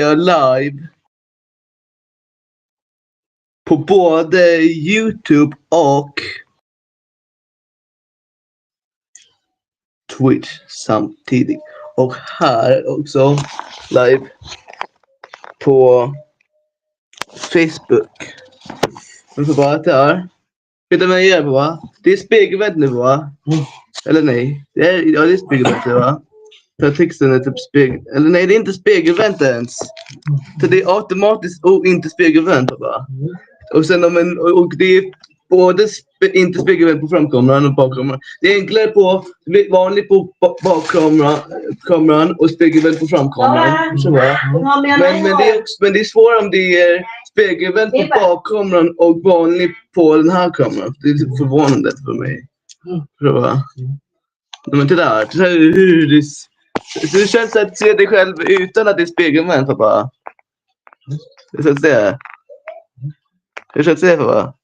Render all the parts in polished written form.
jag live på både YouTube och Twitch samtidigt. Och här också live på Facebook. Men så bara där. Vet du vad jag gör på, va? Det är spegelvänt nu, va? Eller nej? Det är spegelvänt nu, va? För texten är typ spegel... Eller nej, det är inte spegelvänt ens. Så det är automatiskt inte spegelvänt, va? Och sen och det är både inte spegelvänt på framkameran och bakkameran. Det är enklare på vanligt på bakkameran och spegelvänt på framkameran. Så va? Men det är svårare om det är spegelvänt på bakkameran och vanligt på den här kameran. Det är lite förvånande för mig. Så va? Men det här hur det känns att se dig själv utan att det är spegelvänt, pappa. Det känns det. Jag känns det, pappa.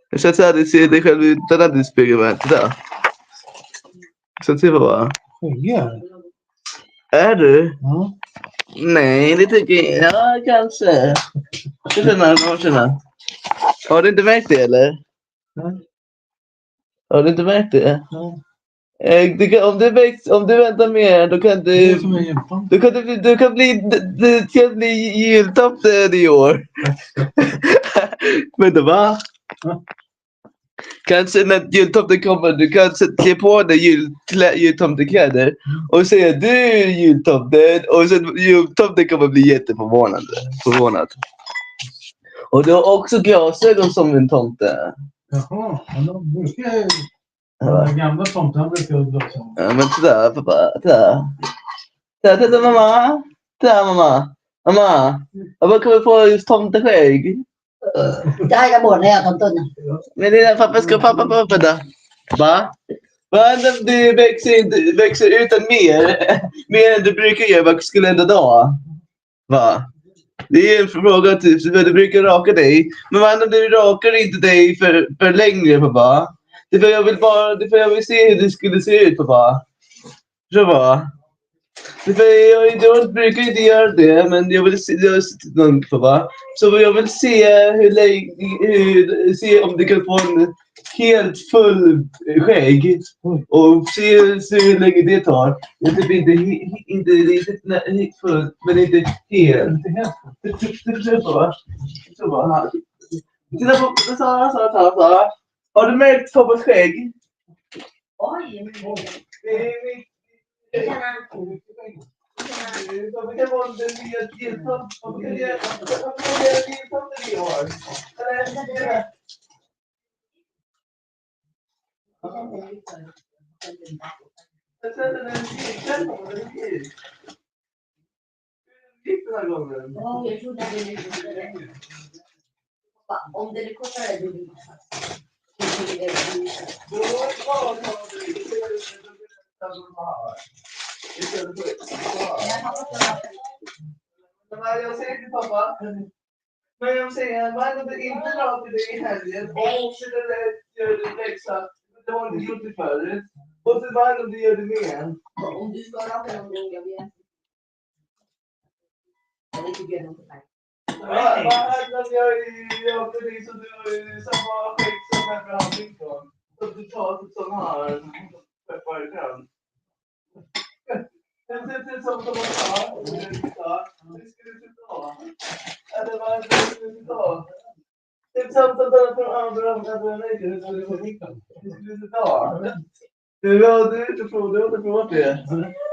Jag känns att du ser dig själv utan att det är spegelvänt. Där. Jag känns det, pappa. Är du? Ja. Nej, det tycker jag. Ja, kanske. Jag känner. Har du inte märkt det, eller? Nej. Har du inte märkt det? Ja. Om du väntar mer, då kan du kan bli jultomte i år. Men det va? Ja. Kanske när jultomten kommer, du kan klä på dig jultomtekläder och säga du är jultomten, och sen jultomten kommer bli förvånad. Och du har också glasögon som en tomte. Jaha, men de brukar ju... Den gamla tomten brukar ju glasögon. Ja, men sådär, pappa. Titta, mamma. Där, mamma. Mamma. Jag kommer få just tomteskägg. Đây là buồn này à, Tuần. Men det är pappa ska där. Va? Vad det växer utan mer än du brukar göra, vad skulle hända då? Va? Det är en fråga typ, du brukar raka dig. Men vad om du rakar inte dig för längre, pappa? Det är för jag vill se hur det skulle se ut, pappa. Så va? Det är för jag brukar inte göra det, men jag vill se någon, pappa. Så jag vill se se om du kan få en helt full skägg och se hur länge det tar. Det är typ inte fullt, men inte helt. Så va? Titta på Sara. Har du märkt pappas skägg? Oj. Vi kan vara den nya tillstånd. Vad kan göra tillstånd vi har? Jag sätter den tillstånd på den tid. Hur gick den här gången? Ja, jag trodde att det var om det kostar det du vill. Då var jag säger till pappa. Men jag säger, vad är det inte rakt i det i helgen? Och så gör det växa. Det har du gjort det förut. Och så vad är det du gör det med? Om du ska raka någonting, jag vet. Det tycker jag inte. Vad är det jag gör det så du har samma skägg som här för han fick då? Så du tar ett sån här peppar i kan. Det ser ut som de har. Det skulle du ta. Eller vad skulle du ta? Det är samt att den från andra läger. Det skulle du ta. Du har inte provat det.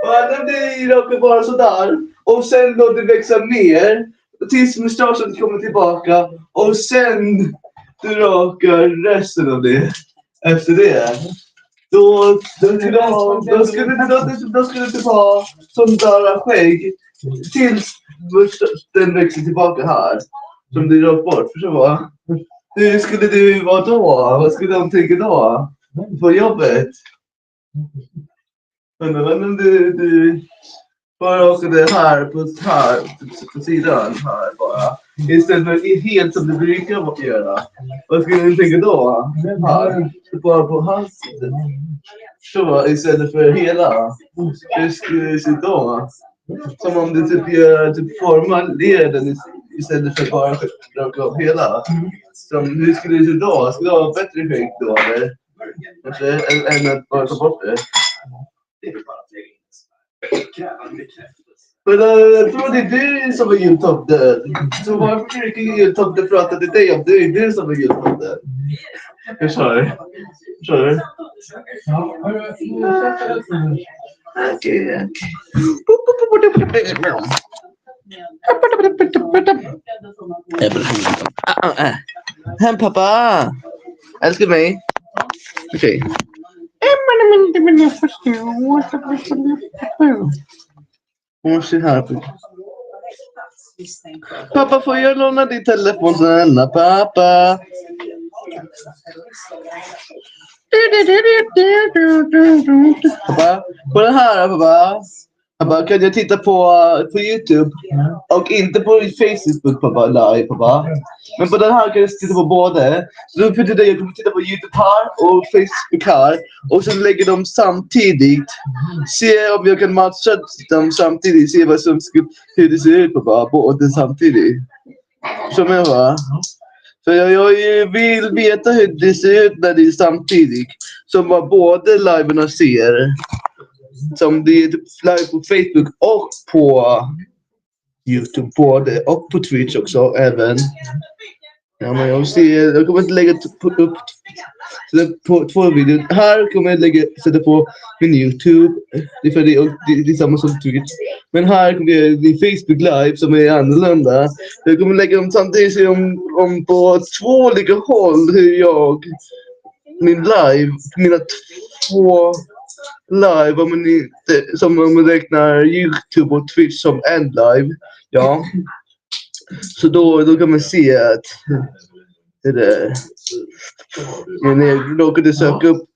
Och det råkar vara sådär. Och sen låter det växa mer. Tills mustaschen kommer tillbaka. Och sen du rakar resten av det. Efter det. Då skulle du ha sånt där skägg tills den växer tillbaka här. Som du rakt bort, förstår du va? Hur skulle du vara då? Vad skulle de tänka då? På jobbet? Men om du bara åker det här på sidan här bara. Istället för helt som du brukar göra. Vad skulle du tänka då? Här. Bara på halsen. Så istället för hela. Hur skulle det se då? Som om du typ gör, typ formar leden istället för bara raka av hela. Som, hur skulle det se då? Skulle det vara bättre effekt då eller? Kanske, än att bara ta bort det. Men jag tror det är du som är jultomte. Så varför försöker jultomte prata till dig om det är du som är jultomte? Jag kör. Kör. Okej. Hem pappa. Älskar mig. Okej. Hon ser här på. Pappa, får jag låna din telefon snälla, pappa? Pappa, på den här, pappa. Pappa, kan jag titta på YouTube? Och inte på Facebook, pappa, live, pappa. Men på den här kan jag titta på både. Så då betyder jag kommer titta på YouTube här och Facebook här. Och så lägger de samtidigt. Se om jag kan matcha dem samtidigt. Se vad som hur det ser ut, pappa. Både samtidigt. Så men va? För jag vill veta hur det ser ut när det är samtidigt. Som vad både livearna ser. Som det är typ live på Facebook och på YouTube både. Och på Twitch också även. Ja, men jag vill se. Jag kommer inte lägga upp på 2 videor. Här kommer jag sätta på min YouTube. Det är för det är samma som Twitch. Men här kommer jag det Facebook live som är annorlunda. Jag kommer lägga dem samtidigt se om på 2 olika håll hur jag min live, mina 2 live om man inte som om man räknar YouTube och Twitch som en live. Ja. Så då kan man se att det där. Men jag råkade söka upp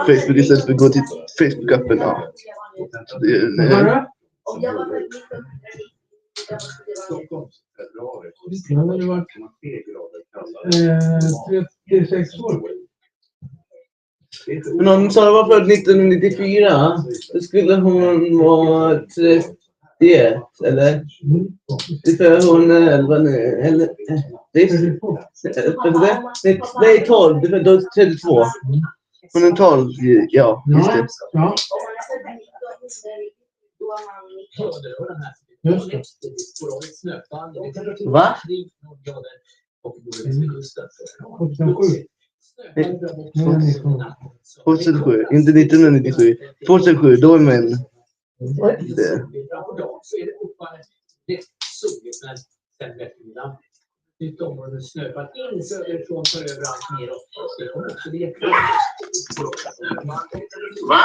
Facebook istället för att gå till Facebook-appen. Ja. Men hon sa det var född 1994. Då skulle hon vara 31, eller? Det är för hon är 11 nu, eller? Det är 12, det är då 32. Hon är 12, ja, just det. Va? 2007, inte 1997. 2007, då är män. Det. Nytt område snöfall in söderifrån för överallt neråt. Det kommer också det. Va?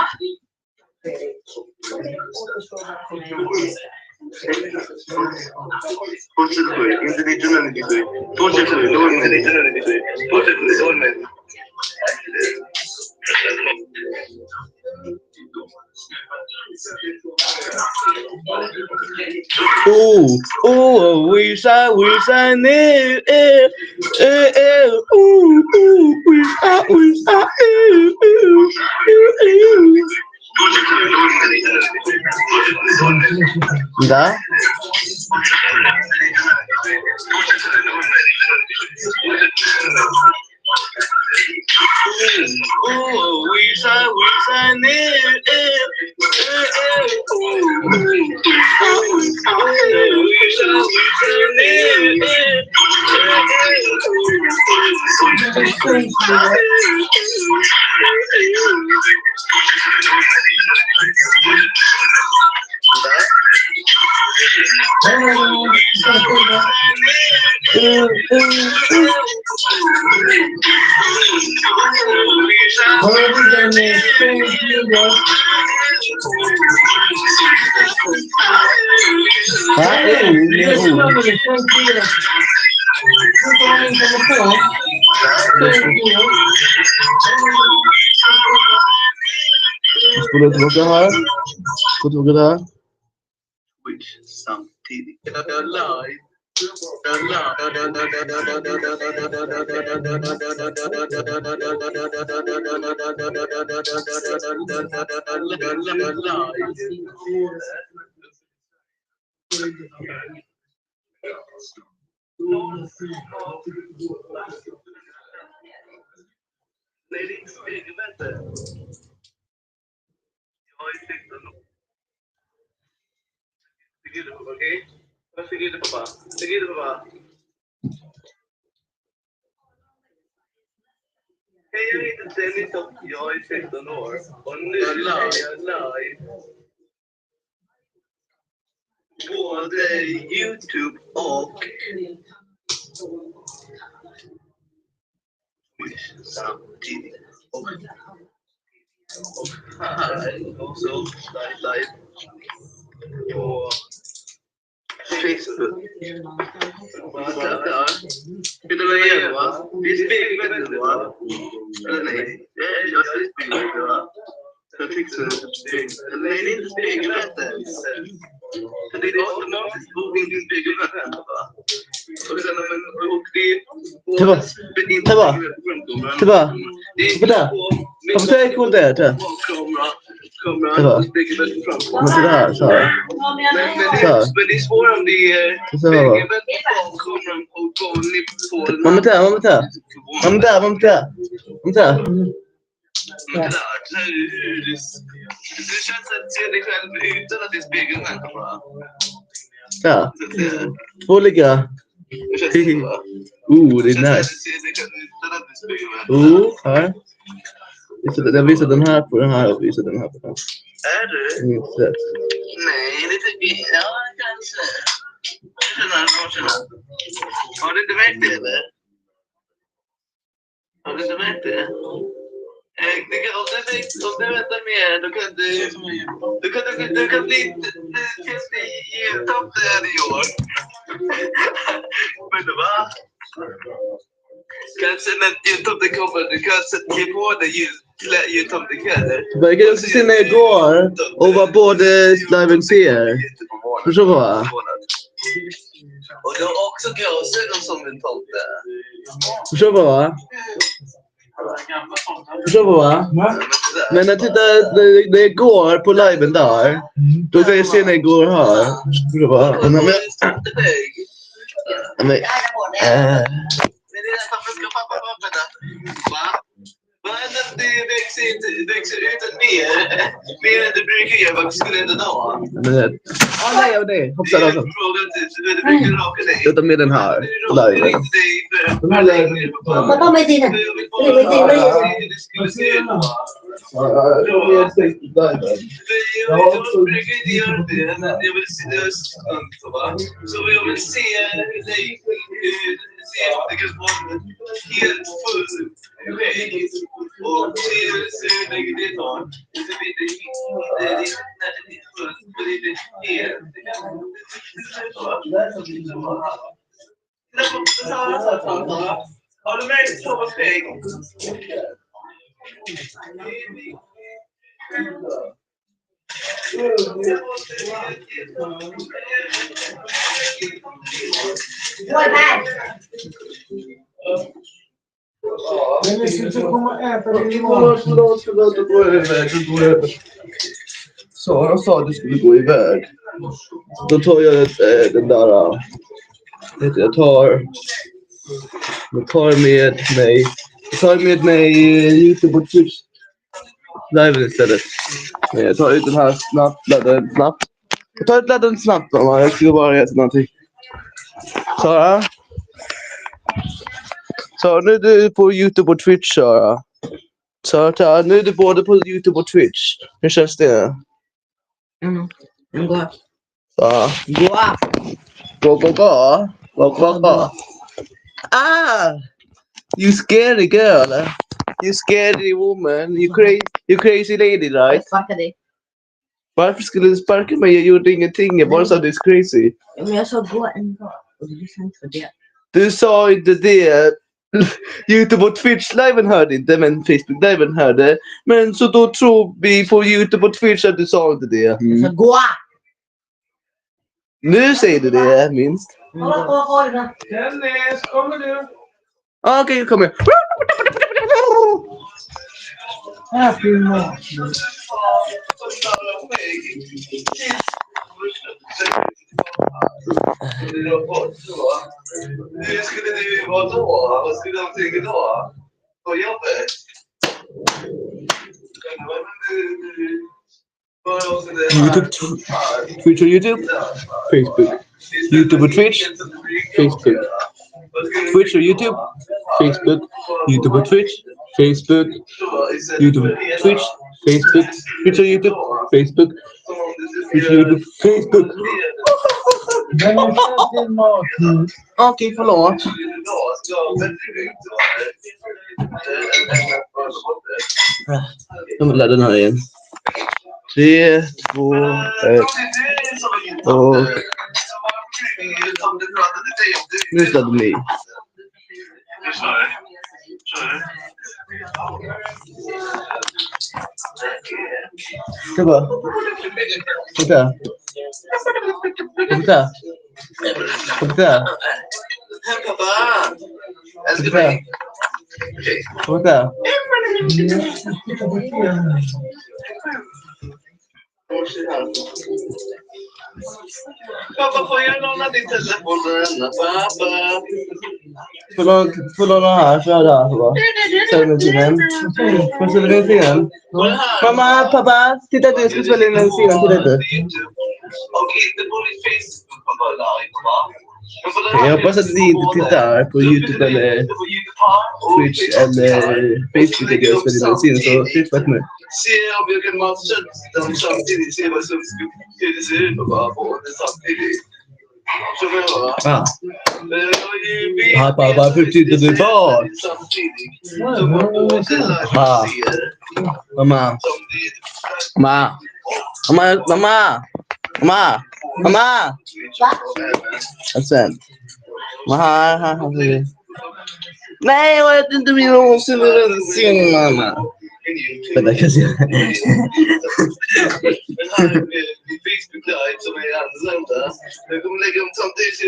2007, inte 1997. 2007, då är män. 2007, då är män. Oh, wish I knew. Wish I Da? Oh, wish I knew. Spola tillbaka här. Gå tillbaka där. Samtidigt. Live. Nej, det är inte spegelbälte. Jag har ju tyckt att... Lägg det på, okej? Lägg det på bara. Lägg det på bara. Hej, jag heter Dennis och jag är 16 år. Och nu är jag live. Både YouTube och Twitch samtidigt. Och här också live på Facebook. Vet du vad jag gör, va? Det är spegelbälte, va? Eller nej, jag säger spegelbälte, va? Jag tycker så. Nej, det är inte spegelbälte. Så det är automatiskt bokning till spegelbälte, va? Och sen om en och det var varför säger jag coolt det där? Kamera spegelbälte framför. Men sådär, så här. Men det är svårare om det är spegelbälte bakom kameran och vanlig på... Mamma där. Du känns att se dig själv utan att det är spegelbälte bara. Ja. Två ligga. Det är nice. Här. Jag visar den här på den här och visar den här på den. Är du? Nej, lite... Ja, kanske. Har du inte märkt det, eller? Har du inte märkt det? Om du väntar mer, då kan du kan bli jultomte här i år. Men det va? Kanske när jultomten kommer, du kan ge på dig jultomtekläder. Jag kan också se när jag går och vad både liven ser. Förstår du vad? Och du har också glasögon som en tomte. Förstår du vad? Men jag tittar när jag går på liven där, då kan jag se när jag går här. Förstår du vad? Vad händer att det växer ut mer än det brukar göra? Vad skulle det då? Nej. Hoppsan alltså. Du brukar raka dig. Jag tar med den här på liven. Pappa med dina. Det skulle se ut. Jag brukar inte göra det. Jag vill se det. Så jag vill se dig. Se om det kan vara helt full väg. Och se hur länge det tar. Det blir inte när det är fullt. Det blir inte helt. Har du märkt Thomas väg? Men vi ska inte komma och äta det i Sara sa att du skulle gå iväg. Då tar jag den där... Jag tar med mig YouTube och Twitch live istället. Men jag tar ut den här snabbt. Jag tar ut ladden snabbt, mamma. Jag ska bara äta någonting. Sara? Sara, nu är du på YouTube och Twitch, Sara. Sara, nu är du både på YouTube och Twitch. Hur känns det? Gå. Sara? Gå. Ah! You scary girl. You scary woman. You crazy lady, right? Sparka dig. Varför skulle du sparka mig? Jag gjorde ingenting. Jag bara sa du är crazy. Men jag sa gå en gång. Och du lyssnade inte för det. Du sa inte det. YouTube och Twitch-liven hörde inte, men Facebook-liven hörde. Men så då tror vi på YouTube och Twitch att du sa inte det. Jag sa gå! Nu säger du det, minst. Dennis, kommer du? Okej, kom igen. Hur skulle du vara då? Vad skulle de tycka då? På jobbet? YouTube, Twitch och YouTube, Facebook. YouTube och Twitch, Facebook. Twitch och YouTube, Facebook. YouTube och Twitch, Facebook. YouTube och Twitch, Facebook. Twitch och YouTube, Facebook. Twitch och YouTube, Facebook. Okej, förlåt. Jag vill ladda den här igen. 3, 2, 1 och nu startar vi. Det var. Titta. Titta. Titta. Titta. Titta. Pappa, får jag låna din telefon? Pappa. Får låna här, så är det här. Säg mig till den. Vad ska du in den? Mamma, pappa, titta du ska spela in en sidan till detta. Och inte på din Facebook på live, va? Jag hoppas att ni inte tittar på YouTube eller Twitch eller Facebook där jag spelar in en sidan, så tryck på ett nu. Se om jag kan matcha dem samtidigt, se vad som ser ut och bara få det samtidigt. Så jag va? Ja. Pappa, hur tittar du på? Samtidigt. Så man både ser. Mamma. Mamma. Mamma. Mamma. Mamma. Mamma. Alltså. Mamma. Nej, jag vet inte min någonsin sin mamma. Vänta, kan jag se. Min Facebook live som är annorlunda. Jag kommer lägga om samtidigt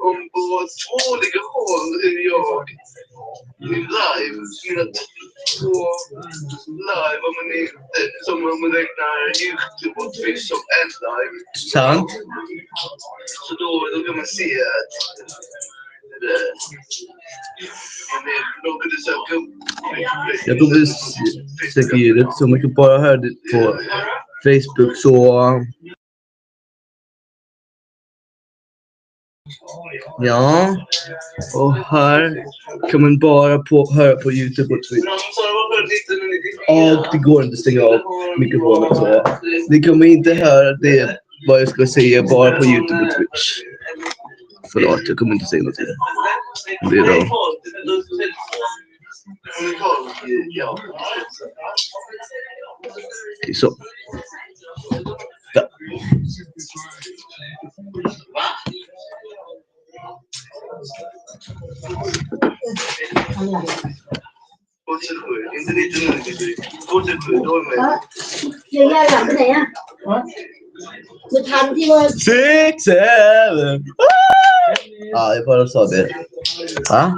om på 2 olika håll hur jag min live, mina 2 live om man inte, som om man räknar YouTube och Twitch som en live. Sant. Så då kan man se att jag tog det säkert ljudet så man kan bara höra det på Facebook, så ja, och här kan man bara höra på YouTube och Twitch. Och det går inte att stänga av mikrofonen, så ni kommer inte höra det vad jag ska säga bara på YouTube och Twitch. Förlåt, jag kommer inte säga något till. Det är bra. Okej, så. Ja. Inte 1997. 2007, då är med. Jag lär mig det. Du kan det vara 6, 7. Ja, jag bara sa det. Va?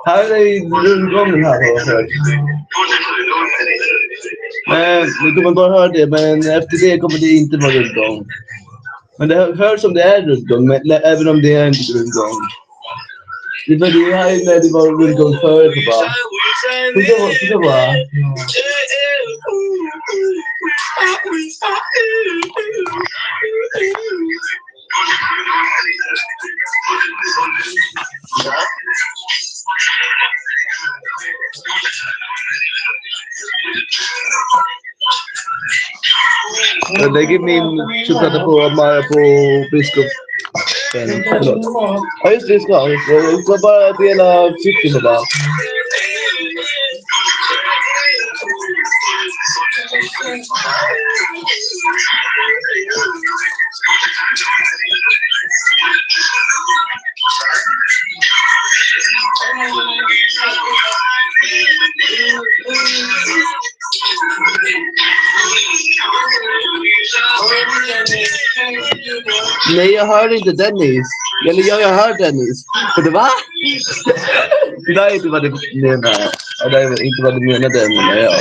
Här är rundgången här. Nu kommer man bara höra det, men efter det kommer det inte vara rundgång. Men det hörs som det är rundgång, men även om det är inte rundgång. Det var det här när det var rundgång förut, va? Titta bara. Jag lägger min choklad på biskop. Ja, just det, jag ska bara dela cykeln med bara. Nej, jag hörde inte Dennis. Eller jag hör Dennis. För det var? Det där är inte vad du menar. Det där är inte vad du menade, menar jag.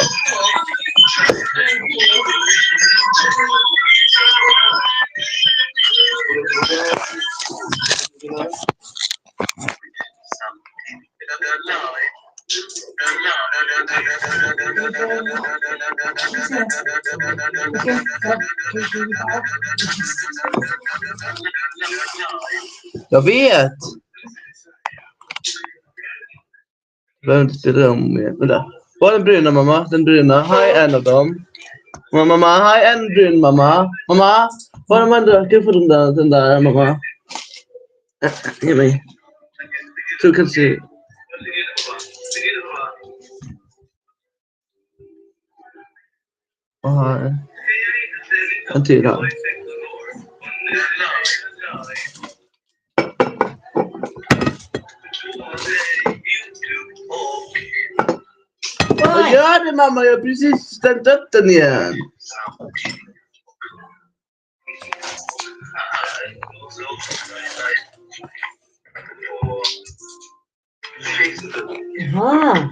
Jag vet! Behöver inte ställa om mer. Vänta. Var den bruna, mamma? Den bruna. Här är en av dem. Mamma, här är en brun, mamma. Mamma, var de andra? Kan jag få den där, mamma? Ge mig. Så du kan se. Och här. En till här. Vad gör du, mamma? Jag har precis ställt upp den igen. Jaha.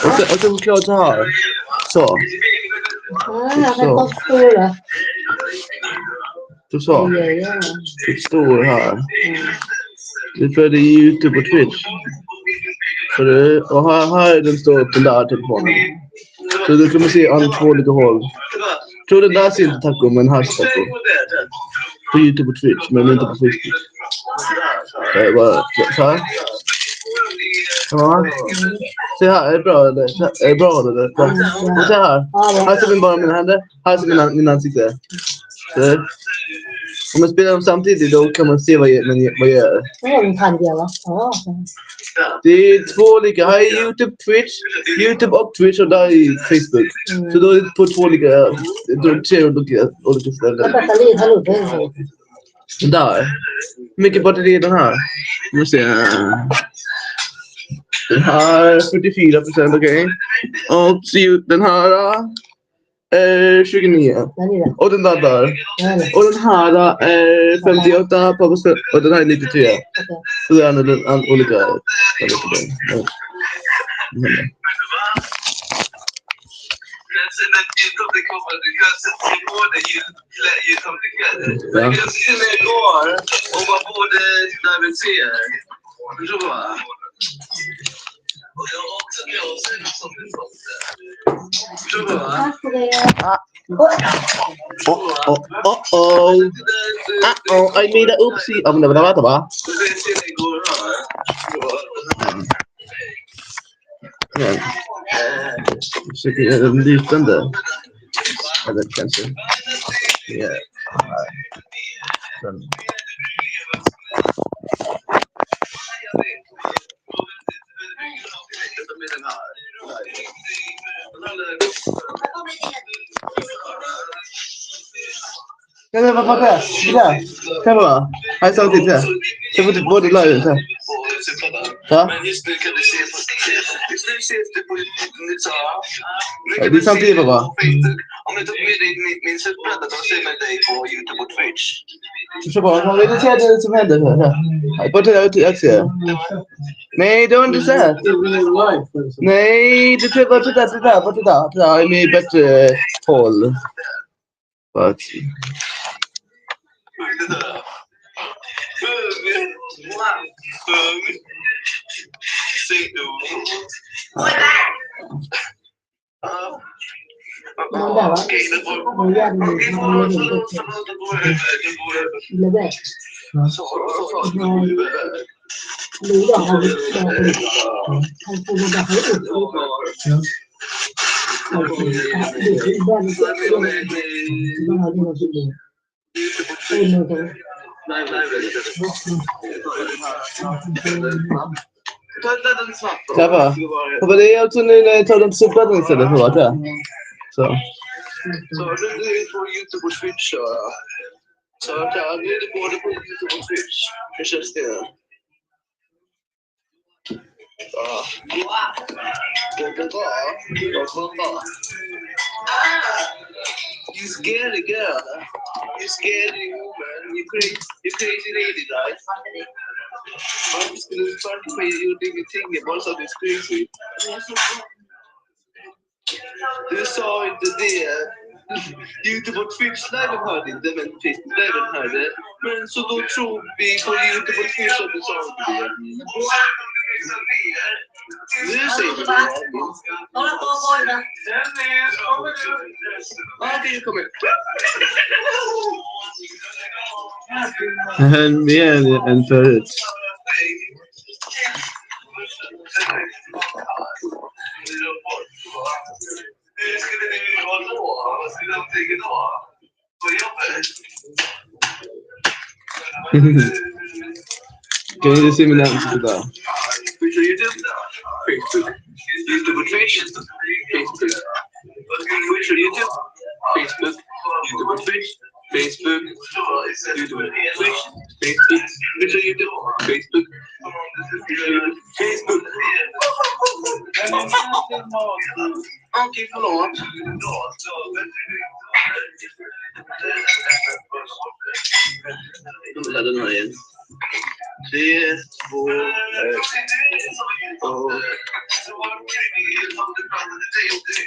Och så klart så här. Så. Jag kan ta stora. Du sa. Ja. Det står här. Det följer YouTube och Twitch. Och här den står upp den där telefonen. Så du kommer se alla två olika håll. Jag tror den där ser inte taco, men här ser taco. På YouTube och Twitch, men inte på Facebook. Det är bara så här. Ja. Se här, är det bra eller? Är det bra eller? Och se här. Här ser vi bara mina händer. Här ser min ansikte. Så. Om man spelar dem samtidigt, då kan man se vad jag gör. Det är två olika. Här är YouTube och Twitch och där är Facebook. Så då är det på två olika, tre olika ställen. Där. Hur mycket batteri är den här? Vi måste se. Den här 44%, okej. Och den här 29. Och den där. Och den här 58 och den här är 93. Så det är den olika. I made a oopsie. Det var va? Försöker göra den lysande. Eller kanske. Ja. Kan det vara det? Ja. Kan det vara? Här samtidigt här. Jag får typ både live här. Ja. Men just nu kan du se på just nu ses det på det är samtidigt va? Om jag tog med dig min surfplatta då ser man dig på YouTube och Twitch. Så bara, man vill se det som händer här. Bara till jag ser. Nej, det har inte sett. Nej, det tror jag bara titta. I min bättre håll. But Clever. But det är också när jag tar den surfbladen istället för att det. Så nu är det på YouTube och Twitch så nu är det både på YouTube och Twitch. Hur känns det? You scary girl. You scary woman. You crazy lady, right? Varför skulle du sparka mig? Jag gjorde ingenting. Jag bara sa att du skulle. Du sa inte det. YouTube och Twitch-liven hörde inte, men Facebook-liven hörde. Men så då tror vi på YouTube och Twitch att du sa inte det. Nu säger du det. Okej, kom igen. Mer än förut. Kan du se mina ansikten där? Facebook, YouTube och Twitch, Facebook, Twitch och YouTube, Facebook, YouTube och Twitch, Facebook, YouTube och Twitch, Facebook, Twitch och YouTube, Facebook, Facebook. Okej, förlåt. Jag vill ha den här igen. 3, 2, 1 och...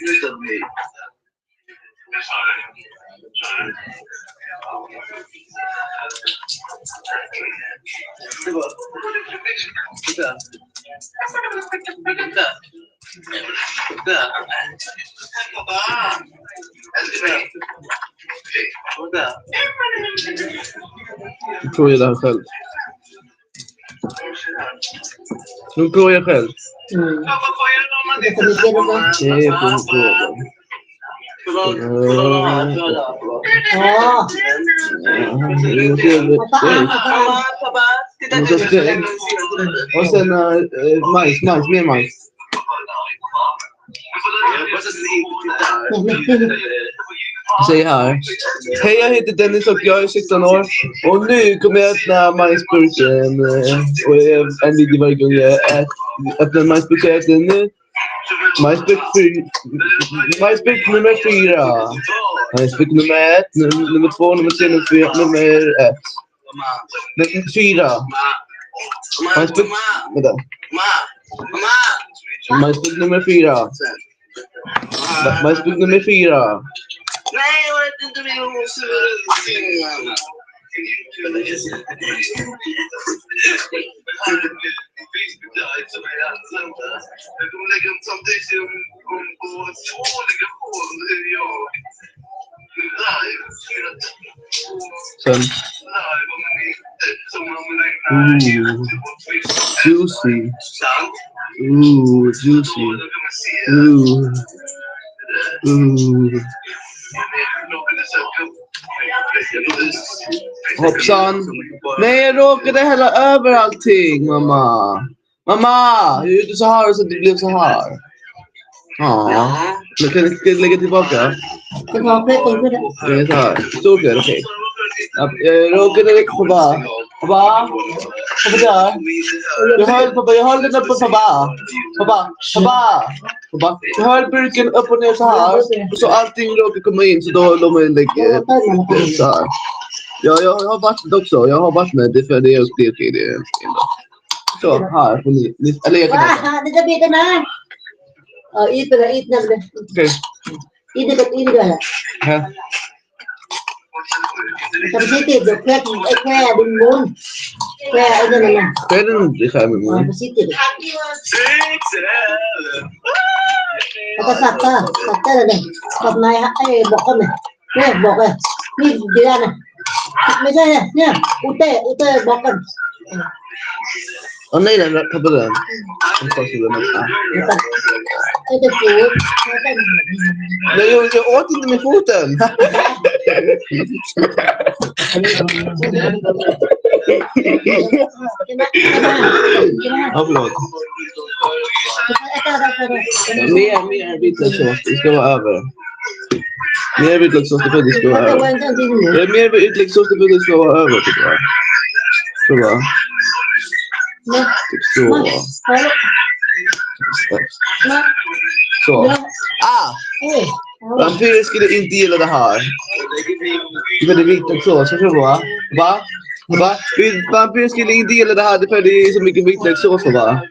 Utan mig. Det var... Titta. Titta. Titta. Titta. Jag tror jag det här själv. Nu går jag själv. Det är på en fråga. Och sen majs, mer majs. Säg här. Hej, jag heter Dennis och jag är 16 år. Och nu kommer jag öppna majsburken. Och en video varje gång jag öppnar majsburken. Jag äter nu. Majsburk nummer 4. Majsburk nummer 1, nummer 2, nummer 3, nummer 4, nummer 1. Nummer 4. Majsburk, vänta. Majsburk nummer 4. Majsburk nummer 4. Nej, jag vet inte vad jag måste göra. Sen. Juicy. Juicy. Hoppsan. Nej, jag råkade hälla över allting, mamma. Mamma, hur gjorde du så här så att det blev så här? Ja. Men kan du lägga tillbaka? Det är så här. Stort är det, okej. Jag råkade lägga på pappa. Pappa där. Jag höll den upp på pappa. Pappa. Jag höll burken upp och ner så här. Så allting råkade komma in så då de lägger så här. Ja, jag har vattnet också. Jag har vattnet. Det är för det är okej. Det är ändå. Så, här får ni. Eller jag kan ha. Det blir det med. Ja, it na. Okej. It na. Här. Tapos ito, kaya din mo. Kaya ito na lang. Pwede nung i-kaya mo mo. Tapos ito. Tapos sakta na din. Tapos may bokon na. Bokon. Ni bila na. May siya na. Ute bokon. Nej, ta på den. Ito food. Jag åt inte med foten. Ja, förlåt. Mer vitlökssås. Det ska vara över. Mer vitlökssås för det ska vara över. Mer vitlökssås för det ska vara över, tycker jag. Så bra. Så. Vampyrer skulle inte gilla det här. Det är väldigt viktigt så. Så va? Va? Varför skulle inte dela det här? För det är så mycket vitlökssås, va?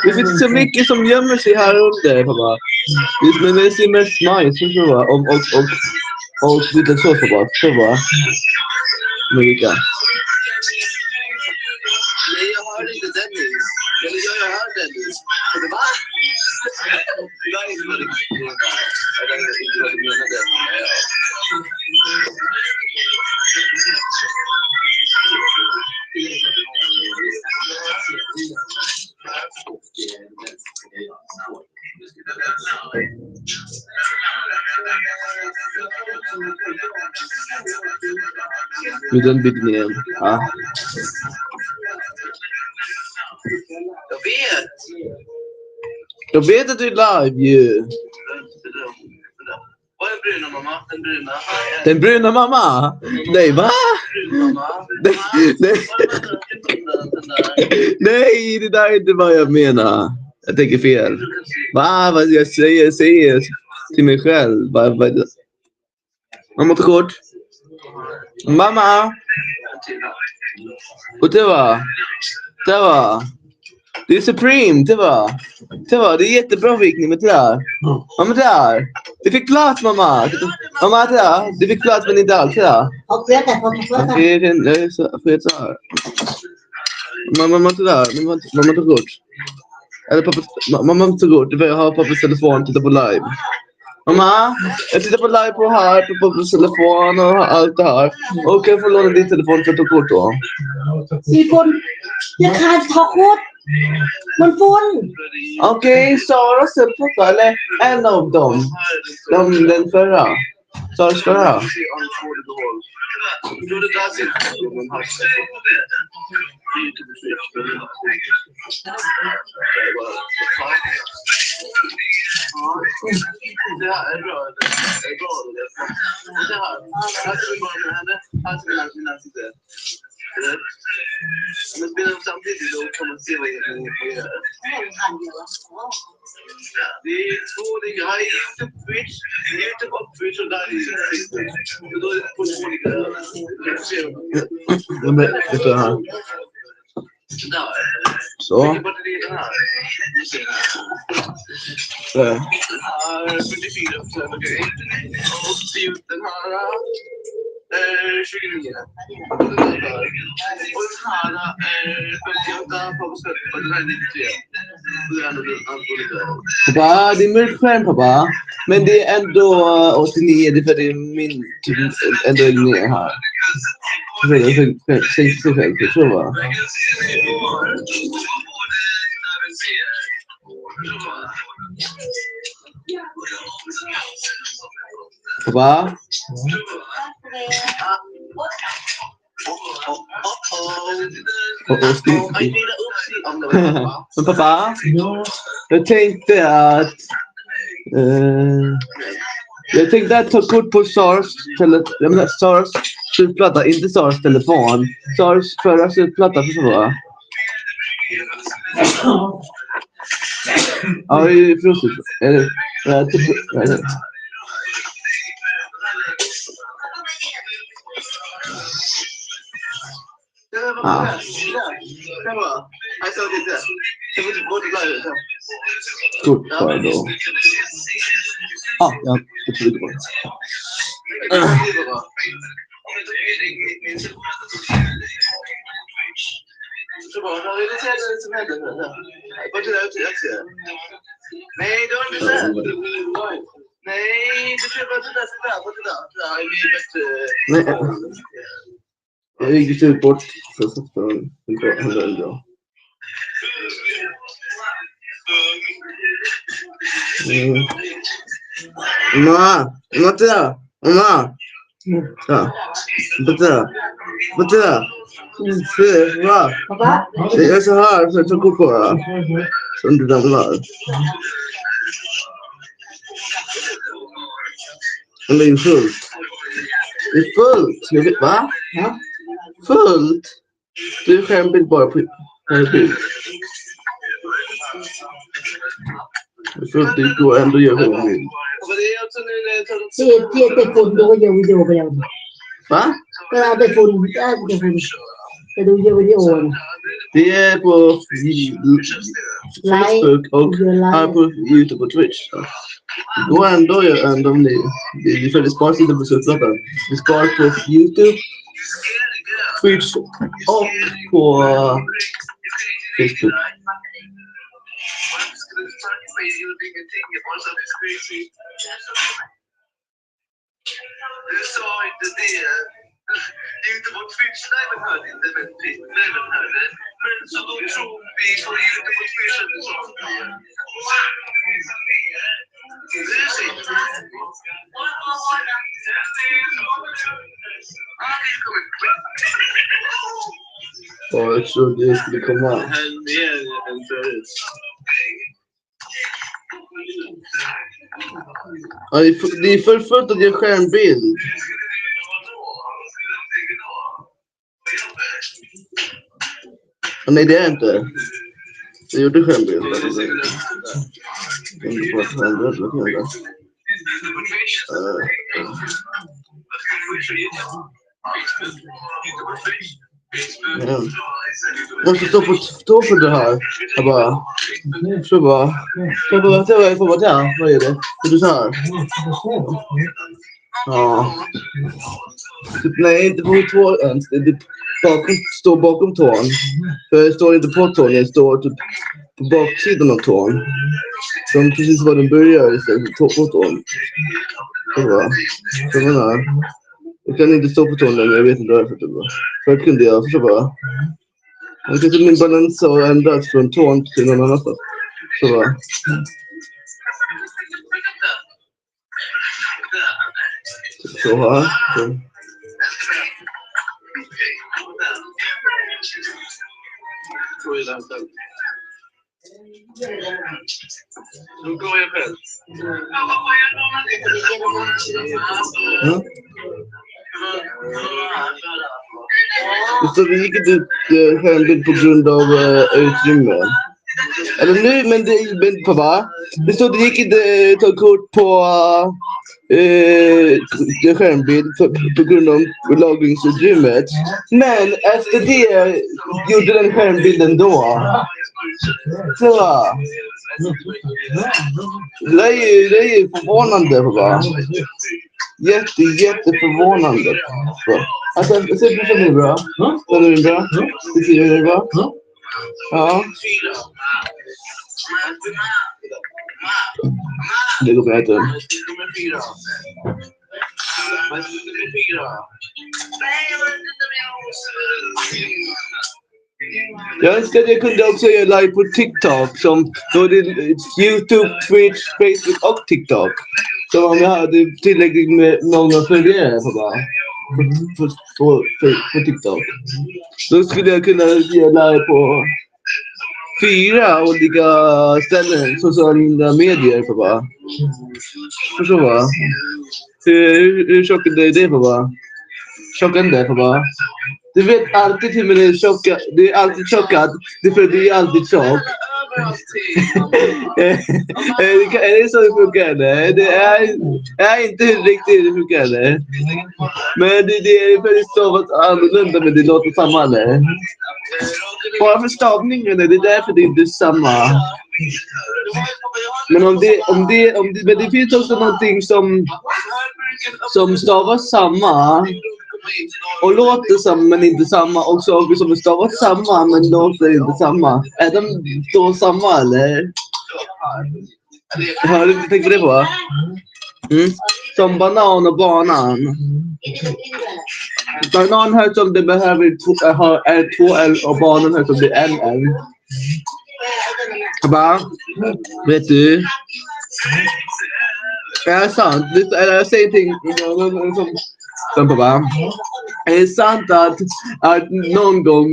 Det finns så mycket som gömmer sig här under, pappa. Men det ser mest majs, förstår du? Och lite sås, pappa. Förstår du? Mycket. Nej, jag hör inte Dennis. Eller jag hör Dennis. Och det var... Det var inte vad det menade. Eller inte vad det menade. You don't beat me in. Jag vet att du är live ju. Vad är den bruna, mamma? Den bruna. Den bruna mamma? Nej, va? Nej, det där är inte vad jag menar. Jag tänker fel. Va? Vad jag säger till mig själv. Mamma tar kort. Mamma. Och det var. Det är Supreme, det var. Det är jättebra viktning med det där. Mamma, där. Det fick plats, mamma. Mamma, där. Det fick plats, men inte allt, där. Okej. Jag är så här. Mamma, det där. Mamma tar kort. Eller pappa, mamma tar kort. Jag har pappas telefon, titta på live. Mamma, jag tittar på live på här, på pappas telefon och allt det här. Och jag får låna din telefon för att ta kort då. Sikon, jag kan ta kort. Man får. Okej, Sara Seppa, eller en av dem. Den förra. Saras förra. Men samtidigt då kan man se vad jag får göra. Det är två olika. Här är YouTube och Twitch och där är Facebook. Då är det på två olika. Det står här. Så. Vilken batteri är det här? Där. 44 okej. Och den här 29. Och den här 58 på bestämmelsen. Och den här 93. Och den här Pappa, det är mörk skärm, pappa. Men det är ändå 89, det är för det är min ändå är ner här. Jag tänkte sig själv, så va? Pappa? Men pappa? Jag tänkte att ta kort på Saras surfplatta, inte Saras telefon. Saras förra surfplatta, förstår du va? Ja, det är frustigt. Kort bara då. Ja, jag tror det var. Så bara, har du sett det som händer nu? Vad är det jag ser? Nej, du har inte sett. Nej, du ser bara sådär. Det här är min bättre. Jag gick ut bort. Så satt för en bra. Mamma, Matilda, mamma. Ja, Matilda. Va? Jag är så här, så jag tar kort på det. Som du där. Men det är fullt. Det är fullt. Jag vet, va? Ja. Fullt? Du är skärmbild bara på... Jag tror att det går ändå att göra en bild. Det får då gör video på det. Va? Ja, det får det då gör video. Det är på Facebook och här på YouTube och Twitch. Det går ändå att göra ändå om det för det sparas inte på surflappen. Det sparas på YouTube, Twitch och på Facebook. Du sa inte det. YouTube på Twitch, nej men hörde inte, nej men hörde. Men så då tror vi på YouTube på Twitch att du sa det. Ja, jag trodde det skulle komma. Ja, det är för fullt att göra skärmbild. Nej, det är inte. Jag gjorde skärmbild. Jag måste stå för det här. Jag bara... Så bara... Jag får vara där. Vad är det? Är du så här? Ja. Typ, nej, inte på tå ens. Det står bakom tån. För jag står inte på tån. Jag står typ på baksidan av tån. Som precis var den börjar istället på tån. Så bara... Så menar jag kan inte stå på tån längre. Jag vet inte varför det var. Förut kunde jag. Så bara... Jag tyckte min balans har ändrats från tån till någon annanstans. Så bara... Så här. Så. Nu går jag själv. Så vi gick ut skärmbild på grund av utrymme. Eller nu, men det på va? Det stod det gick inte ta kort på skärmbild på grund av lagringsutrymmet. Men efter det gjorde den skärmbilden då. Så det är ju förvånande va? Jätteförvånande. Alltså, ser du bra? Ser du bra? Ser du bra? Ja. Det går bra inte. Jag önskar att jag kunde också göra live på TikTok som då det är YouTube, Twitch, Facebook och TikTok. Så om jag hade tillräckligt med många följare på TikTok. Då skulle jag kunna göra live på 4 olika ställen, sociala medier på bara. Förstår va? Hur chockande är det på bara? Chockande på bara. Du vet alltid hur man är chockad. Det är alltid chockad. För det är alltid chock. Är det så det funkar? Det är inte hur riktigt det funkar. Men det är väldigt stavat annorlunda, men det låter samma. Eller? Bara för stavningen, det är därför det inte är samma. Men men det finns också någonting som stavas samma och låter samma men inte samma, och saker som stavas samma men låter inte samma. Är de då samma eller? Har du tänkt på det på? Som banan och banan. Banan här som det behöver är 2 L och banan här som det är 1 L. Va? Vet du? Är det sant? Jag säger ting som pappa. Är det sant att någon gång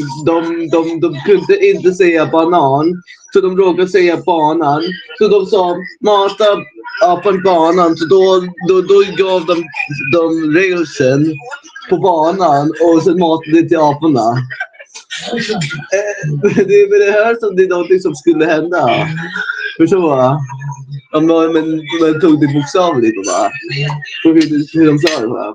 de kunde inte säga banan, så de råkade säga banan, så de sa mata apan banan, så då gav de railsen på banan och sen matade till aporna. Det här som det är någonting som skulle hända. Förstår? Men tog det bokstavligt och bara. Hur de sa det bara.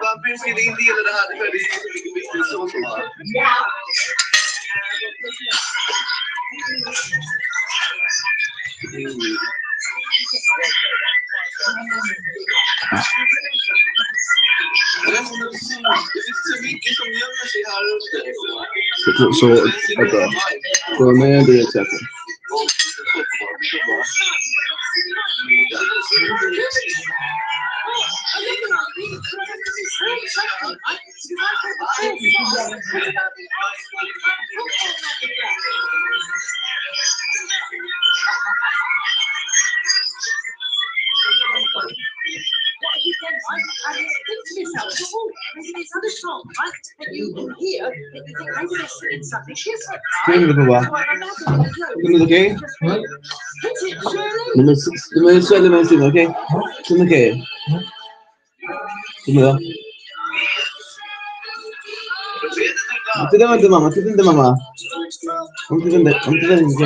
Varför ska det inte gilla det här? Det är så va? Det är så mycket som gömmer sig här uppe. Så vänta. Så nej, det är ett sätt. Skriver du på va? Är det okej? Men sväljer med en stund, okej? Det är okej. Kom då. Titta inte mamma, titta inte mamma. Titta inte, okej.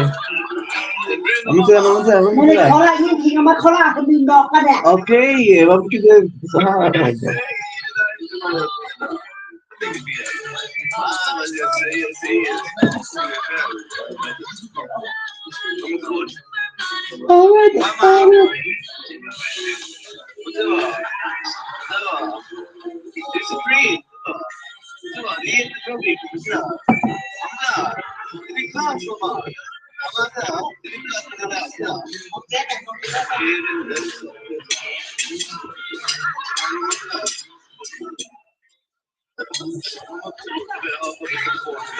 Kolla ingenting om att kolla på min bakade. Okej, varför tycker du så här?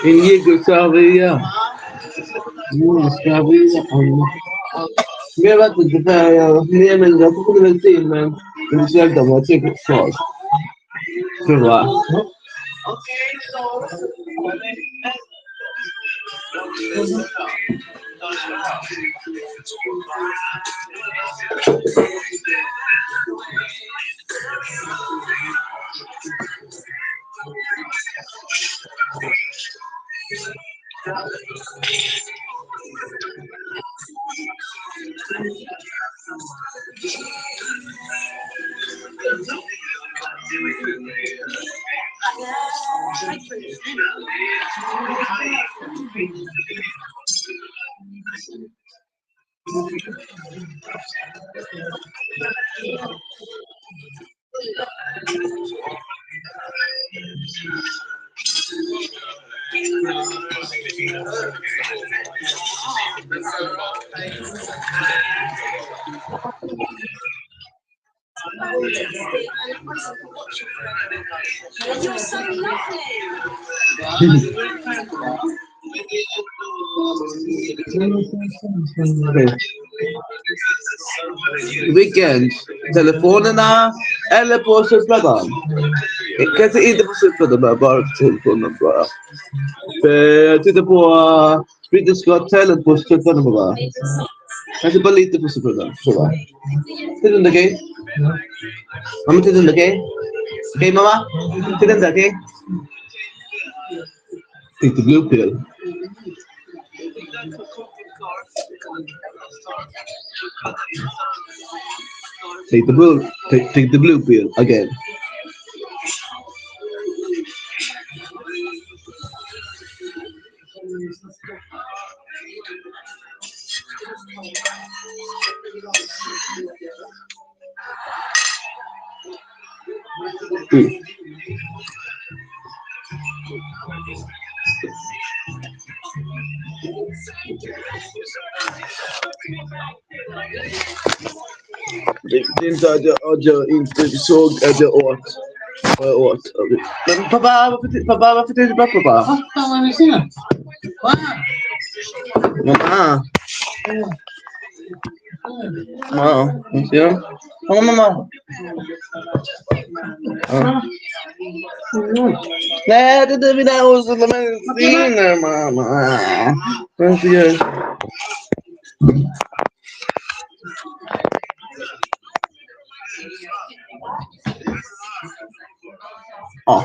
Inigo sabía. No sabía. Me va a tocar. Me da poco de decir, man. En cierto modo, sí que sos. ¿Qué va? Vilken? Telefonerna eller på surfplattan? Kanske inte på surfplattan, bara på telefonen bara. Jag tittar på British Got Talent på surfplattan bara. Kanske bara lite på surfplattan. Så va? Tittar inte okej? Mamma tittar inte okej? Okej mamma? Tittar inte okej? Take the blue pill. Take the blue pill again. Det är inte att jag inte såg att jag åt. Vad jag åt. Men pappa, varför tittar du på pappa? Vad vill du säga? Mamma. Ja, vad säger du? Mamma. Nej, det är mina osulamentiner, mamma. Vad ska jag göra? Ja.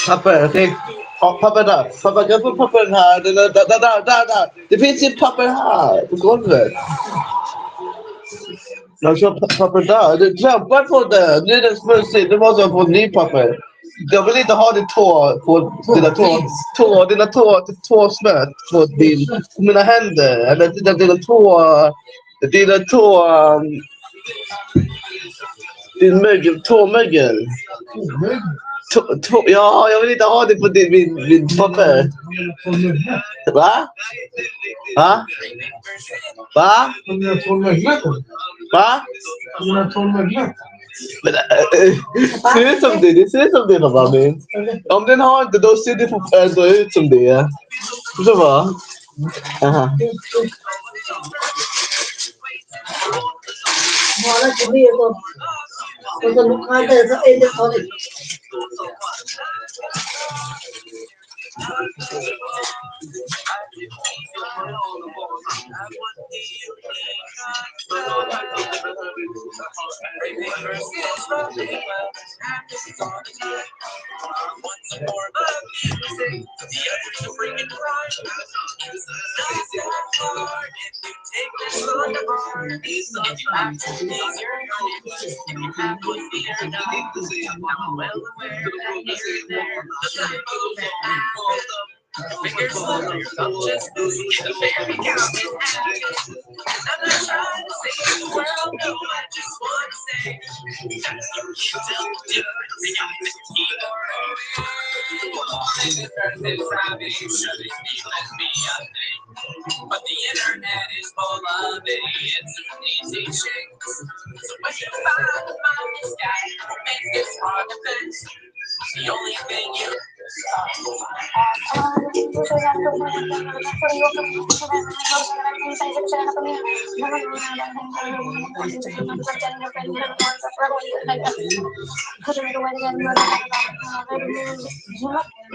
Papper, okej. Ja, papper där. Papper, kan jag få papper här? Där. Det finns ju papper här på golvet. Jag kör papper där. Du trampar på det. Nu är det smutsigt. Du måste få ny papper. Jag vill inte ha din tå på dina tå smät på mina händer. Eller dina tå... Din tåmögel. Ja, jag vill inte ha det på min papper. Va? Va? Va? Va? Men, ser ut som det. Det ser ut som det, pappa min. Om den har inte, då ser det ändå ut som det. Så va? Aha. Fingers left on your thumb just the very count it happens. I'm not trying to save the world, no, I just want to say that's the real deal. But the internet is full of idiots who need teaching. So when you find the finest guy who makes this hard defense, the only thing you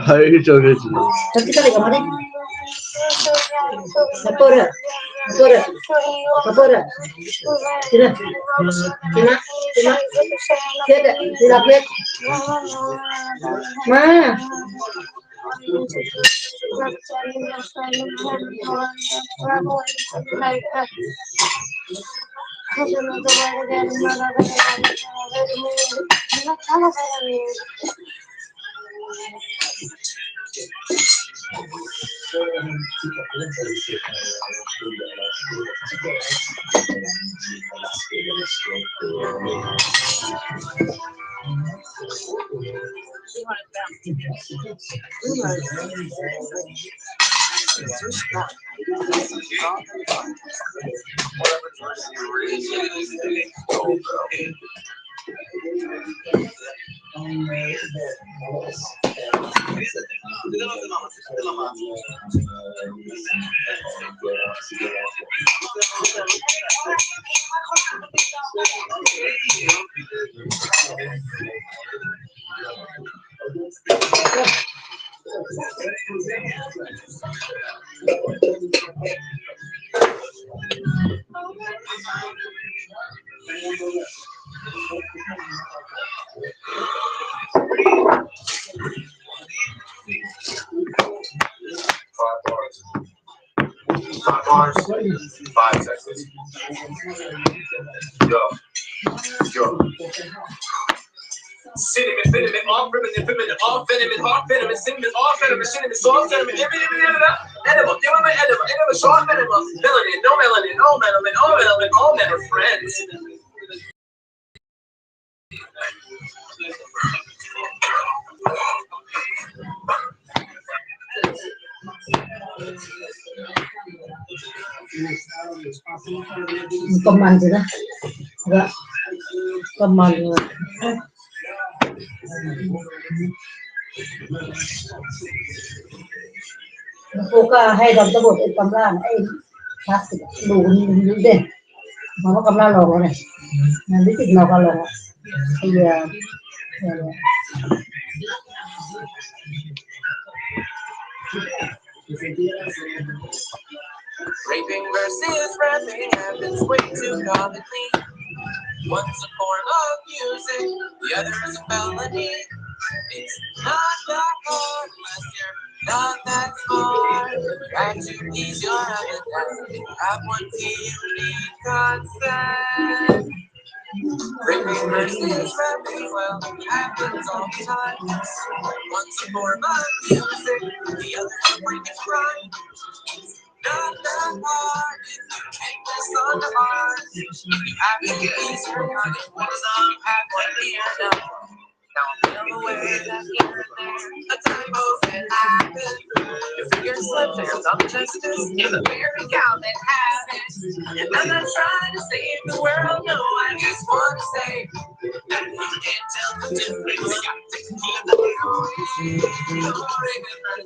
Hai joget. Tapi kita lihat mana? Kapora, kapora, kapora. Tidak, tidak, tidak. Tidak, tidak lihat. Mana? Five bars, 5 seconds. Yo. Cinnamon, cinnamon, all feminine, feminine, all venomous, all venomous, cinnamon, all venomous, cinnamon, salt, cinnamon, edible, give me edible, short venomous, melanin, no melanin, all melanin, all melanin, all men are friends. Keman sudah, enggak keman. Buka hai đầm tao bột cầm ra này, khác đủ đủ đây, mà nó cầm ra lò này, biết thịt nào vào lò, bây giờ Raping versus rapping happens way too commonly. One's a form of music, the other is a felony. It's not that hard unless you're not that smart. Try to ease your appetite. Have one key, you need consent. Raping versus rapping, well, it happens all the time. One's a form of music, the other is breaking crime. Not that hard if you take this on the heart. You have to ease your mind. You have one here now. Now feel the way that here and there a typo can happen. Your fingers slip to your thumb just as in the very count that happens. And I'm not trying to save the world, no, I just want to say that you can't tell the difference. You got to keep the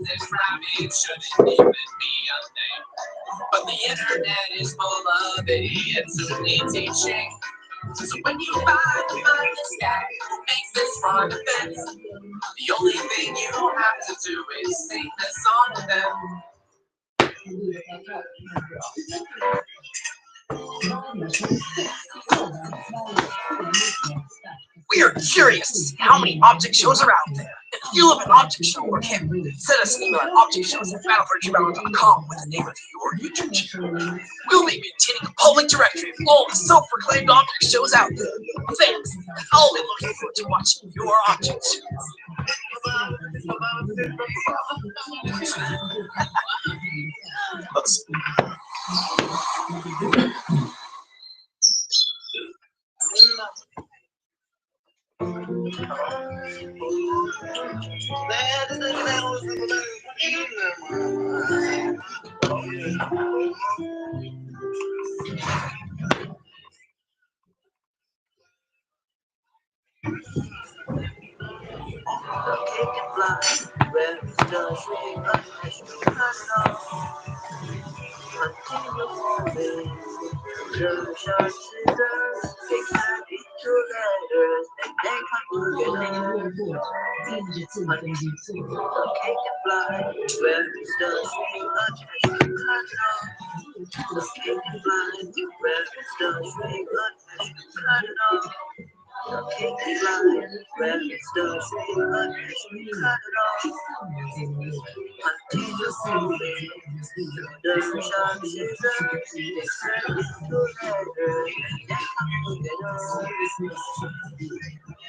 this rabbit shouldn't even be a thing. But the internet is full of idiots who need teaching. So when you find this guy who makes this wrong defense, the only thing you have to do is sing this song to them. We are curious to see how many object shows are out there. If you love an object show or camp, send us an email at objectshows@battleforgerebellion.com with the name of your YouTube channel. We'll be maintaining a public directory of all the self-proclaimed object shows out there. Thanks, and I'll be looking forward to watching your object shows.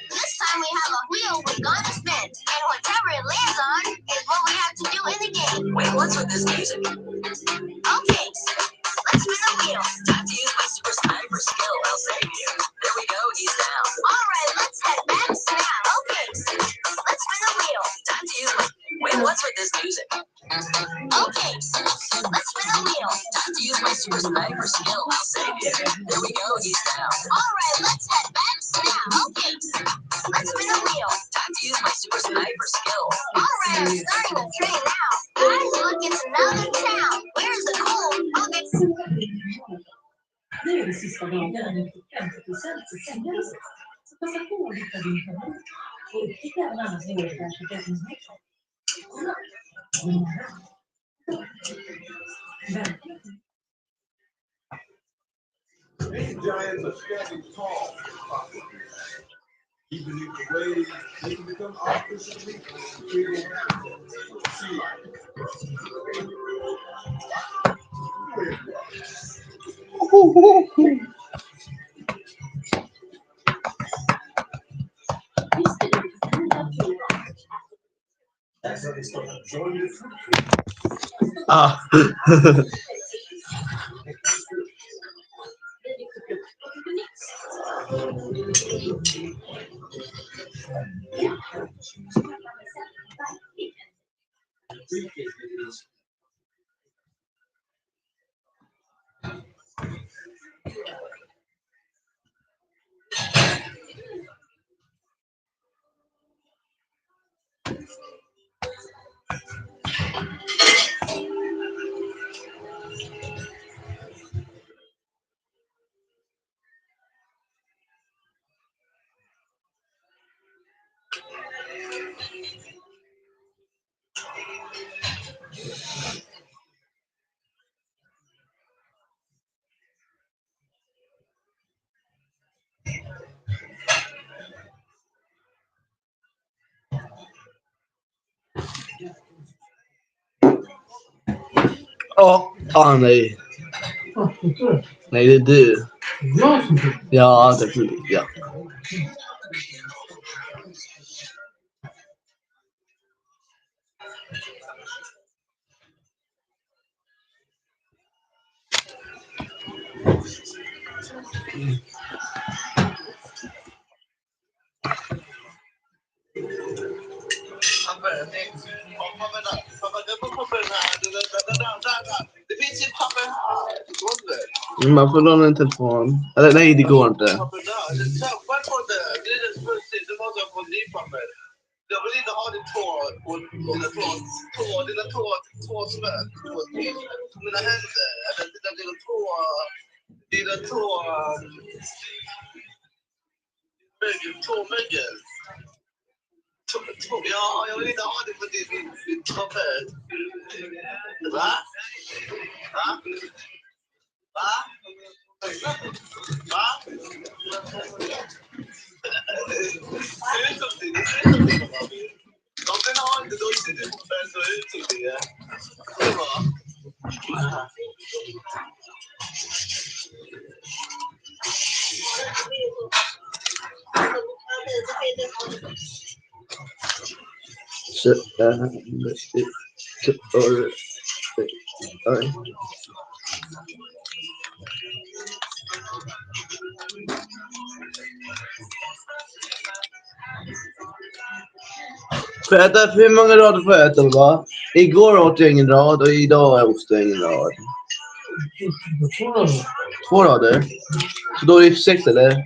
This time we have a wheel we're gonna spin, and whatever it lands on is what we have to do in the game. Wait, what's with this music? Okay, let's spin the wheel. Time to use my super sniper skill. I'll save you. There we go, he's down. Alright, let's head back now. Okay, let's spin the wheel. Time to use my... Wait, what's with this music? Okay, let's spin the wheel. Time to use my super sniper skill. I'll save you. There we go, he's down. Alright, let's head back now. Okay, let's spin the wheel. Time to use my super sniper skill. Alright, I'm starting the train now. Guys, look, it's another town. Where's the gold? Okay. Nu är det sista dagarna med 50% så säljare så passa på att hitta din favorit. Och upptäck även annars nivåer där förbättringsmöjligheter. These giants are standing tall. Even if the waves, they can become artificially created sea life. Ah. Nej. Nej, det är du. Jag som tycker. Ja, definitivt. Ja. Det finns ju papper här. Man får låna en telefon. Eller nej, det går inte. Det måste få nypapper. Jag vill inte ha det två spön. Mina händer. Eller dina två mögel. Ja, jag vill inte ha det på din papper. Va? Va? Va? Får jag äta, hur många rader får jag äta, va? Igår åt jag ingen rad och idag åt jag ingen rad. 2 rader? Så då är det 6 eller?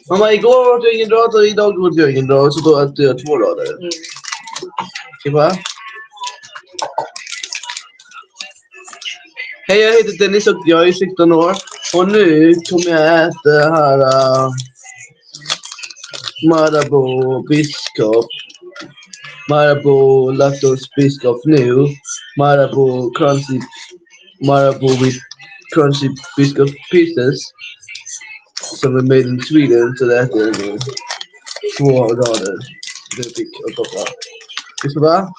Mamma, igår åt jag ingen rad och idag åt jag ingen rad, så då äter jag 2 rader. Okej, va? Hej, jag heter Dennis och jag är 16 år. Och nu kommer jag äta här Marabou biskop. Marabou lactose biskop nu. Marabou with crunchy biscuit pieces. Som är made in Sweden, så det äter jag 2 rader. Det fick jag koppla. Visst va?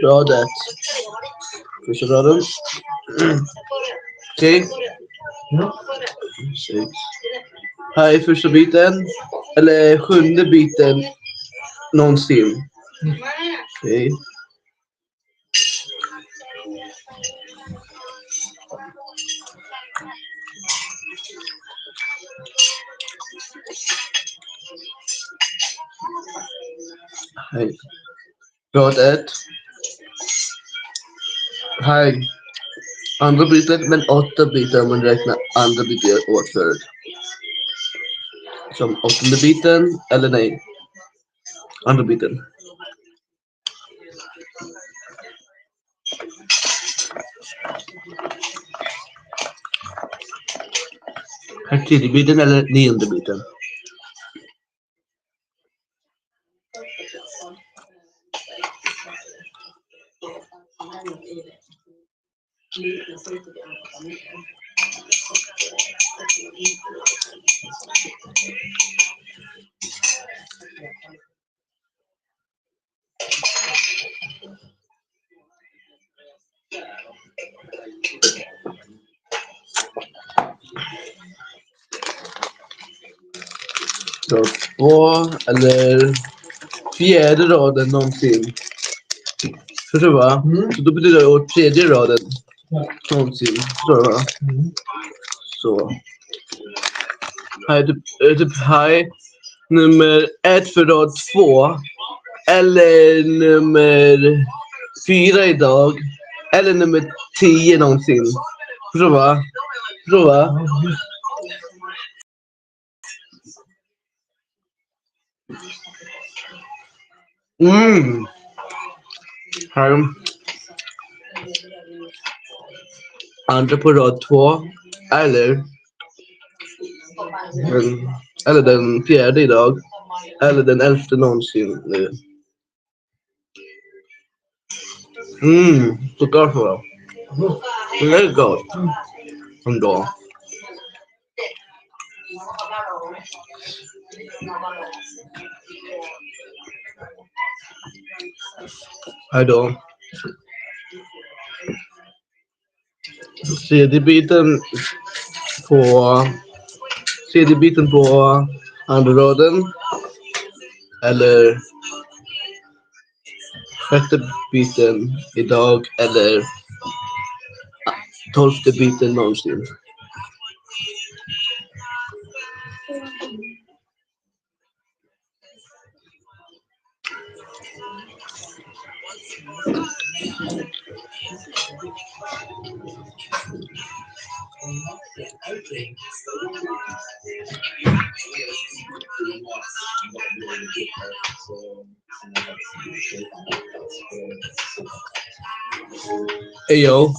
Rad 1. Första raden. Okej. 6. Här är första biten. Eller 7:e biten någonsin. Okej. Hej. Rad 1. Här. Andra biten, men 8 bitar om man räknar andra bitar åt förut. Som 8:e biten, eller nej. Andra biten. Här 10:e biten eller 9:e biten. Så 2 eller 4:e raden någonsin. Förstår du va? Så då betyder det åt 3:e raden någonsin. Förstår du va? Så. Här är typ här. Nummer 1 för rad 2. Eller nummer 4 idag. Eller nummer 10 någonsin. Förstår du va? Förstår du va? Här. Andra på rad 2. Eller den 4:e idag. Eller den 11:e någonsin nu. Så gott va? Det är gott. Ändå. Här då. CD-biten på andra raden. Eller 6:e biten idag. Eller 12:e biten någonsin. Hey yo.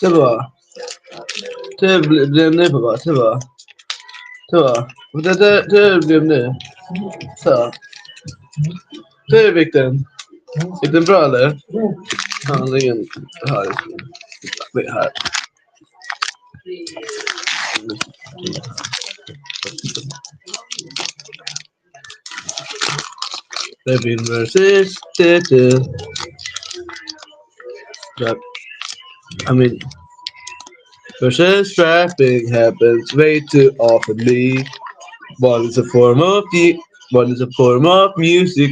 Det var. Det blev nu på bara. Det var. Det blev nu. Så. Det är vikten. Gick den bra eller? Ja, det är ingen här. Det är här. Det blir resist. I mean, versus trapping happens way too oftenly. One is a form of music,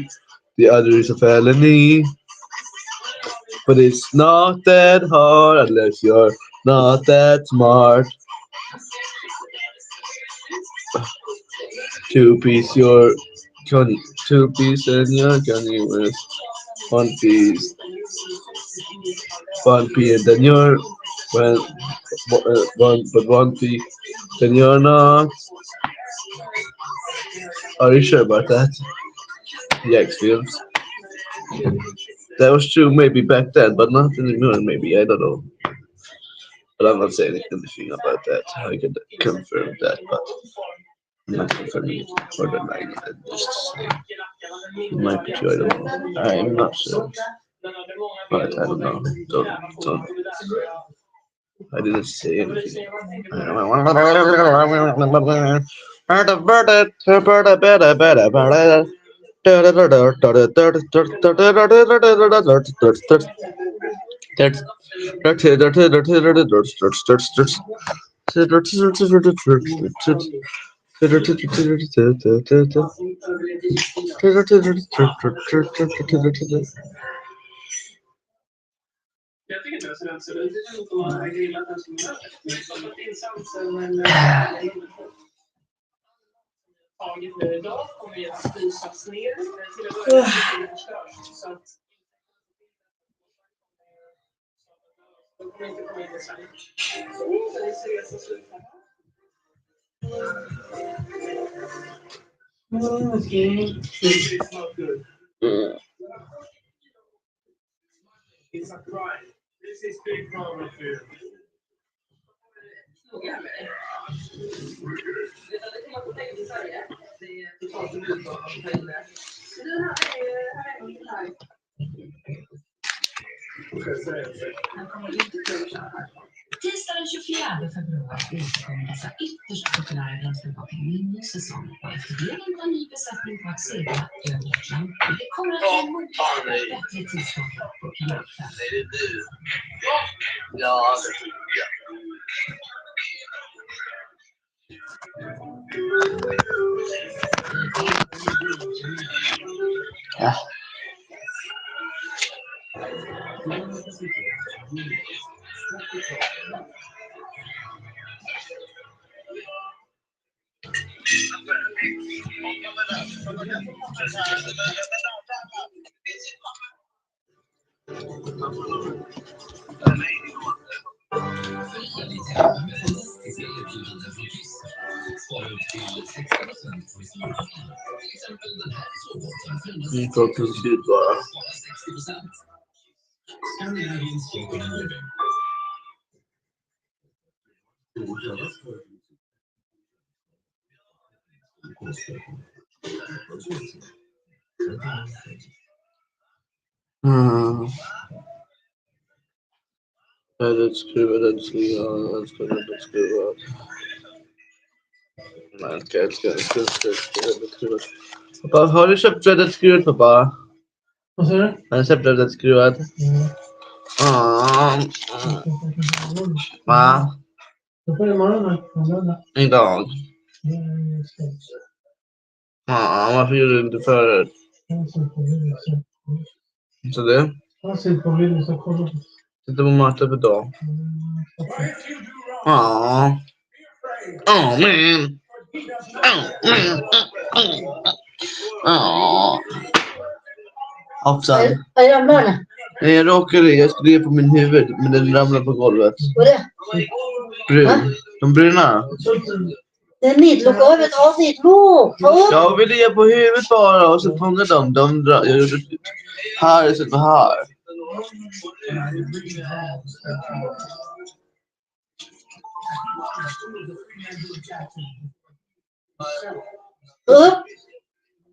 the other is a felony. But it's not that hard unless you're not that smart. Two-piece and your Johnny West. One piece. 1p and then you're one p, then you're not. Are you sure about that? Yikes, films. That was true maybe back then, but not anymore. Maybe I don't know. But I'm not saying anything about that. I can confirm that, but I'm not confirming it for the night. I'm just saying. It might be true. I don't know. I'm not sure, but I don't know. Don't. I didn't say anything. Jag tycker inte det ser ut och jag gillar den som är insatser, men taget nu idag kommer att frysas ner till att börja med förstörs. Så att de kommer inte komma in i Sverige. Så det är seriösa slutar. It's not good. It's a crime. This is big problem for you. Tisdag den 24 februari kommer dessa ytterst populära bränsleval till ny säsong och efter det väntar en ny besättning på att segla över Atlanten. Det kommer att bli motverka bättre tillstånd på kanalfältet. Ja. Vi tar till slut bara. Den skruvar. Nej, jag ska Pappa, har du köpt räddat skruvat, pappa? Vad säger du? Har du köpt räddat skruvat? Va? Då får du imorgon då. Idag? Varför gjorde du inte förut? Så det? Jag ser på bilden så kolla. Titta på maten för dag. Man. Hoppsan. Vad är de barnen? Nej, jag skulle ge på min huvud, men den ramlade på golvet. Vad är det? Brun. De bruna. Det är nitlok över ett avsnitt. Jag ville ge på huvudet bara och så fångade de. Jag gjorde här istället för här.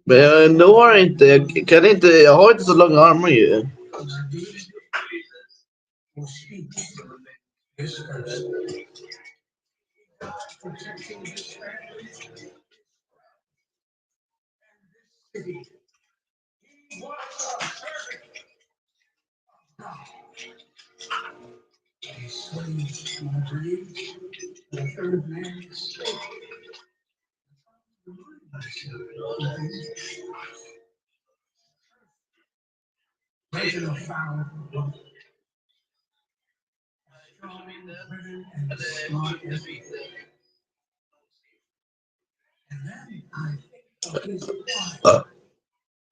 Men jag når inte. Jag har inte så långa armar ju.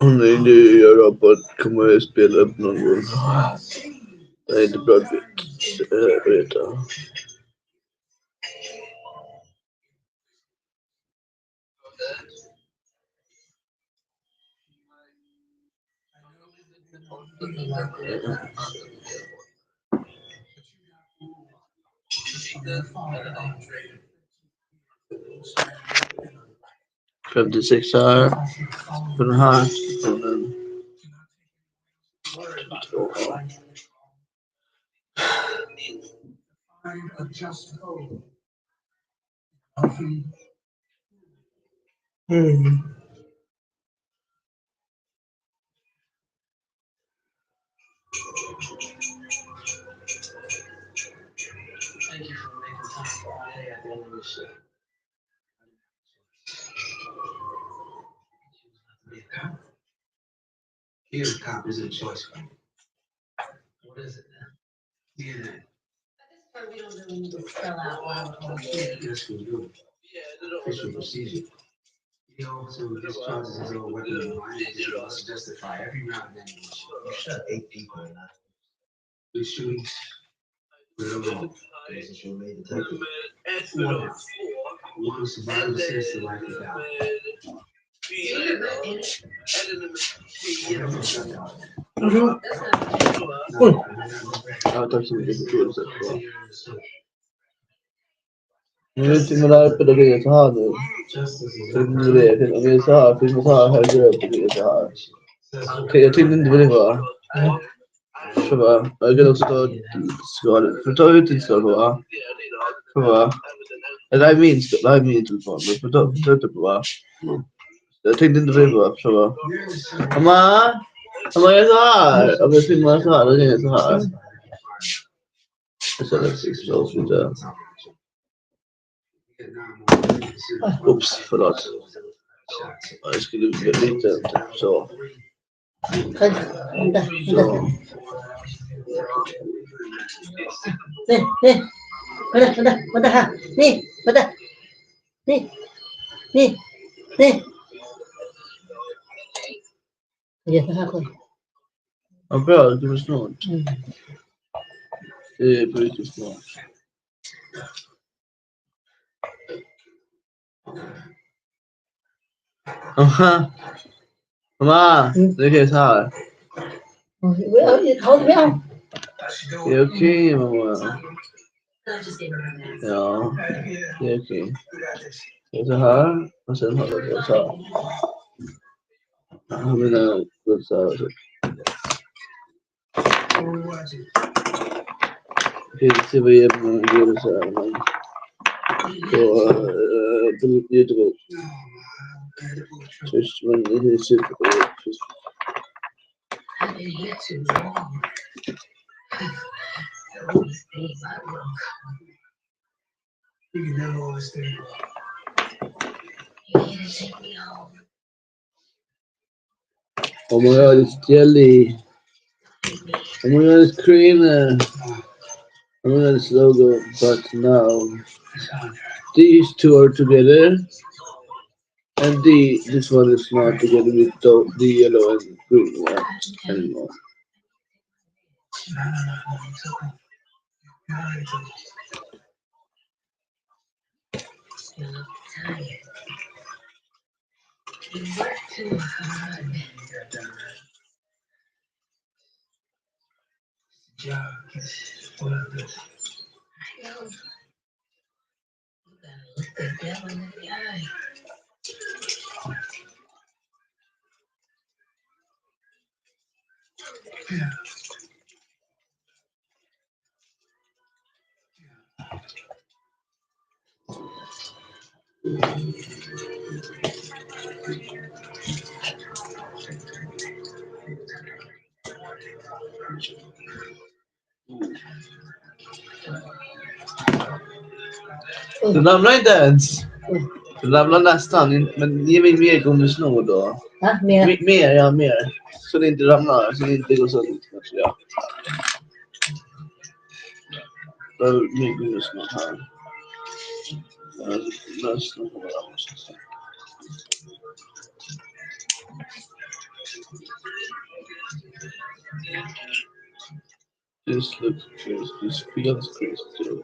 Nej, nu gör jag på att kommer jag spela upp någon gång. Det är inte bra att veta. $56 här. För den här. För den. Here's a cop isn't a choice. What is it then? DNA. At this point, we don't really need to spell out what we're going to do. Yes, we do. Official procedure. You know, so this charges his own weapon of violence. It must justify every round of ammunition. You shot 8 people in that. 2 shootings. We're alone. This is your main detective. 1 survivor says the life without. Ja, tack så mycket för tipset. Nu är det med där på det grejer så här nu. Om jag är så här, finns det så här högre upp och det är så här. Okej, jag tänkte inte på det bara. Så bara, jag kan också ta skalet. För ta ut ditt skal bara. Så bara. Det här är min telefon, men för ta ut det bara. Jag tänkte inte på det bara, så bara. Mamma, jag är så här. Om jag filmar så här, då är jag så här. Så det är så lite. Oops, förlåt. Jag skulle bli lite så. Vänta. Så. Vänta här. Vänta. Ja, så här själv. Ja, bra, det var snart. Det är på riktigt snart. Aha. Mamma, det är okej så här. Thôi biết không? Det är okej, mamma. Ja, det är okej. Det är så här och sen håller jag så här. Jag menar, så här. Okej, se vad jag gör så här. På YouTube. Twitch, men det är super. I've been here too long. All these days I work. You can never always stay. You need to take me home. Oh my god, it's jelly. Oh my god, it's cream there. Oh my god, it's logo. But now, these two are together. And this one is not together with the yellow and green one anymore. It's okay. It's okay. You look tired. You work too hard. Job is one of those. I know. You gotta look the devil in the eye. Du ramlar inte ens. Du ramlar nästan, men ge mig mer gummistår då. Hả? Mẹ. Mer. Så det inte ramlar, så det inte går sönder kanske, ja. Mer gummistår här. Nästan på varandra. This looks crazy. This feels crazy too.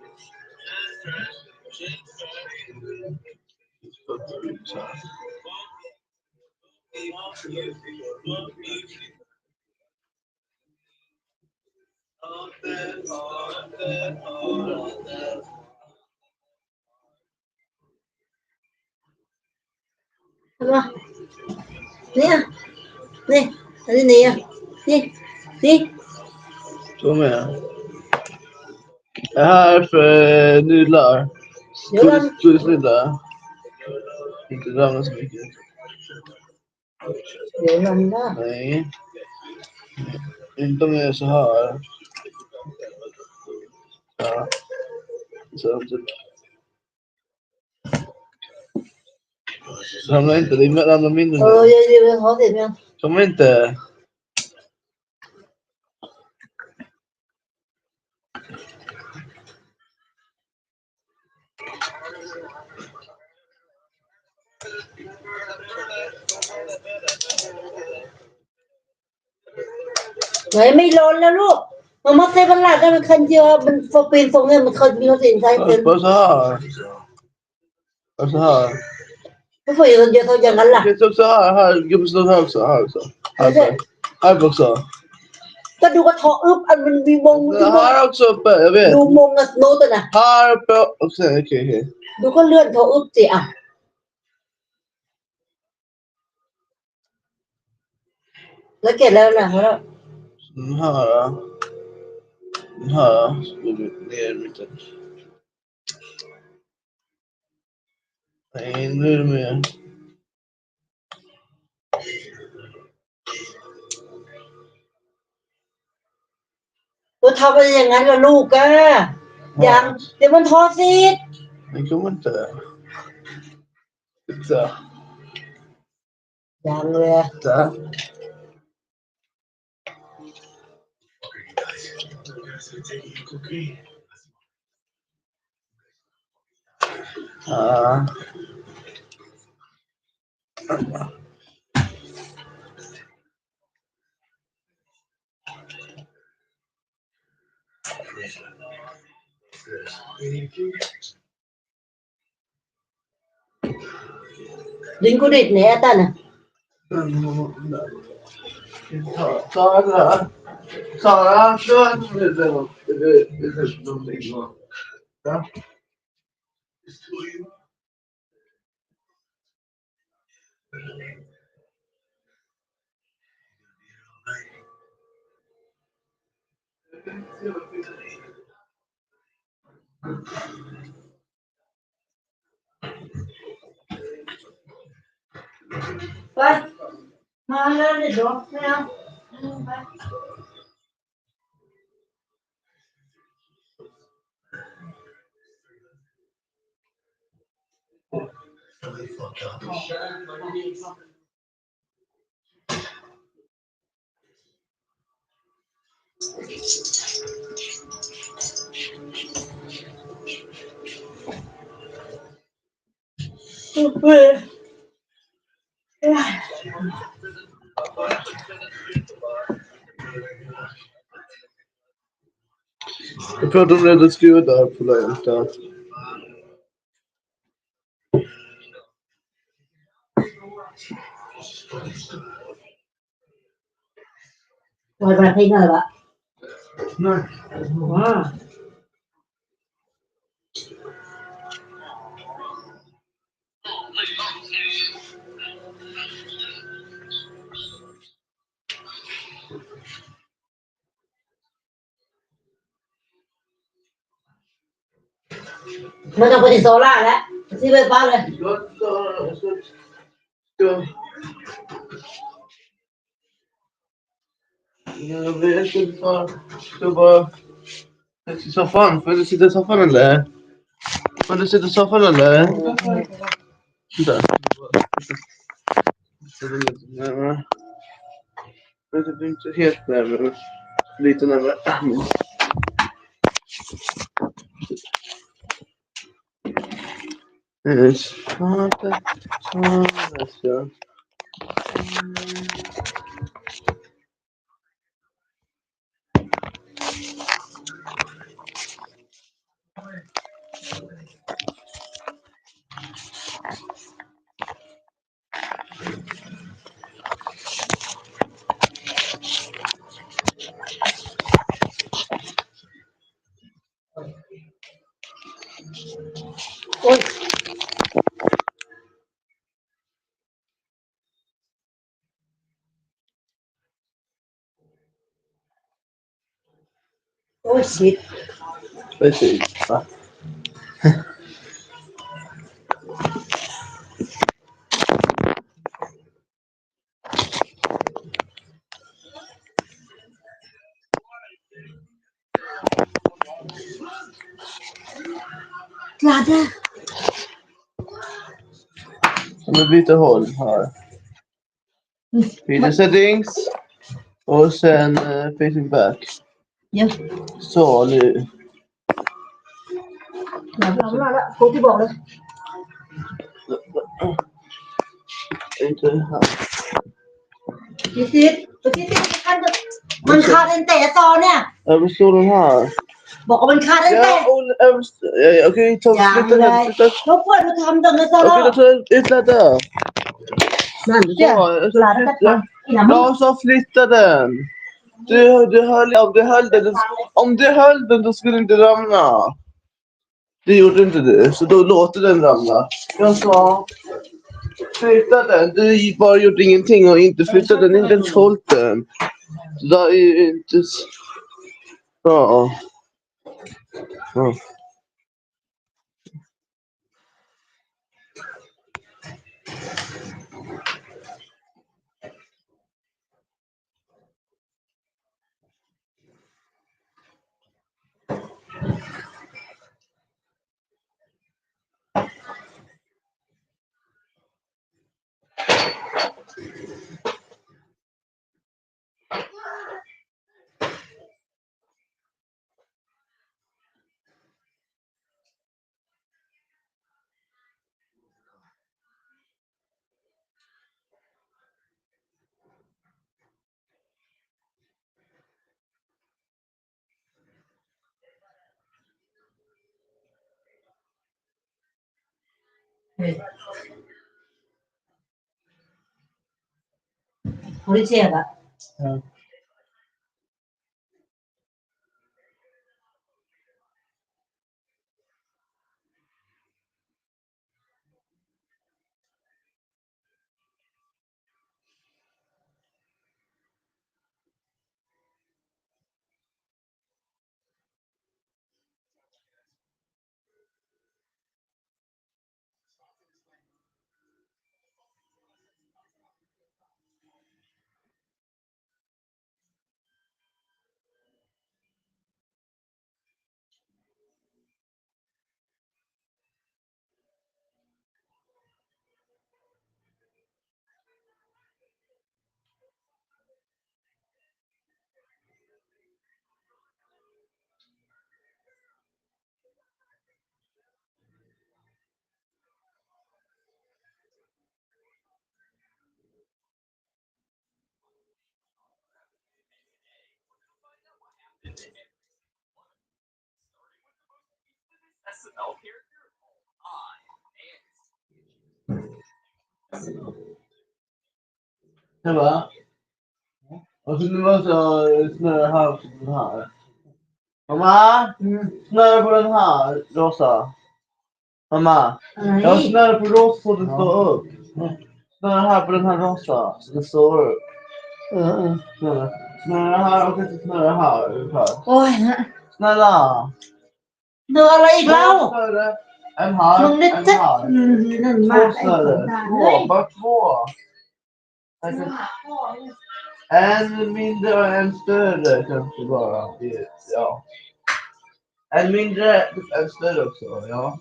It's fucking inside. Mamma. Nè. Nè. Đi nè. Đi. Så med. Det här för nudlar. Godisnudlar. Inte ramla så mycket. Để nằm đó. Nej. Inte om jag är så här. Ja. Så typ. Ramla inte, det ramlar mindre nu. Jag har det med. Kommer inte. Mày mới lộn là lúc. Mà mất thấy vấn lạc ra mình khăn chưa. Mình får pin phòng em mình khăn bị nó tiền thay. Bara så här. Bara så här. Nó får ju giờ thôi chẳng là. Det är också här. Gubbstå här också. Här också. Có du có thọ ướp anh mình bị mông. Här också uppe, jag vet. Du mông là nô tên à. Här uppe också, okej. Du có lươn thọ ướp gì à. Nó kể lên là hả đâu. Här. Här. Så går vi ner lite. Nej, nu är det med. Du tar välอย่างนั้นล่ะลูกอ่ะยังเดี๋ยวมันทอซีด Det kommer inte. Titta. ยังเลย Titta. Ja. Din ko dit niya ata na. Sara, Sara, kör nu det någonting. Ja. Bye. Mà lên thì được, thấy không? Bye. Jag pratar om Röda Skrudar på löjligt. Rồi bà thấy ngờ ạ. Nej. Wow. Nó đâu có gì số lại đấy. Xin về bao rồi. Jag vet inte vad. Jag bara... Jag sitter i soffan. Får du sitta i soffan eller? Får du sitta i soffan eller? Där. Jag är inte helt närmare. Lite närmare. Ôi. Ôi shit. Precis. Va? Gladde. Vi byter håll här. Video settings. Och sen facing back. Ja. Så nu. Làm nào đó. Cố đi bộ đây. Inte här. Titt, kan du. Man kan inte ta det. Över stolen här.บอกว่ามันขาดตั้งแต่ Ja, okej, ta flytta den. Flytta. รบกวนมาทำตรงนี้ซะ Okej, då tar jag ytterligare där. นั่น Så, เจ้า jag หลาน ska ก็ flytta. อีหลาน Ja, så flytta den. Du höll den. Om du höll den, då skulle den inte ramla. Det gjorde inte du, så då låter den ramla. Jag sa, flytta den. Du bara gjorde ingenting och inte flyttat den, inte ens hållit den. Så det är ju inte... Ja. Ja. Har du TV? Ja. Det va? Och så nu måste jag snöra halsen på den här. Mamma! Snöra på den här, rosa. Mamma! Jag har snöra på rosa så det står upp. Snöra här på den här rosa så det står upp. Snöra här och inte snöra här ungefär. Oj, Snälla! snöra i glav! Snöre. En här, en här. Två snöre. Bara två. En mindre och en större kanske bara. Ja. En mindre, en större också, ja.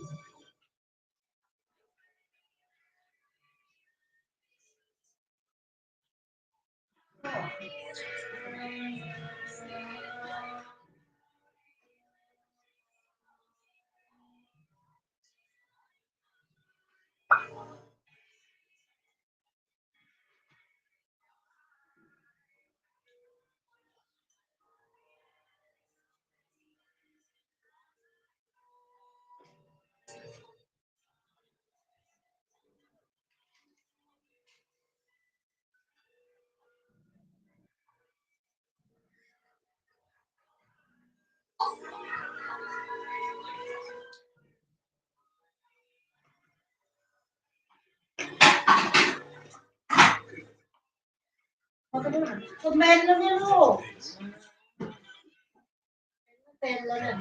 Có men lắm nhaลูกเป็นแล้วเนี่ย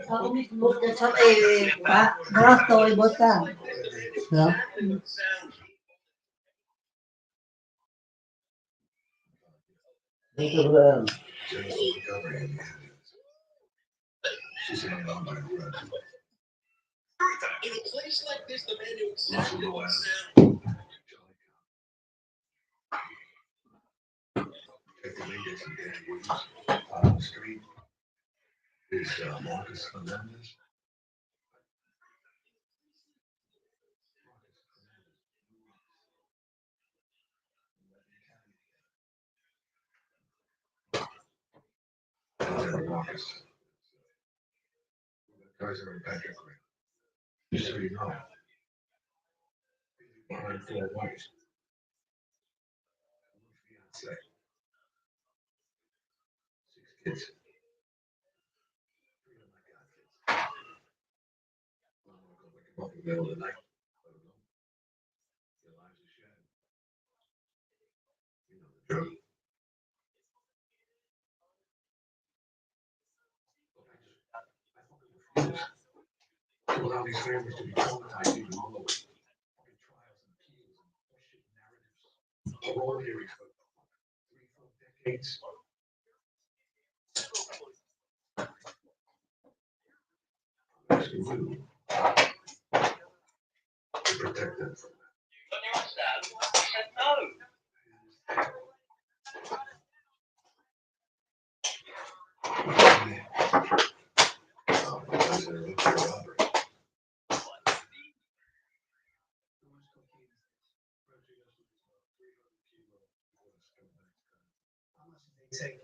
Ako mismo sa brasto ay bota. Ja. Inte på den. Just so you know. Behind four white. Fiance. 6 kids. Allow these families to be traumatized even all the way. Trials and appeals and bullshit narratives. Parole hearings for 3 full decades. I'm asking you to protect them from Take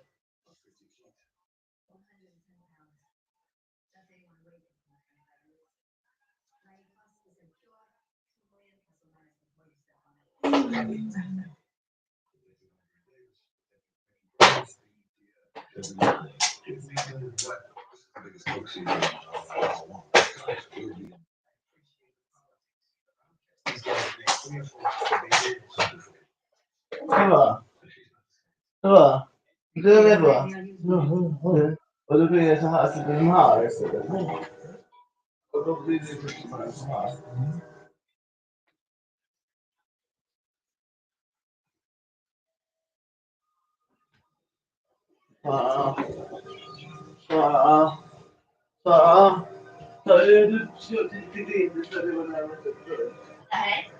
Det var. Det är bra. Och då blir det så här, så den här istället. Och då blir det så här. Nej.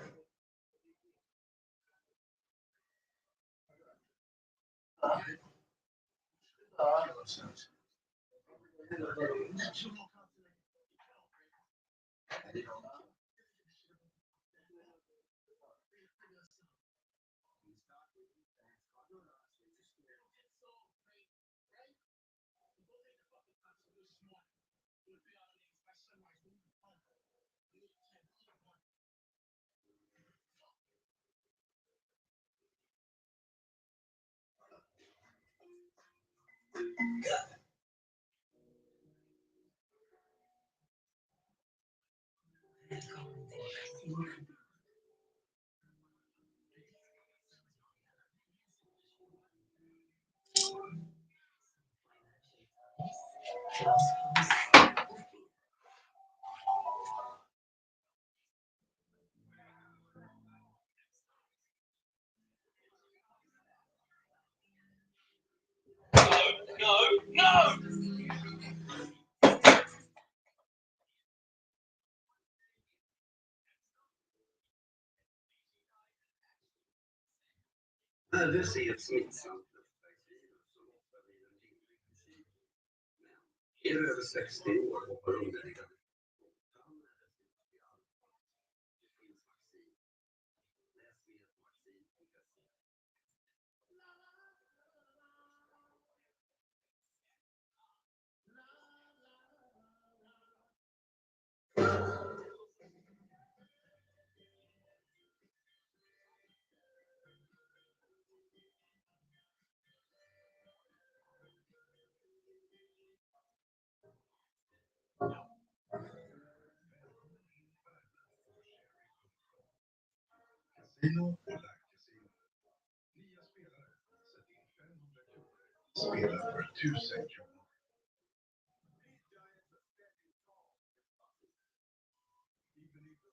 This är ett smittsamt luftvägsvirus som ofta blir en lindrig förkylning. Men är du över 60 år och har underliggande spelar för 1000 kronor.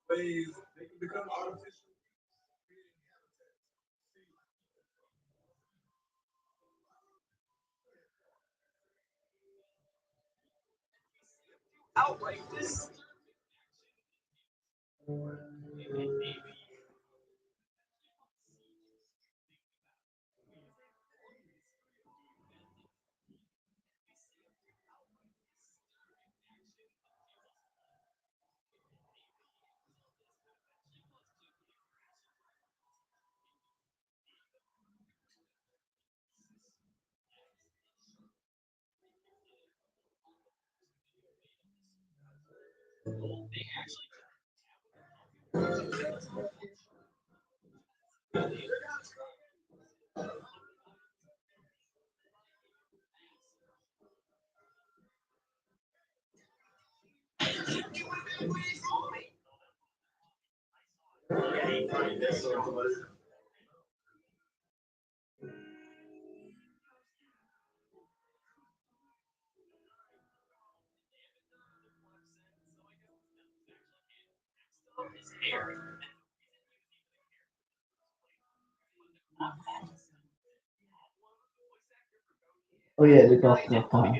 Ways they can become artificial. Outrageous. Oh yeah, det tar jag fan.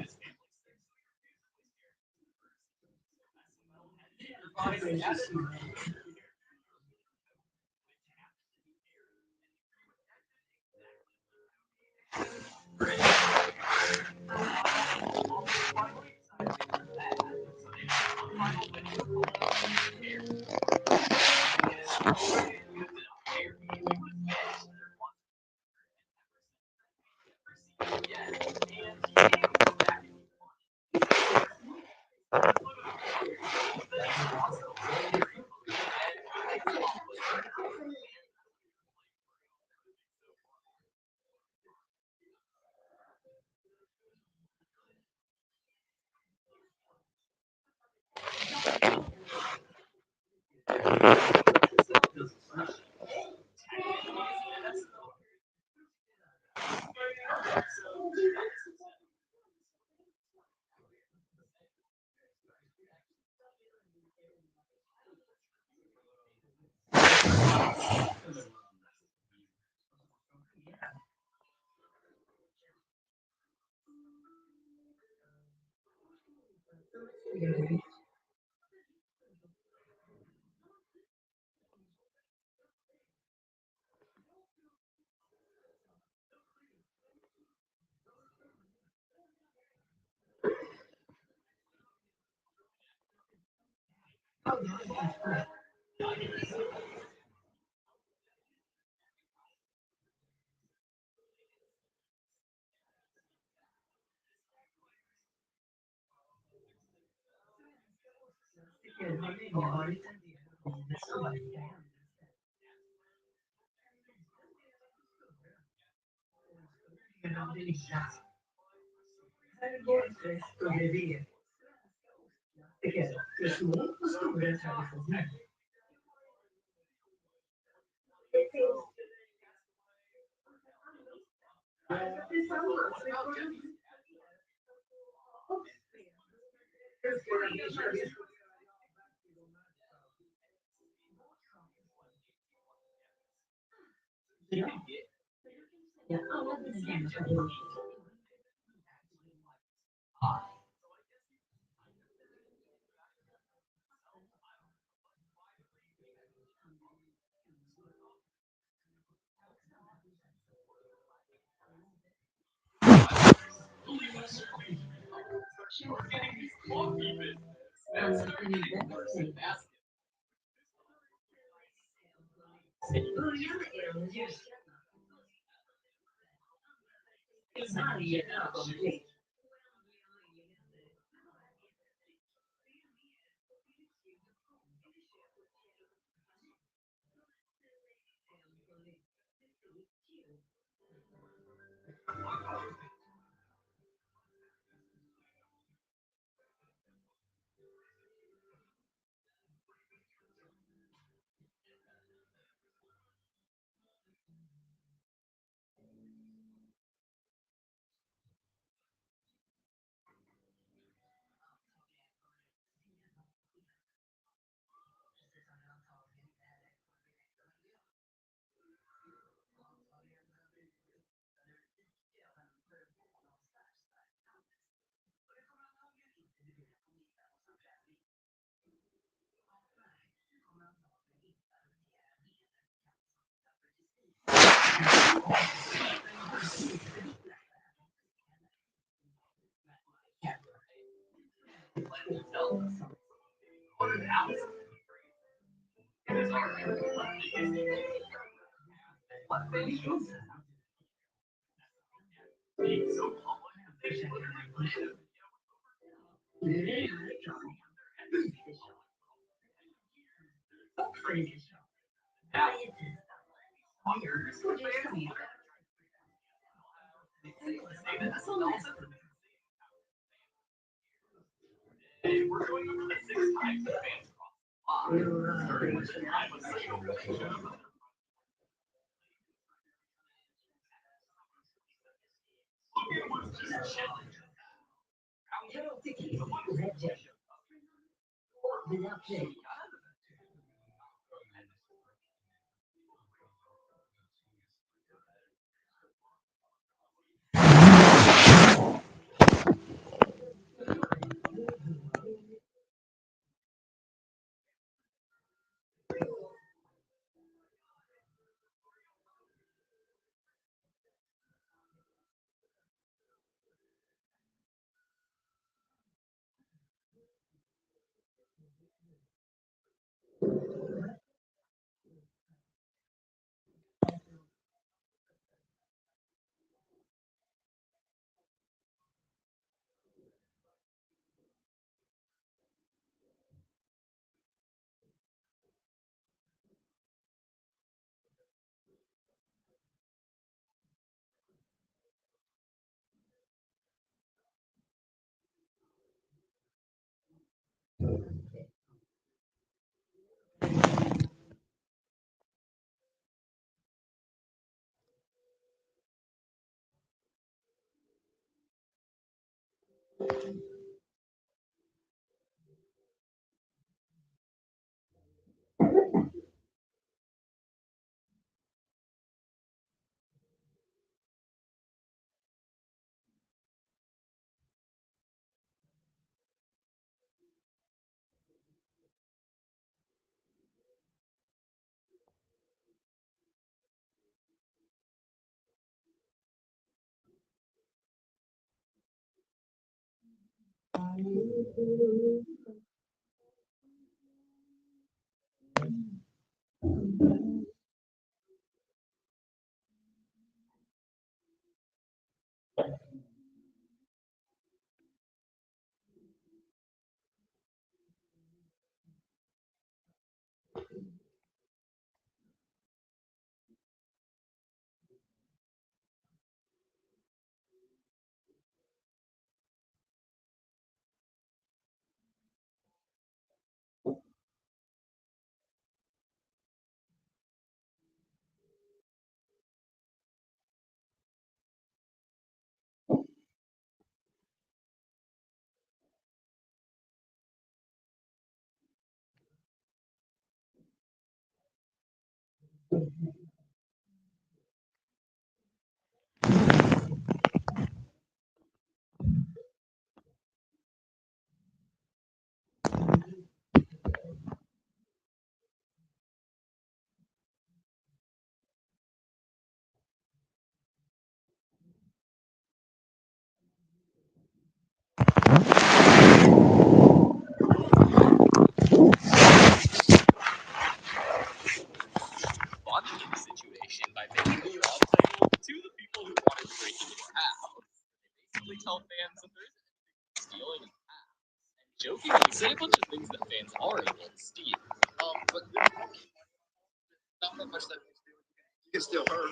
Bonding the situation by making a job title to the people who wanted to break into your house. They basically tell fans that there isn't anything stealing in the house, and jokingly say a bunch of things that fans are able to steal. But not that much that you can steal her.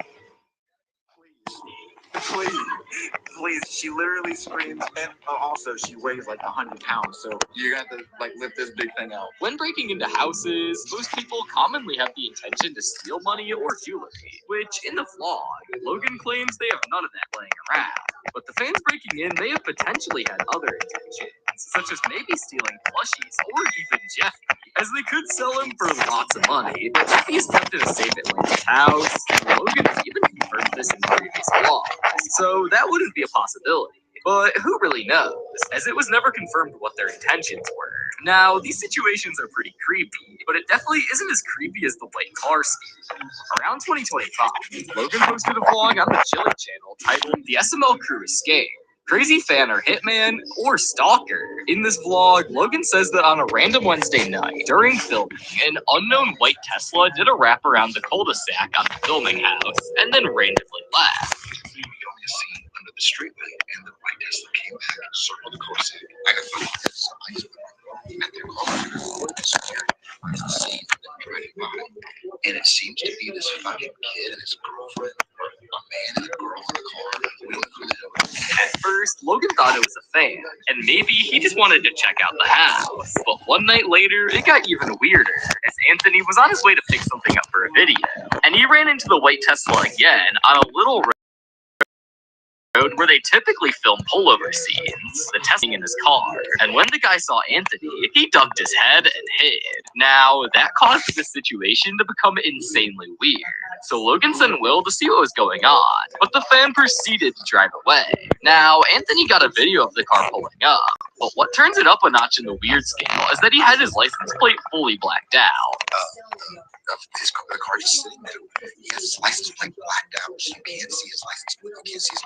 Please, she literally screams, and also she weighs like 100 pounds, so you're gonna have to like lift this big thing out. When breaking into houses, most people commonly have the intention to steal money or jewelry, which in the vlog, Logan claims they have none of that laying around. But the fans breaking in may have potentially had other intentions, such as maybe stealing plushies or even Jeffy, as they could sell him for lots of money. But Jeffy is kept in a safe at Lane's house, and Logan has even confirmed this in previous vlogs, so that wouldn't be a possibility. But who really knows, as it was never confirmed what their intentions were. Now, these situations are pretty creepy, but it definitely isn't as creepy as the white car scheme. Around 2025, Logan posted a vlog on the Chili channel titled "The SML Crew is Scared. Crazy fan or hitman or stalker." In this vlog, Logan says that on a random Wednesday night during filming, an unknown white Tesla did a wrap around the cul-de-sac on the filming house and then randomly left. We only seen under the street light, and the white Tesla came back and circled the cul-de-sac. I got the lights at their car for security. I can see them driving by, and it seems to be this fucking kid and his girlfriend, or a man and a girl in the car. We don't know who the hell. At first, Logan thought it was a fan, and maybe he just wanted to check out the house. But one night later, it got even weirder, as Anthony was on his way to pick something up for a video, and he ran into the white Tesla again on a little road where they typically film pullover scenes, the testing in his car, and when the guy saw Anthony, he ducked his head and hid. Now, that caused the situation to become insanely weird, so Logan sent Will to see what was going on, but the fan proceeded to drive away. Now, Anthony got a video of the car pulling up, but what turns it up a notch in the weird scale is that he had his license plate fully blacked out. The car just sitting there. He has his license plate blacked out. You can't see his license plate. You can't see his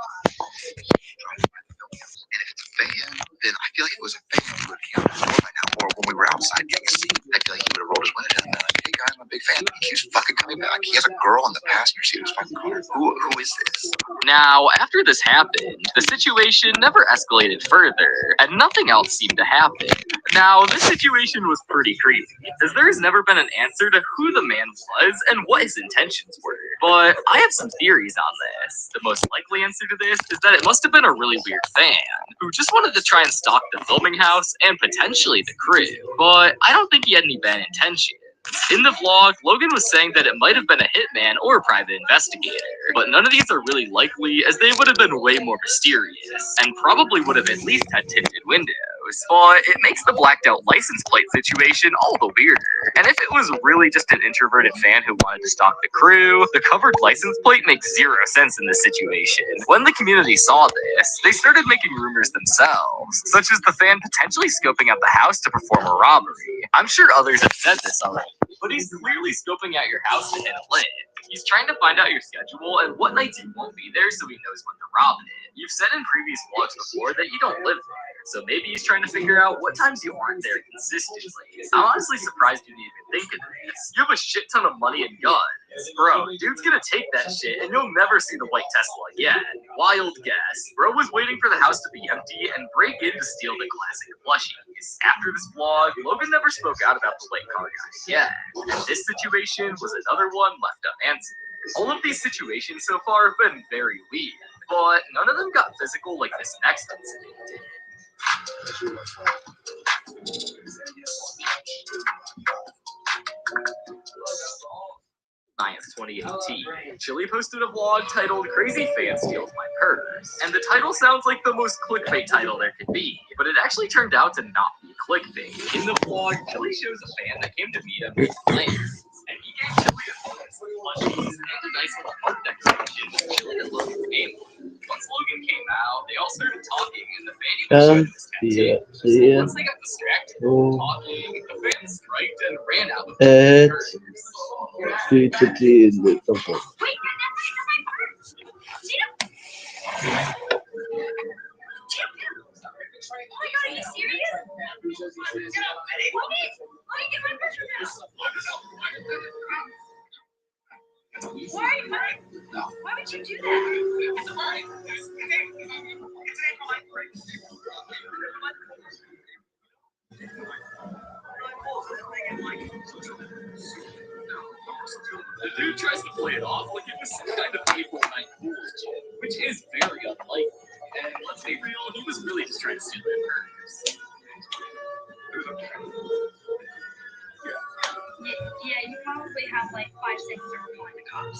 And if it's a fan, then I feel like if it was a fan, he would be out the door by now. Or when we were outside getting a seat, I feel like he would have rolled his window down and been like, hey guys, I'm a big fan. He keeps fucking coming back. He has a girl in the passenger seat of his fucking car. Who is this? Now, after this happened, the situation never escalated further, and nothing else seemed to happen. Now, this situation was pretty creepy, as there has never been an answer to who the man was and what his intentions were. But I have some theories on this. The most likely answer to this is that it must have been a really weird fan, who just wanted to try and stalk the filming house and potentially the crew. But I don't think he had any bad intentions. In the vlog, Logan was saying that it might have been a hitman or a private investigator, but none of these are really likely, as they would have been way more mysterious, and probably would have at least had tinted windows. But it makes the blacked out license plate situation all the weirder. And if it was really just an introverted fan who wanted to stalk the crew, the covered license plate makes zero sense in this situation. When the community saw this, they started making rumors themselves, such as the fan potentially scoping out the house to perform a robbery. I'm sure others have said this already, but he's clearly scoping out your house to hit a lid. He's trying to find out your schedule and what nights you won't be there so he knows when to rob it. You've said in previous vlogs before that you don't live there, so maybe he's trying to figure out what times you aren't there consistently. I'm honestly surprised you didn't even think of this. You have a shit ton of money and guns. Bro, dude's gonna take that shit and you'll never see the white Tesla again. Wild guess. Bro was waiting for the house to be empty and break in to steal the classic plushies. After this vlog, Logan never spoke out about the white car guy again. And this situation was another one left unanswered. All of these situations so far have been very weird, but none of them got physical like this next incident did. 2018. Chili posted a vlog titled Crazy Fan Steals My Purse. And the title sounds like the most clickbait title there could be, but it actually turned out to not be clickbait. In the vlog, Chili shows a fan that came to meet him with plans. And he gave Chili a phone with plushies and a nice little art decoration for Chili and Logan's family. Once Logan came out, they all started talking, and the fan even showed his tattoo. So once they got distracted from talking, the fan striked and ran out with his purse. Why are you crying? No. Why would you do that? The dude tries to play it off like it was some kind of April 9th Fool's joke, which is very unlikely. And let's be real, he was really just trying to steal their purse. Yeah, you probably have like 5 seconds to report the cops.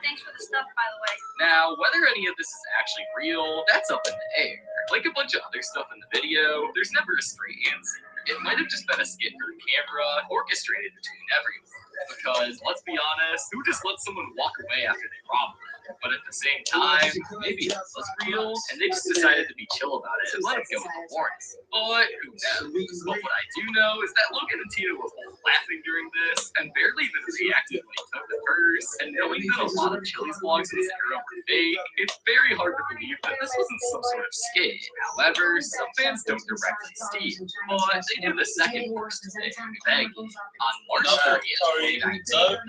Thanks for the stuff, by the way. Now, whether any of this is actually real, that's up in the air. Like a bunch of other stuff in the video, there's never a straight answer. It might have just been a skit for the camera, orchestrated between everyone. Because, let's be honest, who just lets someone walk away after they rob them? But at the same time, maybe it was real, and they just decided to be chill about it and let him go with the warning. But who knows? But what I do know is that Logan and Tina were both laughing during this, and barely even reacted when he took the purse. And knowing that a lot of Chili's vlogs in this era were fake, it's very hard to believe that this wasn't some sort of skit. However, some fans don't directly steal, but they do the second worst thing, begging. On March 30th, 2019,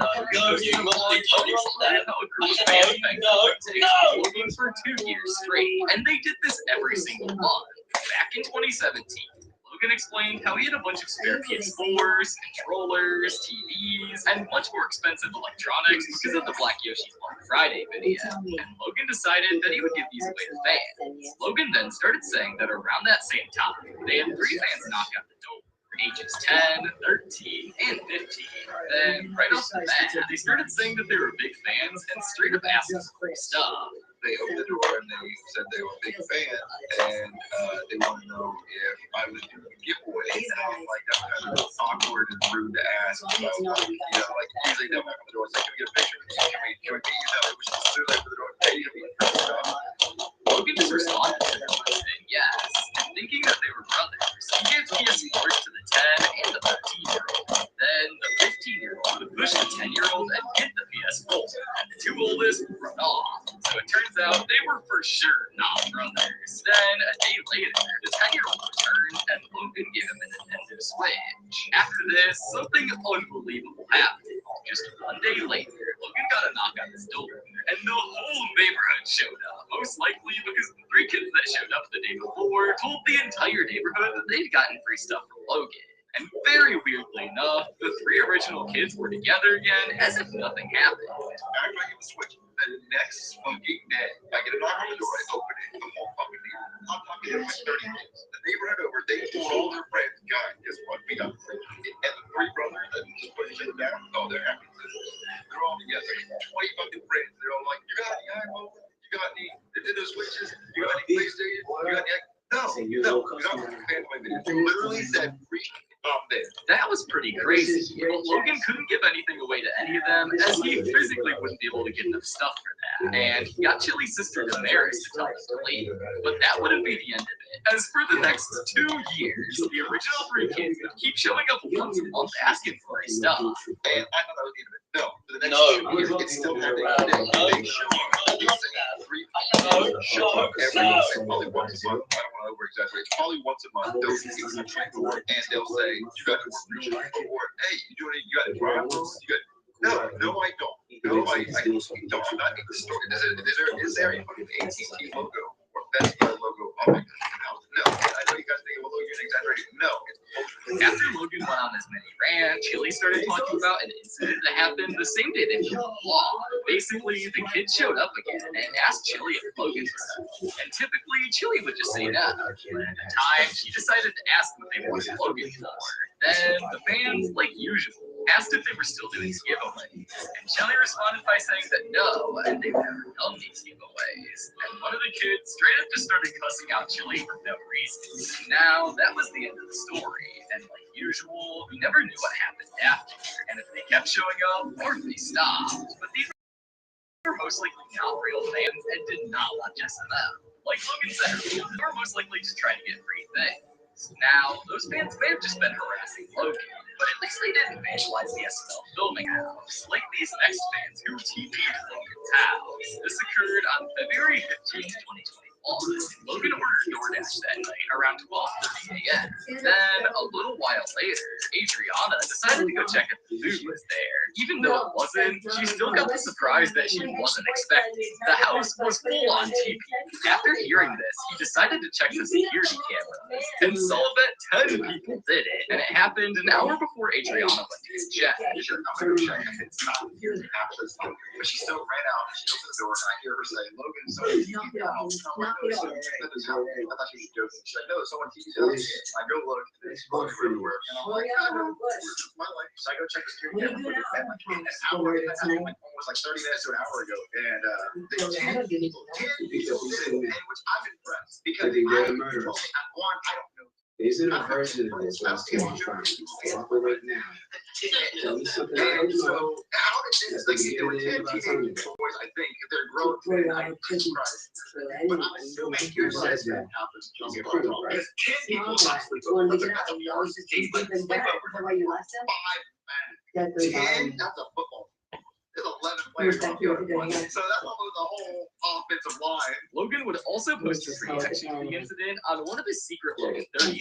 Logan published that how a group of fans begged Logan for 2 years straight, and they did this every single month. Back in 2017, Logan explained how he had a bunch of spare PS4s, controllers, TVs, and much more expensive electronics because of the Black Yoshi's Black Friday video. And Logan decided that he would give these away to fans. Logan then started saying that around that same time, they had 3 fans knock on the door. ages 10, 13, and 15. Then, right off the bat, they started saying that they were big fans and straight up asked us for stuff. They opened the door and they said they were a big fan and they want to know if I was doing a giveaway. And I was like, that's kind of awkward and rude to ask. So, like usually they'll knock on the door and say, can we get a picture with you? Can we meet you? No, we should still open the door and pay you for stuff. Logan just responded to them by saying yes, thinking that they were brothers. He gave PS4s to the 10 and the 13-year-old. Then the 15-year-old would push the 10-year-old and get the PS4, and the two oldest would run off. So it turns out they were for sure not brothers. Then a day later, the 10-year-old returned and Logan gave him a Nintendo Switch. After this, something unbelievable happened. Just one day later, Logan got a knock on his door, and the whole neighborhood showed up. Most likely because the 3 kids that showed up the day before told the entire neighborhood that they'd gotten free stuff from Logan. And very weirdly enough, the 3 original kids were together again as if nothing happened. After I get the Switch, the next fucking day, I get a knock on the door, I open it, the whole fucking neighborhood. I'm talking to like 30 kids. The neighborhood over, they told all their friends, guys, guess what? We got free. And the 3 brothers that just put each other down, oh, they're happy. They're all together. 20 fucking friends. They're all like, you got any iPhone? You got any Nintendo Switches? You got any PlayStation? You got any? No, we don't. They literally said free. That was pretty crazy. Logan couldn't give anything away to any of them, as he physically wouldn't be able to get enough stuff for that. And he got Chili's sister Damaris to tell him to leave. But that wouldn't be the end of it. As for the next 2 years, the original 3 kids would keep showing up once a month asking for his stuff. And I thought that was the end of it. No, for the next 2 years, it's still happening today. They show up. Show up every once probably once a month. I don't want to over exaggerate. Probably once a month. They'll see the transport and they'll say, you got to or hey, you doing it? You got a drive? You got no, I don't. No, I don't. I'm not in the store. Is there a fucking AT&T logo or Best Buy logo on my house? No. I know you guys think, well, you're exaggerating. No. After Logan went on his mini rant, Chili started talking about an incident that happened the same day they filmed the vlog. Basically, the kids showed up again and asked Chili if Logan was there. And typically, Chili would just say no. But at the time, she decided to ask what they wanted Logan for. Then the fans, like usual, asked if they were still doing giveaways. And Chili responded by saying that no, and they've never done these giveaways. And one of the kids straight up just started cussing out Chili for no reason. Now, that was the end of the story. And like usual, we never knew what happened after, and if they kept showing up, or if they stopped. But these were most likely not real fans and did not want just them. Like Logan said, they were most likely just trying to get free things. Now, those fans may have just been harassing Logan, but at least they didn't vandalize the SNL filming house, like these next fans who TP'd Logan's house. This occurred on February 15, 2020. Logan ordered DoorDash that night around 12:30 a.m. Then, a little while later, Adriana decided to go check if the food was there. Even though it wasn't, she still got the surprise that she wasn't expecting. The house was full on TV. After hearing this, he decided to check the security cameras and saw that 10 people did it. And it happened an hour before Adriana went to check. Sure, I'm going to check if it's not here after this. But she still ran out and she opened the door and I hear her say, Logan, someone TV'd the house. I thought she was joking. She's like, no, someone TV'd the house. I go look, and it's going everywhere. And I'm like, my life. So I go check the security camera. And like an hour, almost like 30 minutes to an hour ago. And the 10 people did it, which I'm impressed. Because I don't know. Isn't a version of this that's going to operate now? Tell me something I don't know. So how did this? Like, there were 10 teenage boys, I think. If they're grown, I'm surprised. But I'm assuming here says that happens. Because 10 people lost the book. That's a football. There's 11 players on the other one. So that's almost the whole offensive line. Logan would also post his reaction to the incident on one of his secret Logan 38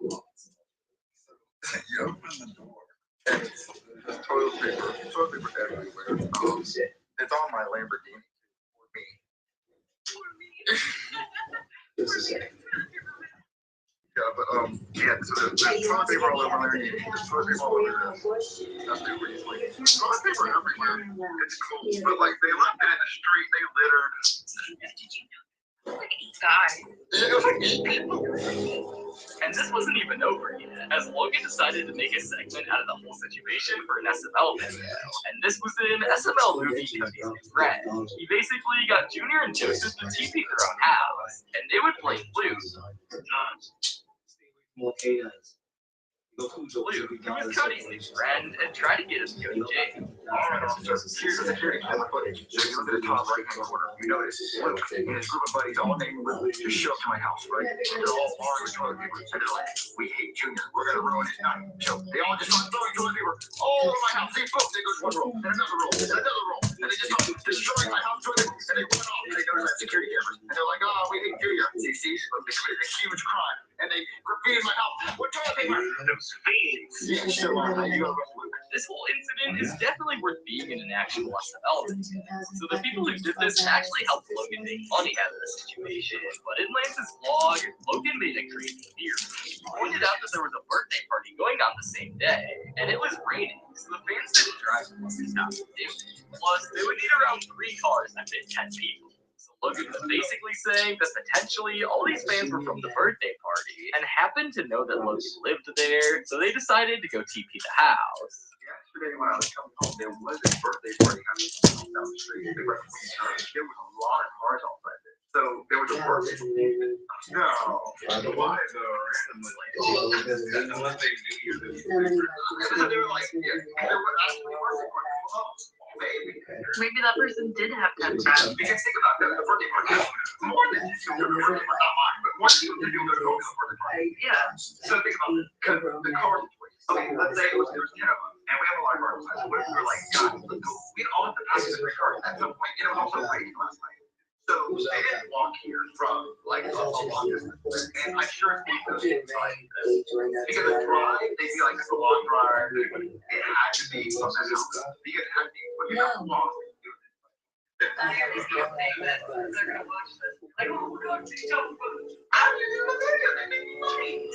accounts. You open the door, and there's toilet paper everywhere. It's on my Lamborghini for me. Yeah, but so there's toilet paper all over there. There's toilet paper all over there. That's super easily. There's toilet paper everywhere. It's cool. But like they left it in the street, they littered. And this wasn't even over yet, as Logan decided to make a segment out of the whole situation for an SML video. And this was an SML movie Cody's New Friend. He basically got Junior and Joseph to TP their own house, and they would play Blue. Blue, who was Cody's new friend, and tried to get him to go to jail. Alright, officers, here's the security camera footage. So you look at the top right-hand corner. You notice Luke and his group of buddies all neighborhood just show up to my house, right? They're all armed with toilet paper. And they're like, we hate Junior. We're gonna ruin his night. So they all just start throwing toilet paper all over my house. They boom, they go to one roll, then another roll, then another roll. And they just start destroying my house toilet, and they run off, and they go to that security camera. And they're like, oh, we hate Junior. See, look, they committed a huge crime. And they graffitied my house with toilet paper. Those fiends. Yeah, sure. You gotta rush Luke. This whole incident is definitely worth being in an actual SML video. So the people who did this actually helped Logan make money out of the situation. But in Lance's vlog, Logan made a crazy theory. He pointed out that there was a birthday party going on the same day, and it was raining, so the fans didn't drive to stop to do it. Plus, they would need around 3 cars that fit 10 people. So Logan was basically saying that potentially all these fans were from the birthday party and happened to know that Logan lived there, so they decided to go TP the house. Yesterday when I was coming home, there was a birthday party happening down the street. There was a lot of cars outside there. So there was a birthday party. No. Why though? Randomly. Unless they knew you. So they were like, yeah, there was actually a birthday party. Maybe that person did have 10 friends. Because think about that, the birthday party more than just your birthday party, not mine, but once you go to the birthday party. Yeah. So think about it, because the car okay, let's say there was 10 of them, and we have a lot of cars. What if we were like, God, let's go, we all have to pass the 3 cars at some point, and it was also raining last night. So they didn't walk here from like a long distance, and I'm sure if those things like this, because the drive, they feel like it's a long drive. It had to be from that house because it had to be when you have long. I hear these people saying that they're gonna watch this. Like, oh, we're going to TikTok.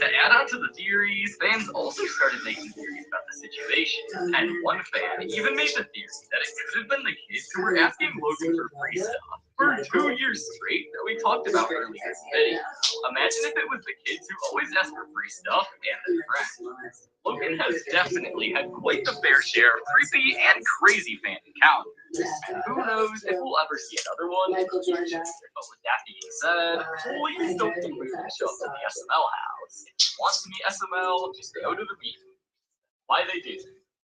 To add on to the theories, fans also started making theories about the situation. And one fan even made the theory that it could have been the kids who were asking Logan for free stuff for 2 years straight that we talked about earlier in this video. Imagine if it was the kids who always ask for free stuff and their friends. Logan has definitely had quite the fair share of creepy and crazy fan encounters. And who knows if we'll ever see another one in the future. But with that being said, please don't be rude and show up to the SML house. If you want to meet SML, just go to the meeting. Why they do.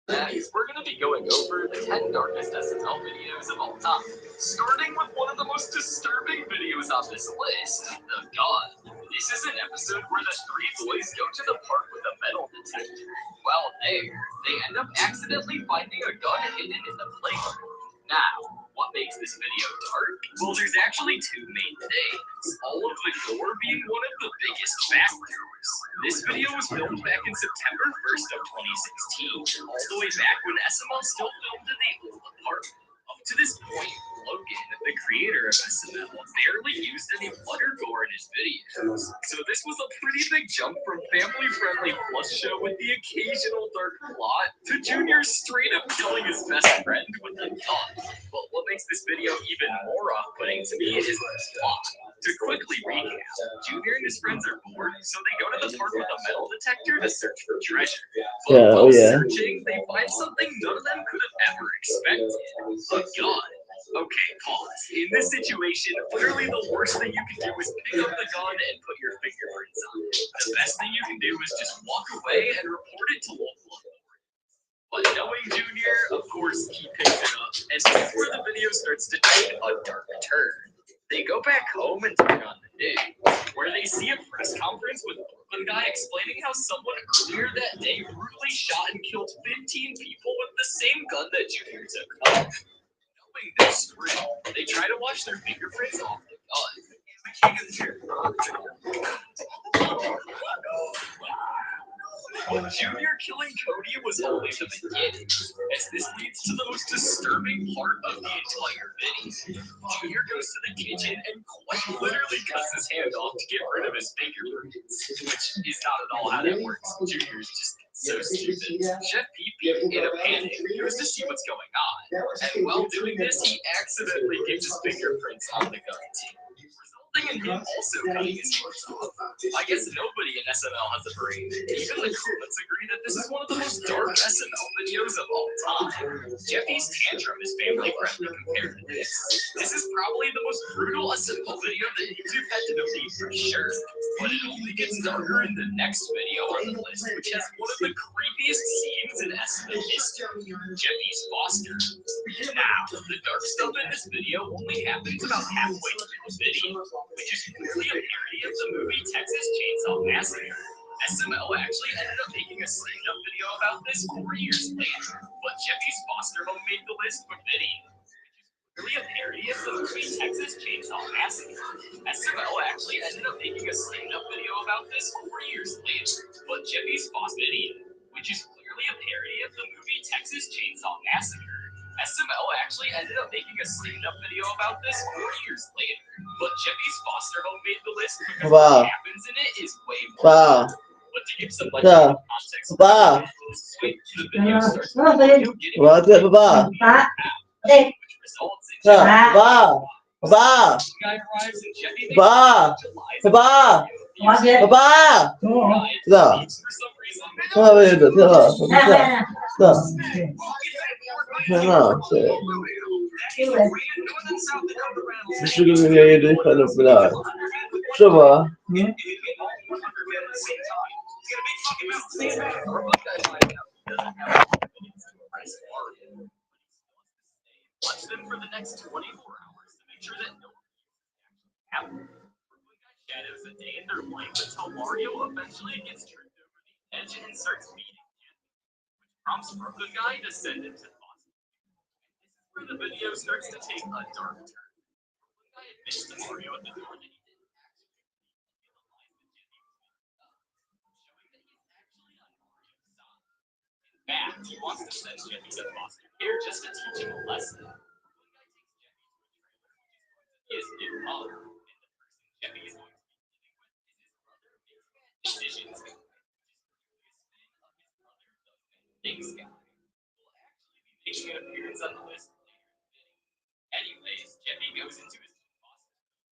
Next, we're going to be going over the 10 darkest SML videos of all time. Starting with one of the most disturbing videos on this list, The Gun. This is an episode where the 3 boys go to the park with a metal detector. While there, they end up accidentally finding a gun hidden in the playground. Now, what makes this video dark? Well, there's actually 2 main things, all of the gore being one of the biggest factors. This video was filmed back in September 1st of 2016, all the way back when SML still filmed in the old apartment. Up to this point, Logan, the creator of SML, barely used any blood or gore in his videos. So this was a pretty big jump from family-friendly plus show with the occasional dark plot to Junior straight up killing his best friend with a gun. But what makes this video even more off-putting to me is the plot. To quickly recap, Junior and his friends are bored, so they go to the park with a metal detector to search for treasure. But while searching, they find something none of them could have ever expected. A gun. Okay, pause. In this situation, literally the worst thing you can do is pick up the gun and put your fingerprints on it. The best thing you can do is just walk away and report it to local authorities. But knowing Junior, of course, he picks it up, and that's where the video starts to take a dark turn. They go back home and turn on the news, where they see a press conference with a Brooklyn guy explaining how someone earlier that day brutally shot and killed 15 people with the same gun that Junior took home. Knowing this real, they try to wash their fingerprints off the gun. But Junior killing Cody was only the beginning, as this leads to the most disturbing part of the entire video. Junior goes to the kitchen and quite literally cuts his hand off to get rid of his fingerprints, which is not at all how that works. Junior's just so stupid. Chef Pee-Pee, in a panic, goes to see what's going on, and while doing this, he accidentally gets his fingerprints on the gun too. And him also cutting his clothes off. I guess nobody in SML has a brain. Even the comments agree that this is one of the most dark SML videos of all time. Jeffy's tantrum is family friendly compared to this. This is probably the most brutal SML video that YouTube had to delete for sure. But it only gets darker in the next video on the list, which has one of the creepiest scenes in SML history. Jeffy's foster. Now, the dark stuff in this video only happens about halfway through the video, which is clearly a parody of the movie Texas Chainsaw Massacre. SML actually ended up making a stand-up video about this 4 years later, but Jeffy's foster home made the list for video. Clearly a parody of the movie Texas Chainsaw Massacre. SML actually ended up making a stand-up video about this 4 years later, but Jeffy's foster video, which is clearly a parody of the movie Texas Chainsaw Massacre. SML actually ended up making a stand-up video about this 4 years later, but Jeffy's foster home made the list because what happens in it is way more. But to give some context, switch to the video starts with the video getting which results in guy arrives in Jeffy for some watch them for the next 24 hours to make sure that no one happens. Shadows a day in their life until Mario eventually gets tripped over the edge and starts beating him, which prompts Brooklyn Guy to send him to the hospital. This is where the video starts to take a dark turn. Brooklyn Guy admits to Mario at the door that he didn't actually realize that Jimmy was beaten up, showing that he's actually on Mario's side. In fact, he wants to send Jimmy to foster care just to teach him a lesson. Brooklyn Guy takes Jimmy to a trailer, which is his new home, and the person Jimmy is going to be living with is his brother, Big Bad Decisions Guy, which is clearly a spin of his brother, the Things Guy, who will actually be making an appearance on the list later in the video. Anyways, Jimmy goes into his new foster home,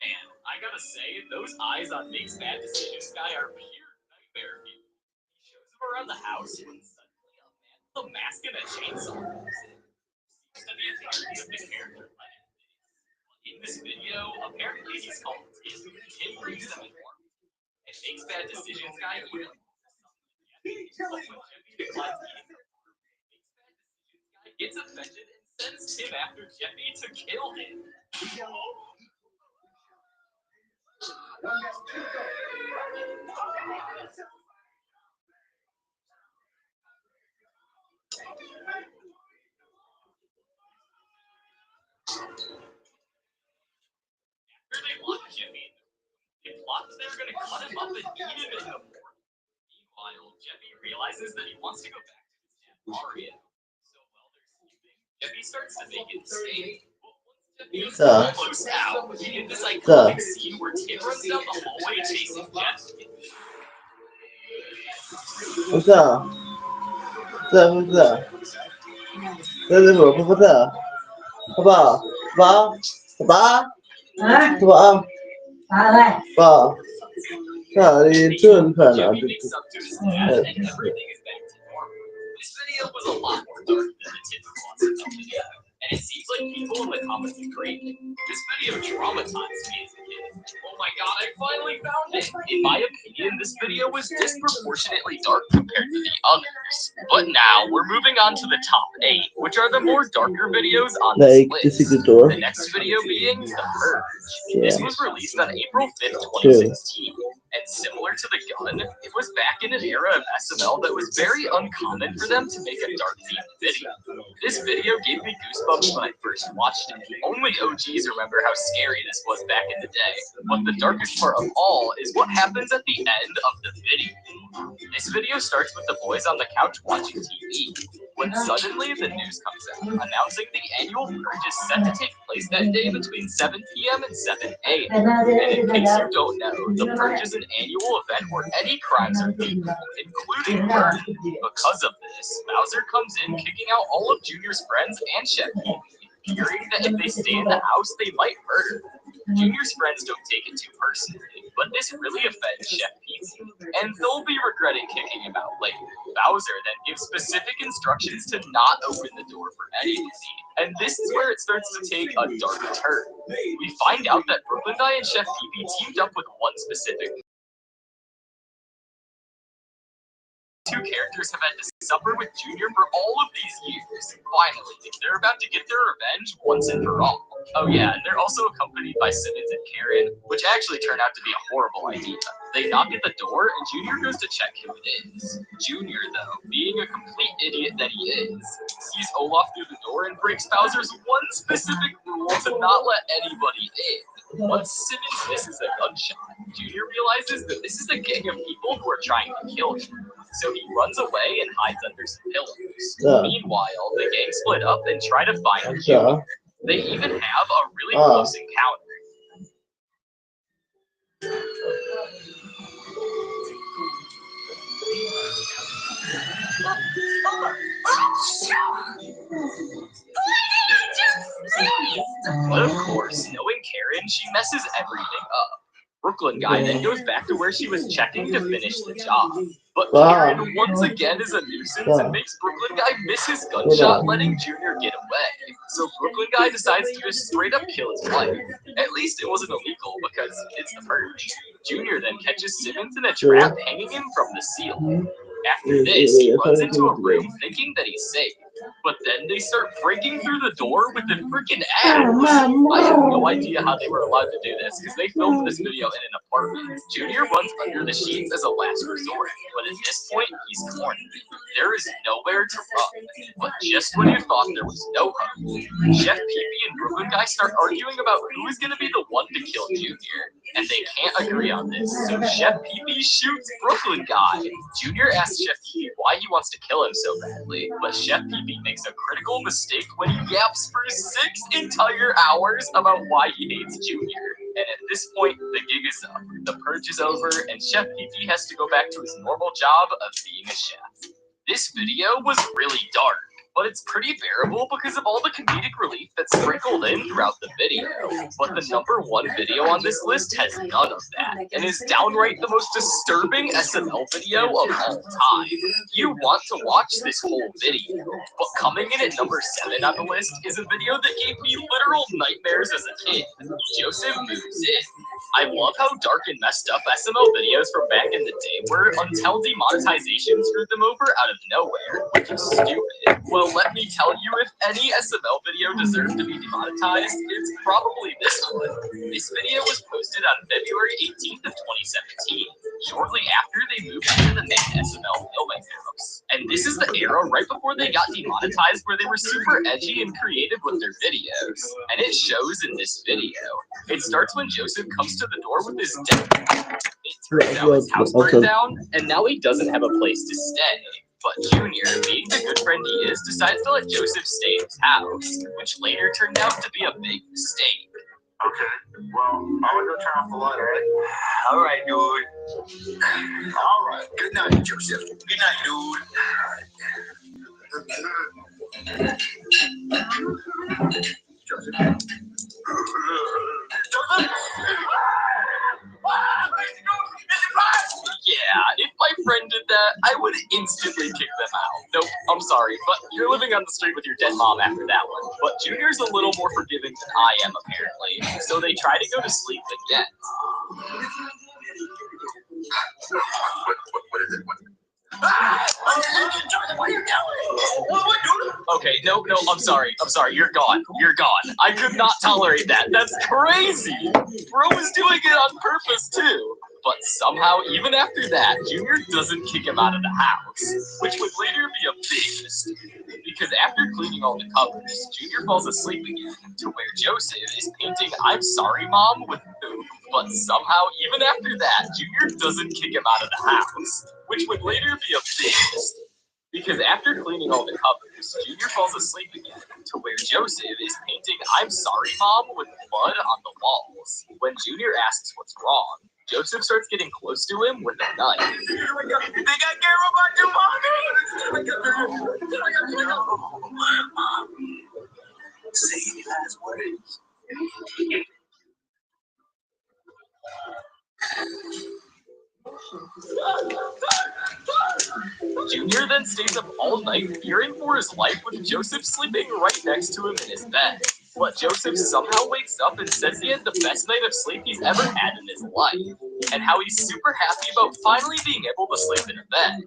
and man, I gotta say, those eyes on Big Bad Decisions Guy are pure nightmare view. He shows him around the house when suddenly a man with a mask and a chainsaw comes in. Seems to be a parody of the character Lennon. In this video, apparently he's called Tim, and Tim brings them in warm. And makes Bad Decisions Guy even gets offended and sends Tim after Jeffy to kill him. After they lock Jeffy in the room, they plot that they're going to cut him up and eat him in the morning. Meanwhile, Jeffy realizes that he wants to go back to his dad Mario. So while they're sleeping, Jeffy starts to make it stay. But once Jeffy is close out, we get this iconic scene where Tim runs down the hallway chasing Jeffy. What's up? What's up? What's up? What's up? This video was a lot more dark than the typical SML video, and it seems like people in the comments agree. This video traumatized me as a kid. Oh my god, I finally found it! In my opinion, this video was disproportionately dark compared to the others. But now, we're moving on to the top 8, which are the more darker videos on this list. The next video being The Purge. This was released on April 5th, 2016. And similar to The Gun, it was back in an era of SML that was very uncommon for them to make a dark-themed video. This video gave me goosebumps when I first watched it. Only OGs remember how scary this was back in the day. But the darkest part of all is what happens at the end of the video. This video starts with the boys on the couch watching TV, when suddenly the news comes out, announcing the annual purge is set to take place that day between 7 p.m. and 7 a.m. And in case you don't know, the purge is an annual event where any crimes are legal, including murder. Because of this, Bowser comes in kicking out all of Junior's friends and Chef Pee-Wee, fearing that if they stay in the house, they might murder. Junior's friends don't take it too personally, but this really offends Chef Pete, and they'll be regretting kicking him out later. Bowser then gives specific instructions to not open the door for anybody, and this is where it starts to take a dark turn. We find out that Brooklyn Guy and Chef Pee teamed up with one specific. Two characters have had to suffer with Junior for all of these years. Finally, they're about to get their revenge once and for all. Oh yeah, and they're also accompanied by Simmons and Karen, which actually turned out to be a horrible idea. They knock at the door, and Junior goes to check who it is. Junior, though, being a complete idiot that he is, sees Olaf through the door and breaks Bowser's one specific rule to not let anybody in. Once Simmons misses a gunshot, Junior realizes that this is a gang of people who are trying to kill him. So he runs away and hides under some pillows. Meanwhile, the gang split up and try to find Junior. They even have a really close encounter. But of course, knowing Karen, she messes everything up. Brooklyn Guy then goes back to where she was checking to finish the job. But Karen once again is a nuisance and makes Brooklyn Guy miss his gunshot, letting Junior get away. So Brooklyn Guy decides to just straight up kill his wife. At least it wasn't illegal because it's the purge. Junior then catches Simmons in a trap, hanging him from the ceiling. After this, he runs into a room thinking that he's safe. But then they start breaking through the door with the freaking axe. I have no idea how they were allowed to do this, because they filmed this video in an apartment. Junior runs under the sheets as a last resort, but at this point, he's cornered. There is nowhere to run. But just when you thought there was no hope, Chef Pee and Brooklyn Guy start arguing about who is going to be the one to kill Junior. And they can't agree on this, so Chef Pee shoots Brooklyn Guy. Junior asks Chef Pee why he wants to kill him so badly, but Chef Pee makes a critical mistake when he yaps for 6 entire hours about why he hates Junior. And at this point, the gig is up, the purge is over, and Chef Pee has to go back to his normal job of being a chef. This video was really dark, but it's pretty bearable because of all the comedic relief that's sprinkled in throughout the video. But the #1 video on this list has none of that, and is downright the most disturbing SML video of all time. You want to watch this whole video, but coming in at number 7 on the list is a video that gave me literal nightmares as a kid. Joseph Moves In. I love how dark and messed up SML videos from back in the day were until demonetization screwed them over out of nowhere, which is stupid. Well, let me tell you, if any SML video deserves to be demonetized, it's probably this one. This video was posted on February 18th of 2017, shortly after they moved into the main SML filming house. And this is the era right before they got demonetized where they were super edgy and creative with their videos. And it shows in this video. It starts when Joseph comes to the door with his dead. It turns out his house burned down, and now he doesn't have a place to stay. But Junior, being the good friend he is, decides to let Joseph stay in his house, which later turned out to be a big mistake. Okay, well, I'm gonna go turn off the light, alright? Alright, dude. Alright, good night, Joseph. Good night, dude. Joseph. Yeah, if my friend did that, I would instantly kick them out. Nope, I'm sorry, but you're living on the street with your dead mom after that one. But Junior's a little more forgiving than I am, apparently, so they try to go to sleep again. What is it? What are you doing? Okay, no, I'm sorry, you're gone. I could not tolerate that. That's crazy. Bro was doing it on purpose, too. But somehow, even after that, Junior doesn't kick him out of the house, which would later be a big mistake. Because after cleaning all the cupboards, Junior falls asleep again, to where Joseph is painting "I'm sorry, Mom" with poop. But somehow, even after that, Junior doesn't kick him out of the house, which would later be a big mistake. Because after cleaning all the cupboards, Junior falls asleep again, to where Joseph is painting "I'm sorry, Mom" with blood on the walls. When Junior asks what's wrong, Joseph starts getting close to him with a knife. You think I care about you, Mommy? Say any last words. Junior then stays up all night fearing for his life with Joseph sleeping right next to him in his bed. But Joseph somehow wakes up and says he had the best night of sleep he's ever had in his life, and how he's super happy about finally being able to sleep in a bed.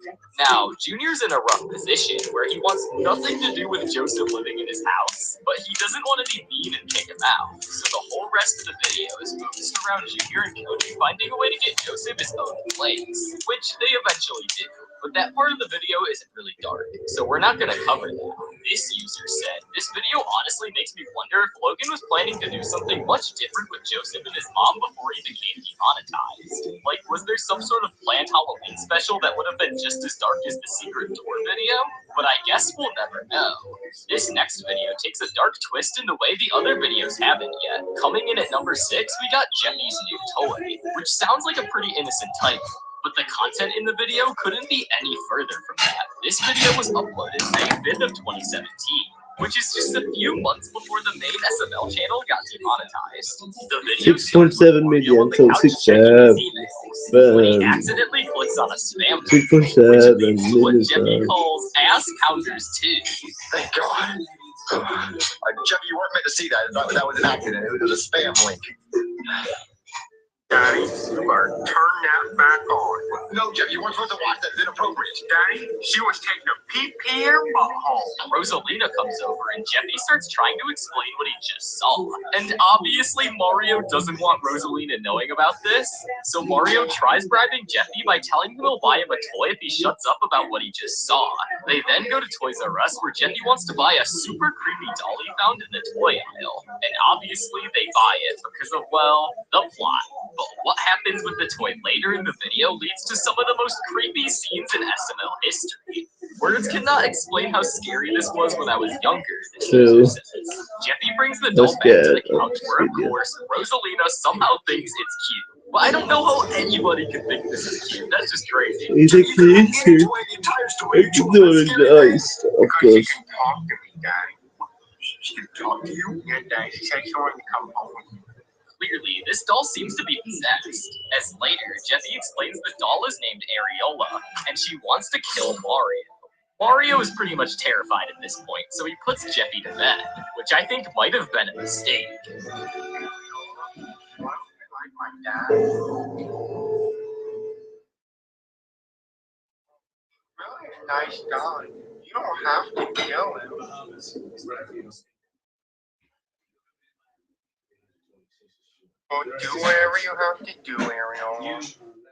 Now, Junior's in a rough position where he wants nothing to do with Joseph living in his house, but he doesn't want to be mean and kick him out. So the whole rest of the video is focused around Junior and Cody finding a way to get Joseph his own place, which they eventually do. But that part of the video isn't really dark, so we're not going to cover that. This user said, "This video honestly makes me wonder if Logan was planning to do something much different with Joseph and his mom before he became demonetized. Like, was there some sort of planned Halloween special that would have been just as dark as the secret door video? But I guess we'll never know." This next video takes a dark twist in the way the other videos haven't yet. Coming in at number 6, we got Jeffy's new toy, which sounds like a pretty innocent title. But the content in the video couldn't be any further from that. This video was uploaded May 5th of 2017, which is just a few months before the main SML channel got demonetized. The video 6.7 million, so 6.7. When he accidentally clicks on a spam link, which leads to what Jeffy calls ass counters too. Thank God. Jeff, you weren't meant to see that. That was an accident. It was a spam link. Daddy, you better turn that back on. No, Jeff, you weren't supposed to watch that. It's inappropriate. Daddy, she was taking a pee-pee in her butthole. Rosalina comes over and Jeffy starts trying to explain what he just saw. And obviously Mario doesn't want Rosalina knowing about this, so Mario tries bribing Jeffy by telling him he'll buy him a toy if he shuts up about what he just saw. They then go to Toys R Us where Jeffy wants to buy a super creepy doll he found in the toy aisle. And obviously they buy it because of, well, the plot. But what happens with the toy later in the video leads to some of the most creepy scenes in SML history. Words cannot explain how scary this was when I was younger. True. Jeffy brings the doll back to the couch where, of course, Rosalina somehow thinks it's cute. But I don't know how anybody can think this is cute. That's just crazy. He's a creature. It's doing nice, of course. She can talk to me, Daddy. She can talk to you? Yeah, Daddy. She said she wanted to come home with you. Clearly, this doll seems to be possessed, as later, Jeffy explains the doll is named Areola, and she wants to kill Mario. Mario is pretty much terrified at this point, so he puts Jeffy to bed, which I think might have been a mistake. Like my dad. Really nice guy. You don't have to kill him. Well, do whatever you have to do, Ariel.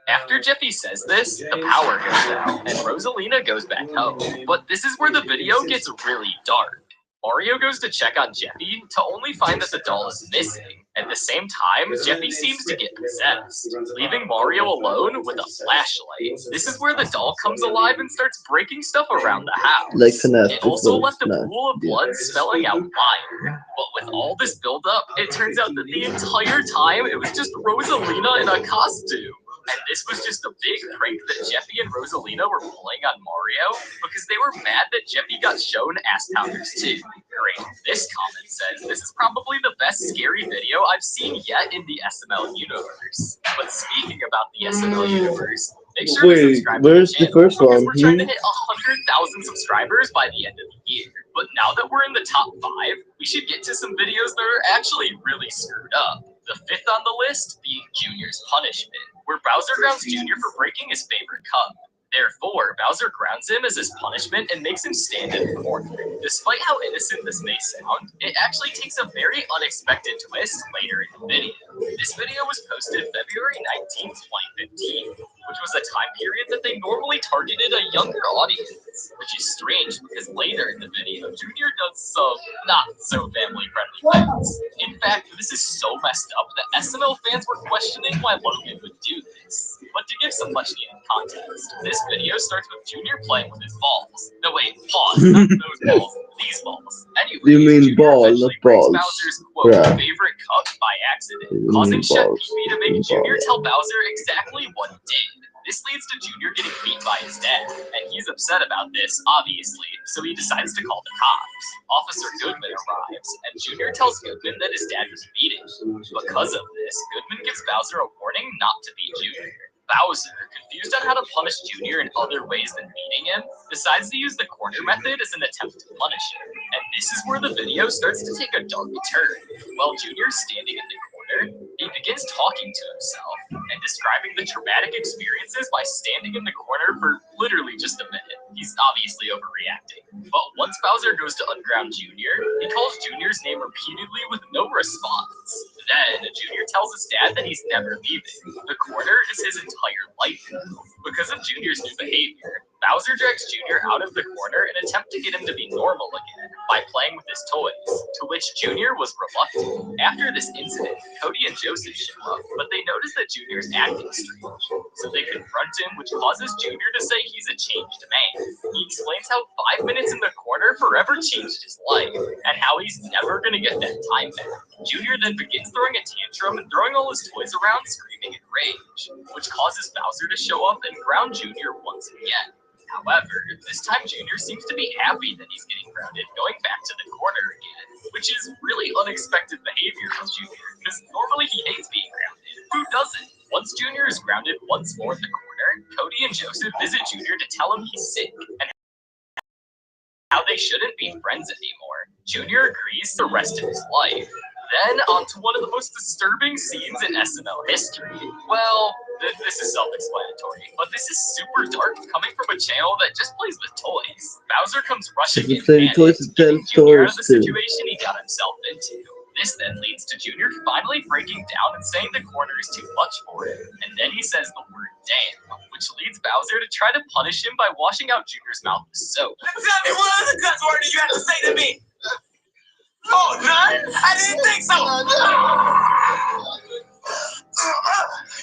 After Jeffy says this, the power goes out, and Rosalina goes back home. But this is where the video gets really dark. Mario goes to check on Jeffy to only find that the doll is missing. At the same time, Jeffy seems to get possessed, leaving Mario alone with a flashlight. This is where the doll comes alive and starts breaking stuff around the house. Like FNAF, it also left a pool of blood spelling out fire. But with all this buildup, it turns out that the entire time it was just Rosalina in a costume. And this was just a big prank that Jeffy and Rosalina were pulling on Mario because they were mad that Jeffy got shown ass pounders too. Great. This comment says, "This is probably the best scary video I've seen yet in the SML universe." But speaking about the SML universe, make sure to subscribe where's to the the first one? We're trying to hit 100,000 subscribers by the end of the year. But now that we're in the top 5, we should get to some videos that are actually really screwed up. The 5th on the list being Junior's punishment, where Bowser grounds Junior for breaking his favorite cup. Therefore, Bowser grounds him as his punishment and makes him stand in the corner. Despite how innocent this may sound, it actually takes a very unexpected twist later in the video. This video was posted February 19th, 2015, which was a time period that they normally targeted a younger audience, which is strange because later in the video, Junior does some not so family-friendly things. In fact, this is so messed up that SML fans were questioning why Logan would do this. But to give some much-needed context, this video starts with Junior playing with his balls. No, wait, pause, not those balls, these balls. Anyway, You mean Junior ball, eventually not breaks balls. Bowser's, quote, Yeah. favorite cup by accident, You causing mean Chef balls. Pee-Pee to make Junior tell Bowser exactly what he did. This leads to Junior getting beat by his dad, and he's upset about this, obviously, so he decides to call the cops. Officer Goodman arrives, and Junior tells Goodman that his dad was beating him. Because of this, Goodman gives Bowser a warning not to beat Junior. Bowser, confused on how to punish Junior in other ways than beating him, decides to use the corner method as an attempt to punish him. And this is where the video starts to take a dark turn. While Junior's standing in the corner, he begins talking to himself and describing the traumatic experiences by standing in the corner for literally just a minute. He's obviously overreacting. But once Bowser goes to unground Junior, he calls Junior's name repeatedly with no response. Then, Junior tells his dad that he's never leaving. The corner is his entire life now. Because of Junior's new behavior, Bowser drags Junior out of the corner in an attempt to get him to be normal again by playing with his toys, to which Junior was reluctant. After this incident, Cody and Joseph show up, but they notice that Junior's acting strange. So they confront him, which causes Junior to say he's a changed man. He explains how 5 minutes in the corner forever changed his life, and how he's never going to get that time back. Junior then begins throwing a tantrum and throwing all his toys around, screaming in rage, which causes Bowser to show up and ground Junior once again. However, this time Junior seems to be happy that he's getting grounded, going back to the corner again, which is really unexpected behavior from Junior, because normally he hates being grounded. Who doesn't? Once Junior is grounded once more in the corner, Cody and Joseph visit Junior to tell him he's sick and how they shouldn't be friends anymore. Junior agrees the rest of his life. Then, on to one of the most disturbing scenes in SML history. Well, this is self-explanatory, but this is super dark coming from a channel that just plays with toys. Bowser comes rushing in panicked, getting Junior out of the situation he got himself into. This then leads to Junior finally breaking down and saying the corner is too much for him. And then he says the word damn, which leads Bowser to try to punish him by washing out Junior's mouth with soap. Tell me what other cuss word did you have to say to me? Oh, none? I didn't think so.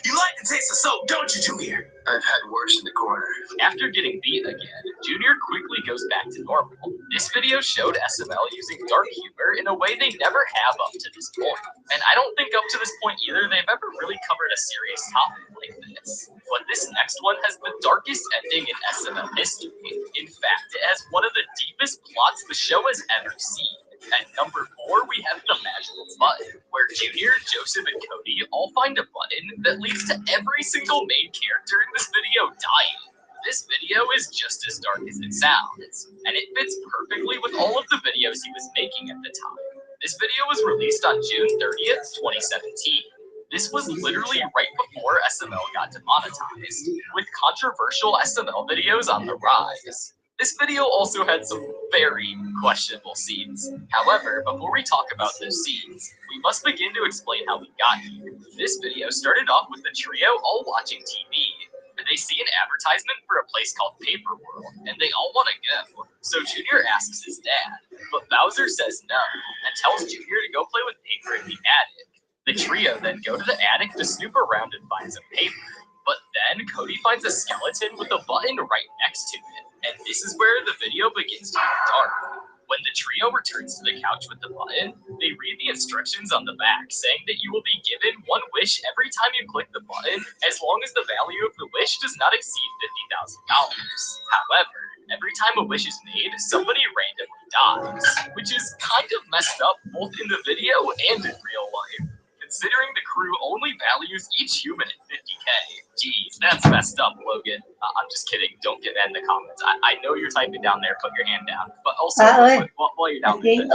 You like the taste of soap, don't you, Junior? I've had worse in the corner. After getting beat again, Junior quickly goes back to normal. This video showed SML using dark humor in a way they never have up to this point. And I don't think up to this point either they've ever really covered a serious topic like this. But this next one has the darkest ending in SML history. In fact, it has one of the deepest plots the show has ever seen. At number 4, we have the magical button, where Junior, Joseph, and Cody all find a button that leads to every single main character in this video dying. This video is just as dark as it sounds, and it fits perfectly with all of the videos he was making at the time. This video was released on June 30th, 2017. This was literally right before SML got demonetized, with controversial SML videos on the rise. This video also had some very questionable scenes. However, before we talk about those scenes, we must begin to explain how we got here. This video started off with the trio all watching TV, and they see an advertisement for a place called Paper World, and they all want to go. So Junior asks his dad, but Bowser says no, and tells Junior to go play with paper in the attic. The trio then go to the attic to snoop around and find some paper. But then Cody finds a skeleton with a button right next to it. And this is where the video begins to get dark. When the trio returns to the couch with the button, they read the instructions on the back saying that you will be given one wish every time you click the button, as long as the value of the wish does not exceed $50,000. However, every time a wish is made, somebody randomly dies, which is kind of messed up both in the video and in real life, considering the crew only values each human at $50K. Jeez, that's messed up, Logan. I'm just kidding. Don't get that in the comments. I know you're typing down there. Put your hand down. But also, while you're down there,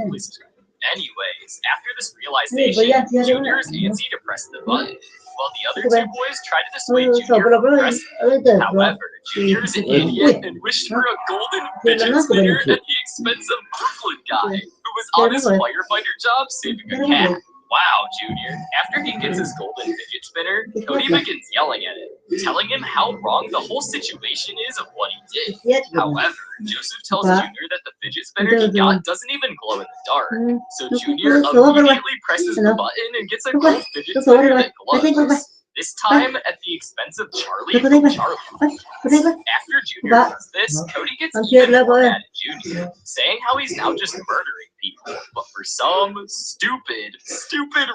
please subscribe. Anyways, after this realization, Junior is antsy to press the button, while the other two boys try to dissuade Junior from pressing it. However, Junior is an idiot and wished for a golden fidget spinner at the expense of Brooklyn guy, who was on his firefighter job saving a cat. Wow, Junior. After he gets his golden fidget spinner, Cody begins yelling at him, telling him how wrong the whole situation is of what he did. However, Joseph tells Junior that the fidget spinner he got doesn't even glow in the dark. So Junior immediately presses the button and gets a gold fidget spinner that glows. This time at the expense of Charlie from Charlie. After Junior does this, Cody gets even more mad at Junior, saying how he's now just murdering people, but for some stupid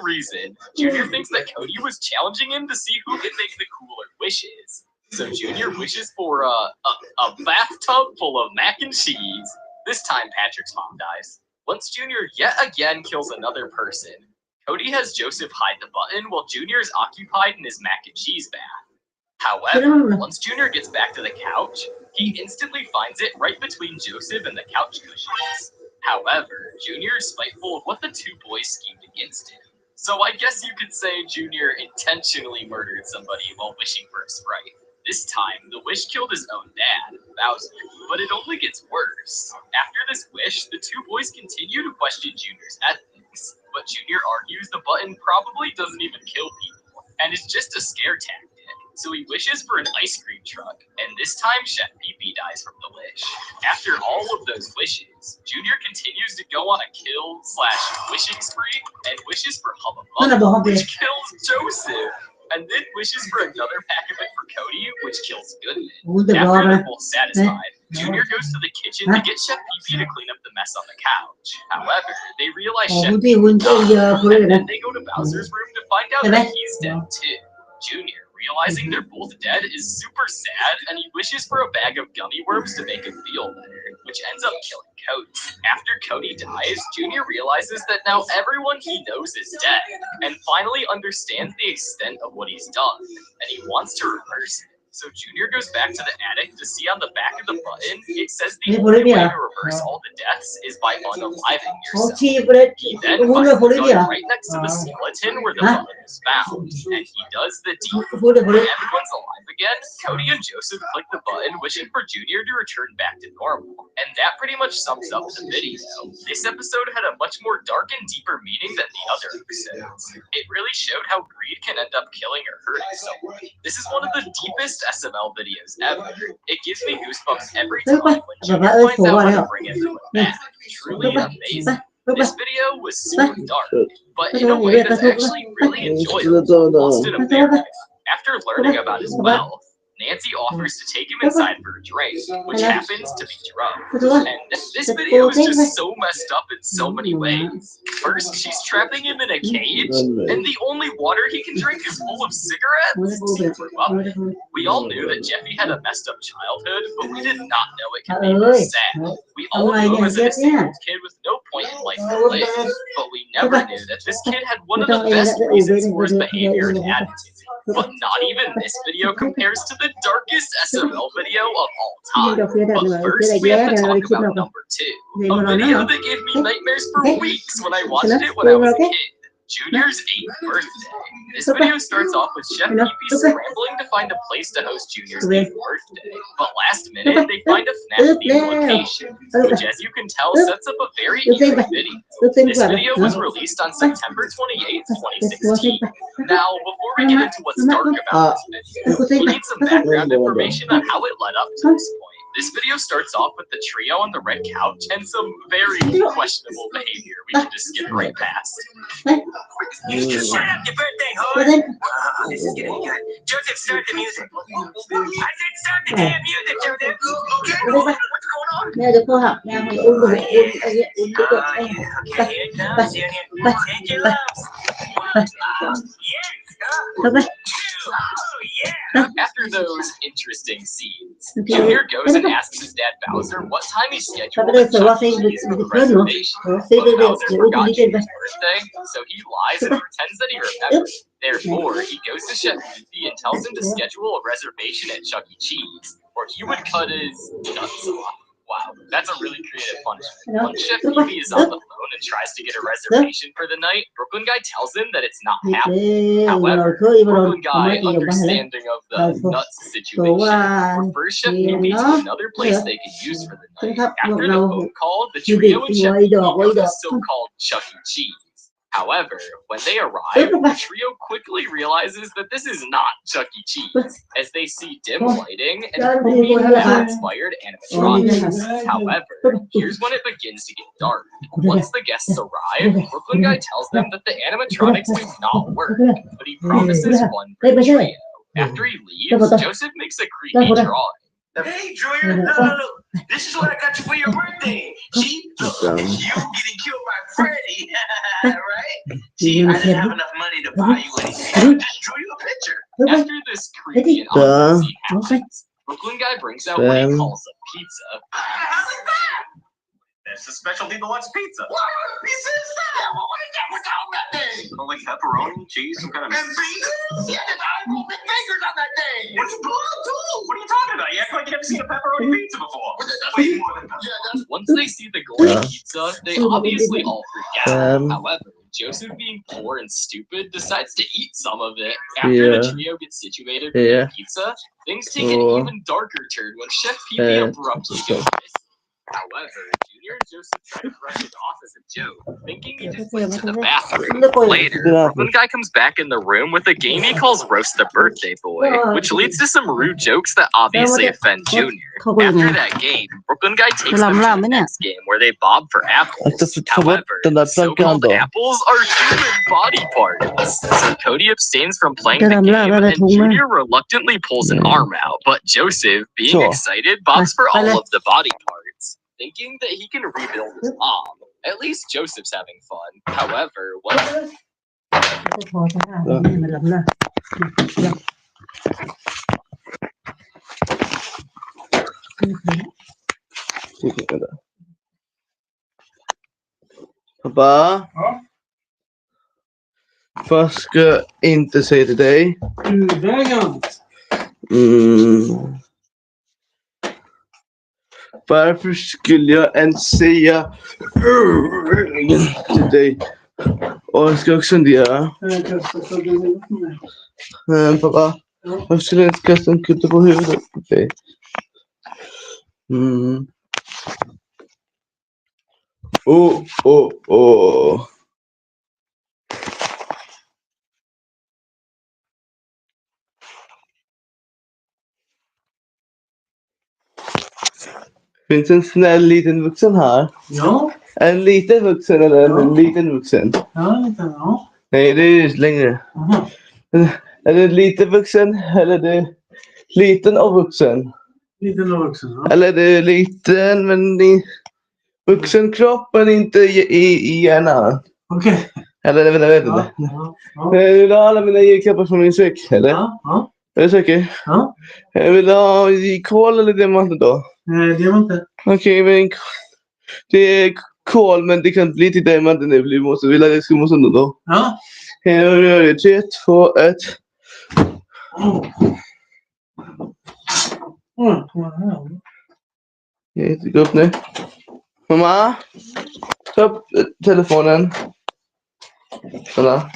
reason, Junior thinks that Cody was challenging him to see who can make the cooler wishes. So Junior wishes for a bathtub full of mac and cheese. This time Patrick's mom dies. Once Junior yet again kills another person, Cody has Joseph hide the button while Junior is occupied in his mac and cheese bath. However, once Junior gets back to the couch, he instantly finds it right between Joseph and the couch cushions. However, Junior is spiteful of what the two boys schemed against him. So I guess you could say Junior intentionally murdered somebody while wishing for a Sprite. This time, the wish killed his own dad, Bowser, but it only gets worse. After this wish, the two boys continue to question Junior's ethics, but Junior argues the button probably doesn't even kill people, and is just a scare tactic. So he wishes for an ice cream truck, and this time Chef Pee-Pee dies from the wish. After all of those wishes, Junior continues to go on a kill/wishing spree, and wishes for Hubba Bubba, which kills Joseph. And then wishes for another pack of it for Cody, which kills Goodman. After they're both satisfied, Junior goes to the kitchen to get Chef Pee-Pee to clean up the mess on the couch. However, they realize Chef Pee-Pee died, and then they go to Bowser's room to find out that he's dead too. Junior, realizing they're both dead, is super sad, and he wishes for a bag of gummy worms to make him feel better, which ends up killing Cody. After Cody dies, Junior realizes that now everyone he knows is dead, and finally understands the extent of what he's done, and he wants to reverse it. So Junior goes back to the attic to see on the back of the button, it says the only way to reverse all the deaths is by unaliving yourself. He then finds the gun right next to the skeleton where the button was found, and he does the deed. When everyone's alive again, Cody and Joseph click the button, wishing for Junior to return back to normal. And that pretty much sums up the video. This episode had a much more dark and deeper meaning than the other episodes. It really showed how greed can end up killing or hurting someone. This is one of the deepest SML videos ever. It gives me goosebumps every time when Junior finds out how to bring everyone back. Truly amazing. This video was super dark, but in a way that's actually really enjoyable. Lost in a paradise. After learning about his wealth, Nancy offers to take him inside for a drink, which happens to be drugs. And this video is just so messed up in so many ways. First, she's trapping him in a cage, and the only water he can drink is full of cigarettes. We all knew that Jeffy had a messed up childhood, but we did not know it could be this sad. We all knew him as a disabled kid with no point in life to live, but we never knew that this kid had one of the best reasons for his behavior and attitude. But not even this video compares to the darkest SML video of all time. But first, we have to talk about number 2, a video that gave me nightmares for weeks when I watched it when I was a kid. Junior's 8th birthday. This video starts off with Chef Pee-Pee scrambling to find a place to host Junior's 8th birthday. But last minute, they find a FNAF-themed location, which as you can tell, sets up a very eerie video. This video was released on September 28th, 2016. Now, before we get into what's dark about this video, we need some background information on how it led up to this point. This video starts off with the trio on the red couch and some very questionable behavior we can just skip right past. You just shut up, your birthday, whore! This is getting good. Joseph, start the music. I said start the damn music, Joseph! Okay, what's going on? Okay, here it comes, Junior. Take your lumps. After those interesting scenes, Junior goes and asks his dad Bowser what time he's scheduled at Chuck E. Cheese for the reservation. But Bowser forgot Junior's birthday, so he lies and pretends that he remembers. Therefore, he goes to Chef Pee-Pee and tells him to schedule a reservation at Chuck E. Cheese, or he would cut his nuts off. Wow, that's a really creative punishment. Once Chef Pee-Pee is on the phone and tries to get a reservation for the night, Brooklyn Guy tells him that it's not happening. However, Brooklyn Guy, understanding of the nuts situation, refers Chef Pee-Pee to another place they can use for the night. After the phone call, the trio and Chef Pee-Pee go to the so-called Chuck E. Cheese. However, when they arrive, the trio quickly realizes that this is not Chuck E. Cheese, as they see dim lighting and creepy inspired animatronics. However, here's when it begins to get dark. Once the guests arrive, Brooklyn Guy tells them that the animatronics do not work, but he promises one for the trio. After he leaves, Joseph makes a creepy drawing. Hey, Junior, no. This is what I got you for your birthday. See? Look, you getting killed right? See, I didn't have enough money to buy you anything. I just drew you a picture. After this creepy and awkward scene happens, Brooklyn guy brings out what he calls a pizza. How's that? It's a specialty deluxe pizza. What pizza is that? What's on that thing? Oh, like pepperoni, cheese, some kind of... And fingers? Yeah, I put fingers on that thing. What's blood too? What are you talking about? You act like you've never seen a pepperoni pizza before. Way more than pepperoni. Once they see the gory pizza, they obviously all freak out. However, Joseph, being poor and stupid, decides to eat some of it. After the trio gets situated for the pizza, things take an even darker turn when Chef Pee-Pee abruptly goes missing. However, Junior and Joseph try to brush it off as a joke, thinking he just went to the bathroom. Later, Brooklyn guy comes back in the room with a game he calls Roast the Birthday Boy, which leads to some rude jokes that obviously offend Junior. After that game, Brooklyn guy takes them to the next game where they bob for apples. However, so-called apples are human body parts. So Cody abstains from playing the game, and Junior reluctantly pulls an arm out, but Joseph, being excited, bobs for all of the body parts, thinking that he can rebuild his mom. At least Joseph's having fun. However, once... Pappa? Ja? Vad ska jag inte säga till dig? Varför skulle jag ens säga till dig? Och jag ska också fundera. Pappa, varför skulle jag inte kasta en kutte på huvudet på dig? Finns en snäll liten vuxen här? Ja. En liten vuxen eller en liten vuxen? Ja, liten, ja. Nej, det är längre. Är det liten vuxen eller är det liten och vuxen? Liten och vuxen, ja. Eller är det liten men i vuxen kropp men inte i hjärnan? Okej. Eller jag vet inte. Vill du ha alla mina julklappar från min säck, eller? Ja. Är du säker? Ja. Vill du ha i kol eller diamanter då? Diamanter. Okej, men det är kol men det kan bli till diamanter när vi måste. Vill att det ska måste då? Ja. Här är det 3, 2, 1. Jag går upp nu. Mamma, ta upp telefonen. Kolla.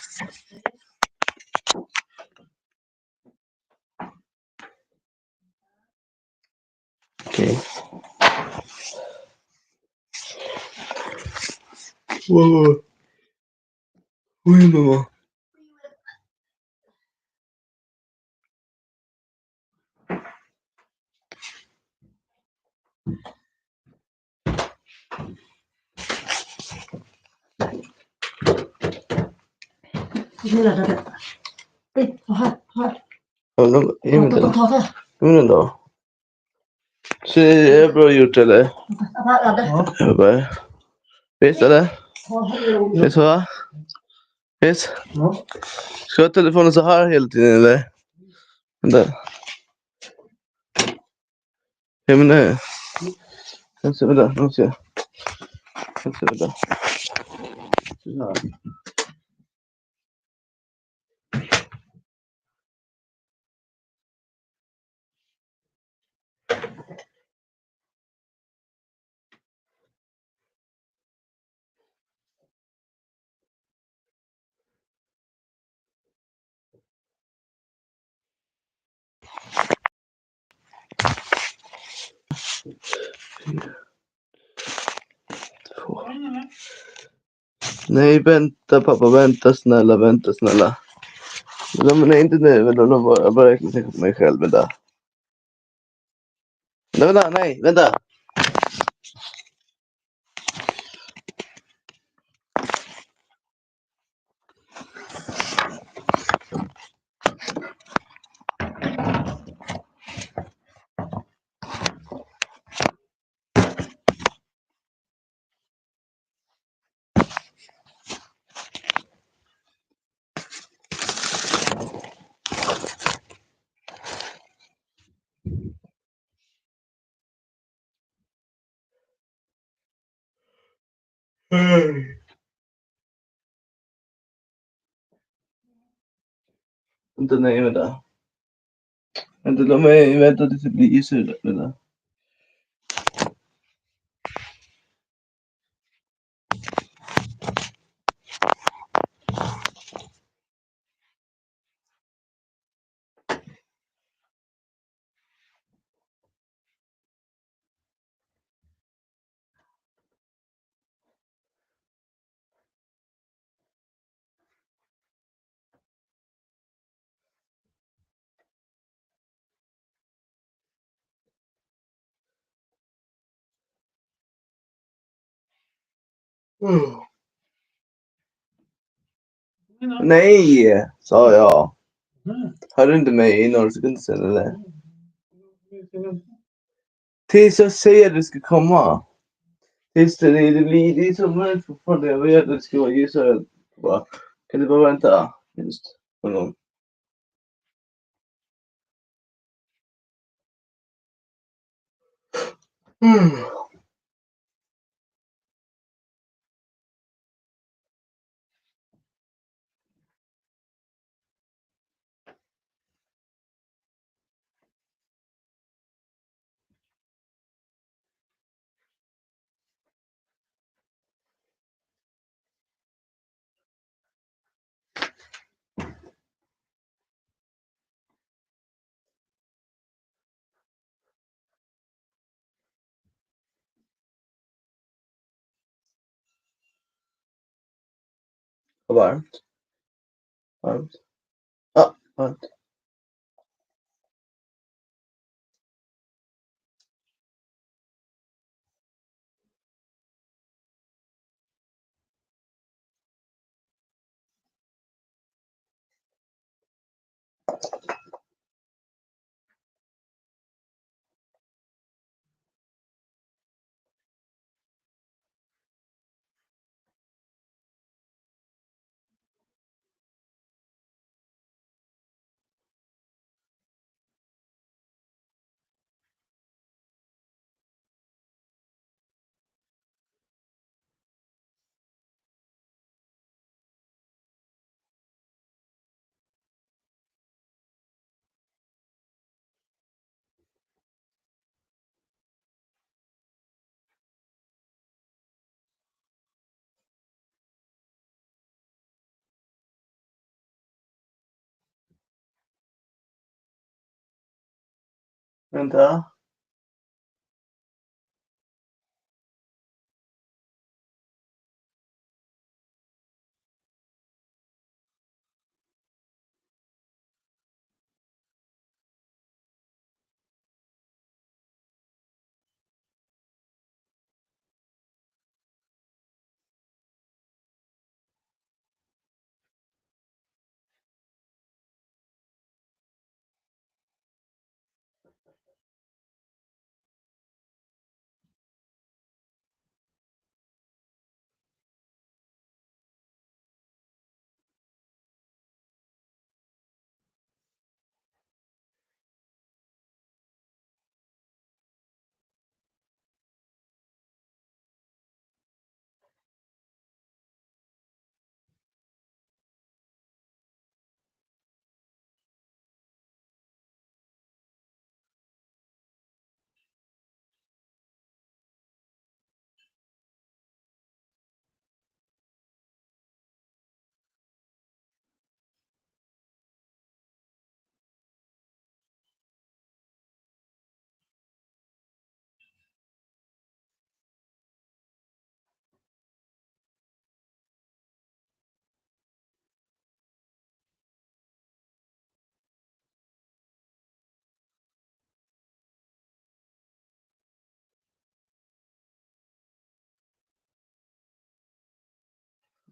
Okej. Wow. Oj, mamma. Men då. Så är det bra gjort eller? Ja. Visst eller? Visst va? Visst? Ska jag ha telefonen så här hela tiden eller? Vänta. Ja men nej. Vänta, vänta. Så här. Nej, vänta pappa, vänta snälla. Nej, inte nu, jag bara tänka på mig själv, vänta. Vänta. Vänta, nej, vänta. Vänta tills det blir sur. Vänta. Nej, sa jag. Hör du inte mig i några sekunder sedan eller? Tills jag säger att det ska komma. Tills det är så mörkt fortfarande. Jag vet att det ska vara ljusare. Kan du bara vänta? Just någon gång. Varmt. Varmt. Ja, varmt. Vänta.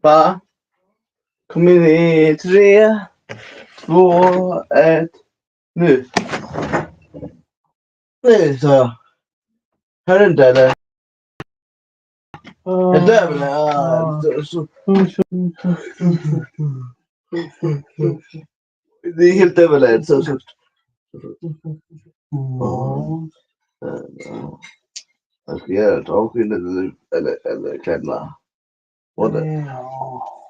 Va? Kom in i 3, 2, 1. Nu. Nu, sa jag. Hör du inte eller? Jag dör med det är helt överlägset. Så. Jag ska göra ett avskyndet eller kläderna. Både. Ja.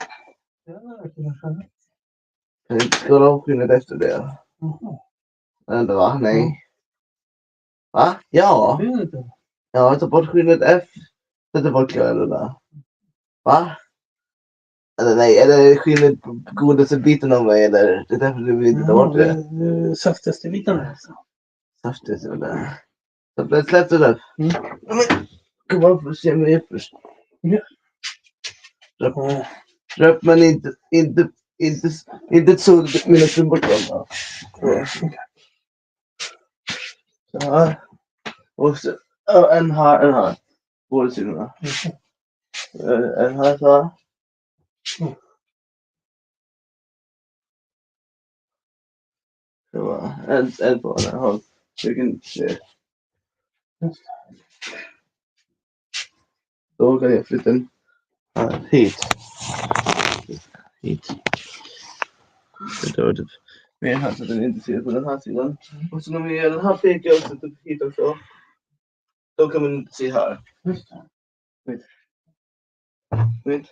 Det är verkligen skönt. Kan inte skala av skinnet efter det? Ändå va? Nej. Va? Ja. Ja, ta bort skinnet efter. Sätta bort kläderna. Va? Eller nej, eller skinnet godaste biten av mig eller? Det är därför du vill ta bort det. Saftigaste bitarna alltså. Saftigt eller? Så släpp det där. Kom on, får se mig först. Släpp men inte så mina symboler. Så här. Och så en här. Båda sidorna. En här så här. Det var en på den här. Du kan se. Då kan jag flytta den hit. Det var typ mer här så att den inte ser på den här sidan. Och så när vi gör den här pekar jag också typ hit också. Då kan man inte se här. Vet.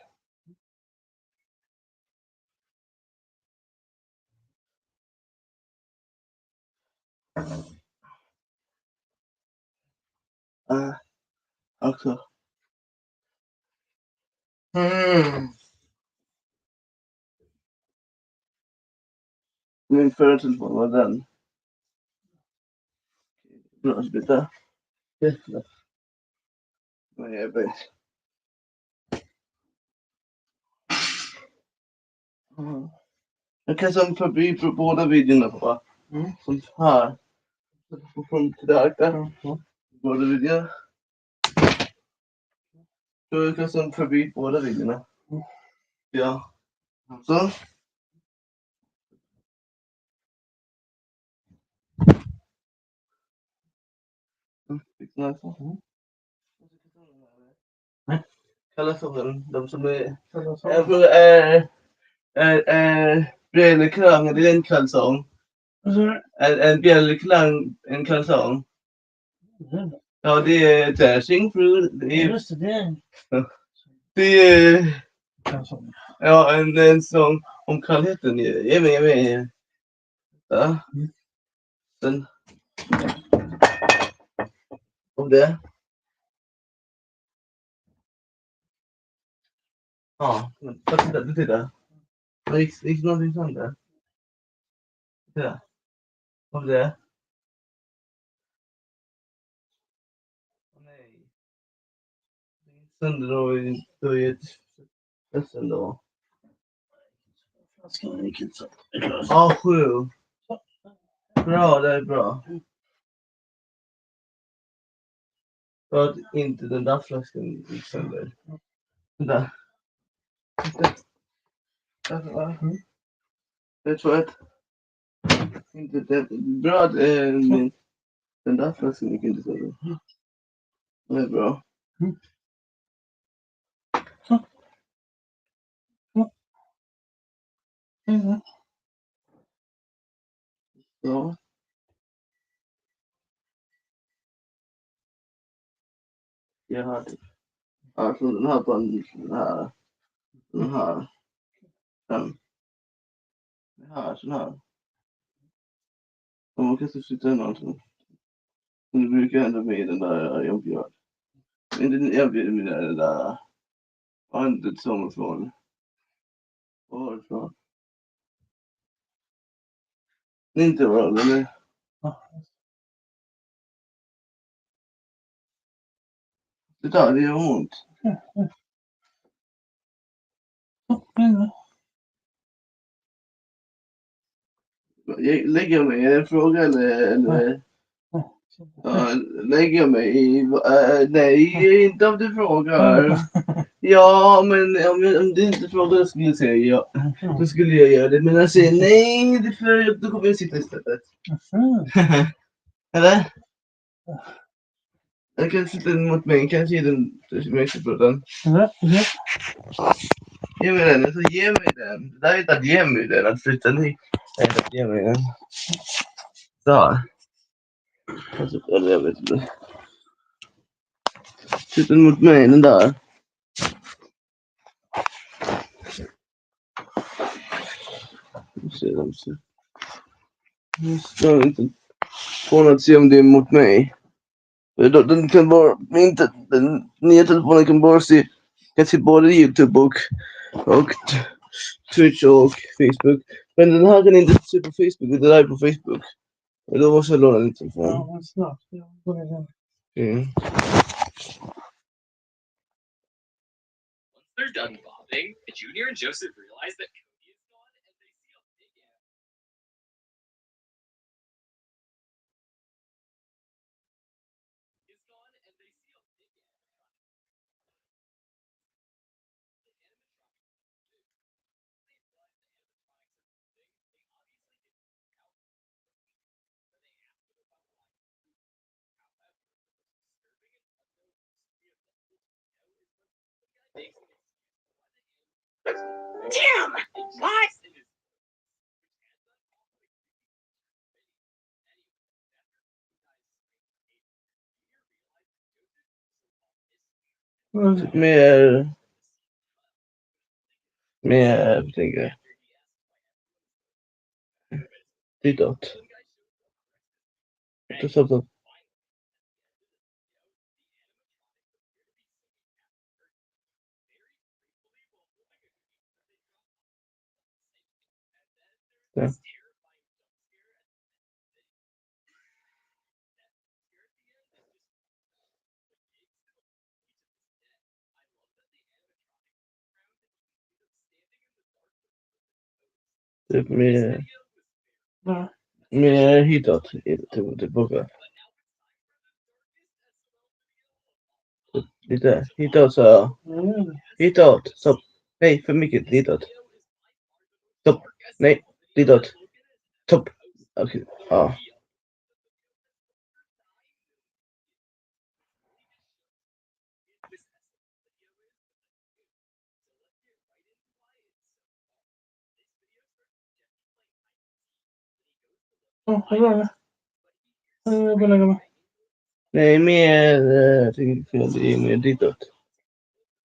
Också. Min förra telefon var den. Bra, byta. Jättebra. Men jag vet. Jag kan som förbi på båda videorna på. Som här. Från till där. Båda videor. Så jag kan som förbi båda videorna. Ja. Så. Kalla frågan. De som är... Jag frågar bjällerklang, det är en kalsong. En bjällerklang, en kalsong. Ja, det är dashing through. Det är... Ja, en sång om kallheten. Jag med. Ja. Sen... Om det. Ja, titta. Det gick någonting sönder. Titta. Om det. Nej. Sönder då är ett ledsen då. Ja, 7. Bra, det är bra. För att inte den där flaskan gick sönder. Där. Det tror jag att inte det bra att den där flaskan gick inte sönder. Det är bra. Ja. Jag har det. Alltså den här banden, den här. Den här. Den här, sån här. Och man kan så flytta den någonting. Men det brukar ändå med den där jag gör. Men jag blir med den där. Jag har inte ett sommarfrån. Vad har du från? Inte bra, eller? Det där, det gör ont. Lägger jag mig i en fråga eller? Ja, lägger jag mig i... nej, inte om du frågar. Ja, men om du inte frågar skulle jag säga ja. Då skulle jag göra det. Men jag säger nej, det för då kommer jag sitta istället. Eller? Jag kan sitta mot mig, kanske ge den till mig på den. Ge mig den, alltså ge mig den. Det där är inte att ge mig den, att flytta ner. Det är inte att ge mig den. Så. Eller jag vet inte. Sitta mot mig, den där. Jag inte få att se om det är mot mig. Den kan bara inte, den nya telefonen kan bara se, kan se både YouTube och Twitch och Facebook. Men den här kan inte se på Facebook, det är på Facebook. Och då måste jag låna din telefon. Ja, snabbt. Once they're done bobbing, Junior and Joseph realize that Cody is gone and they see a big ass. Damn! What? Mer, tänker jag. Ditåt. Stopp. Ja. Typ mer hitåt. Tillbaka. Lite hitåt så jag. Hitåt. Stopp. Nej, för mycket. Ditåt. Stopp. Nej, ditåt. Stopp. Okej. Ja. Nej, mer, det är mer ditåt.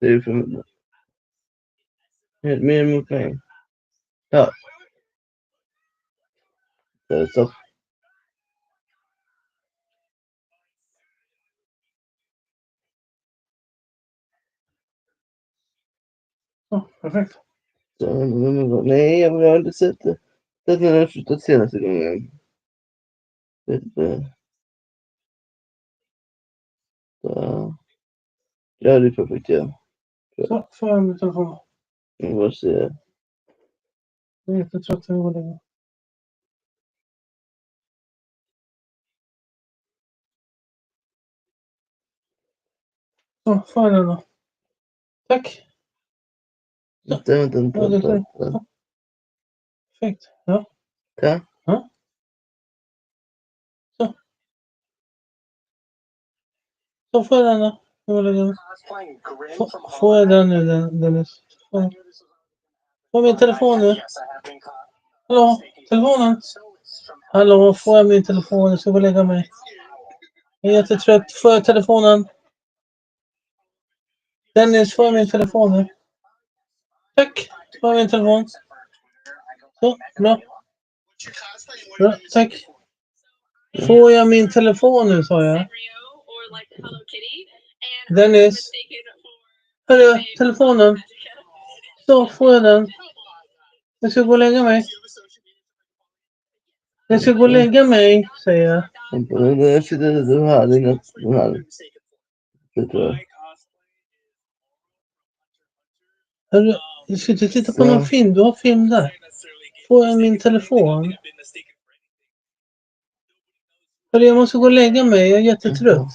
Det är för mer mot mig. Ja. Så. Perfekt. Nej, jag har inte sett det. Det är när jag flyttat senaste gången. Ja, det är perfekt, ja. Så, får jag min telefon. Vad säger jag? Jag är jättetrött. Jag går längre. Så, får jag den då. Tack. Vänta. Perfekt. Ja. Ja. Så får jag den då. Får jag den nu, Dennis? Får min telefon nu? Hallå, telefonen? Hallå, får jag min telefon? Jag ska gå och lägga mig. Jag är jättetrött. Får jag telefonen? Dennis, får jag min telefon nu? Tack, får jag min telefon? Så, bra. Bra, tack. Får jag min telefon nu, sa jag? Dennis? Hörru, telefonen? Så, får jag den? Jag ska gå och lägga mig. Jag ska gå och lägga mig, säger jag. Du hade inget. Det tror jag. Hörru, du ska inte titta på någon film. Du har film där. Får jag min telefon? Hörru, jag måste gå och lägga mig. Jag är jättetrött.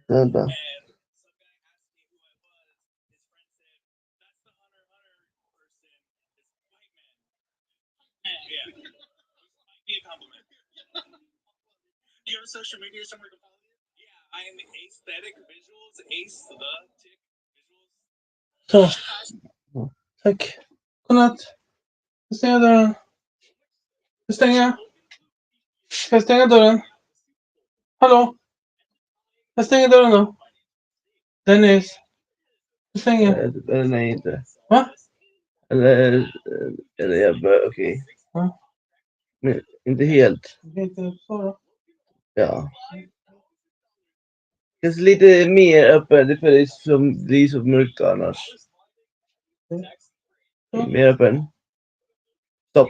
Vänta. Do you have social media somewhere to follow you? Yeah, I am Aesthetic Visuals, Ace the Tick Visuals. Så. Tack. Godnatt. Jag stänger dörren. Ska jag stänga dörren? Hallå? Jag stänger dörren då. Dennis. Jag stänger. Nej, inte. Va? Eller jag bör, okej. Ja. Men inte helt. Inte så då. Ja. Kanske lite mer öppen, för det blir så mörkt annars. Mer öppen. Stopp.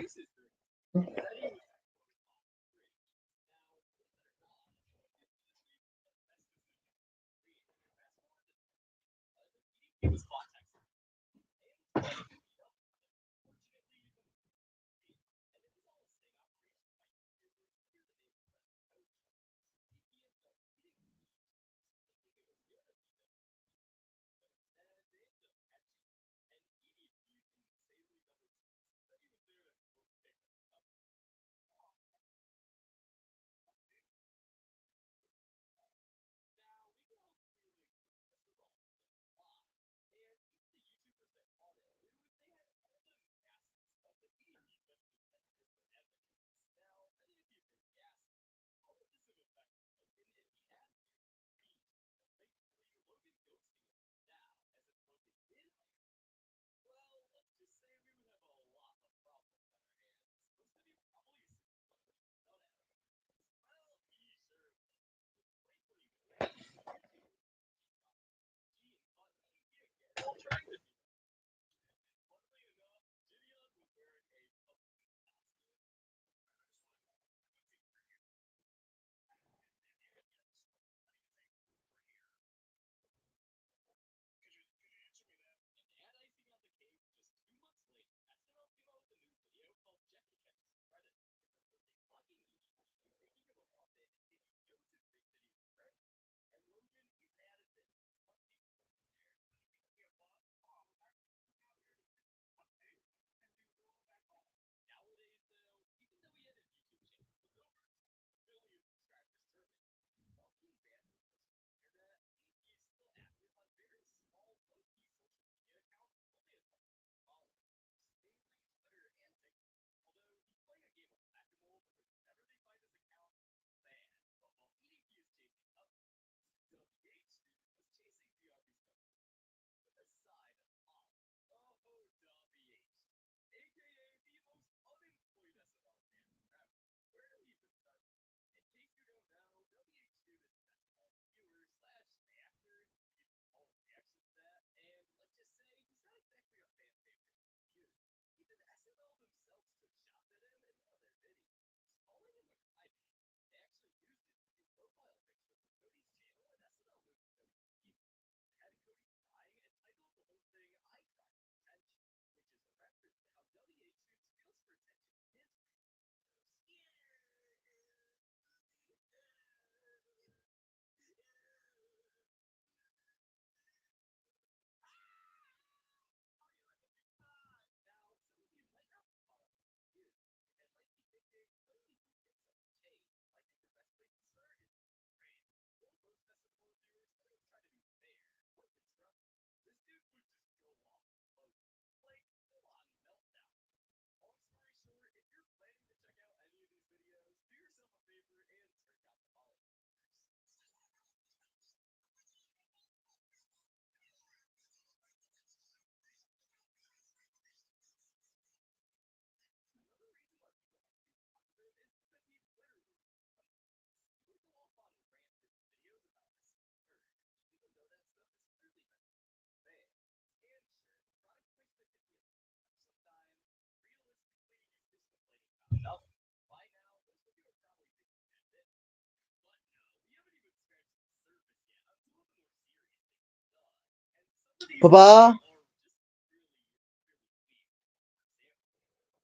Pappa?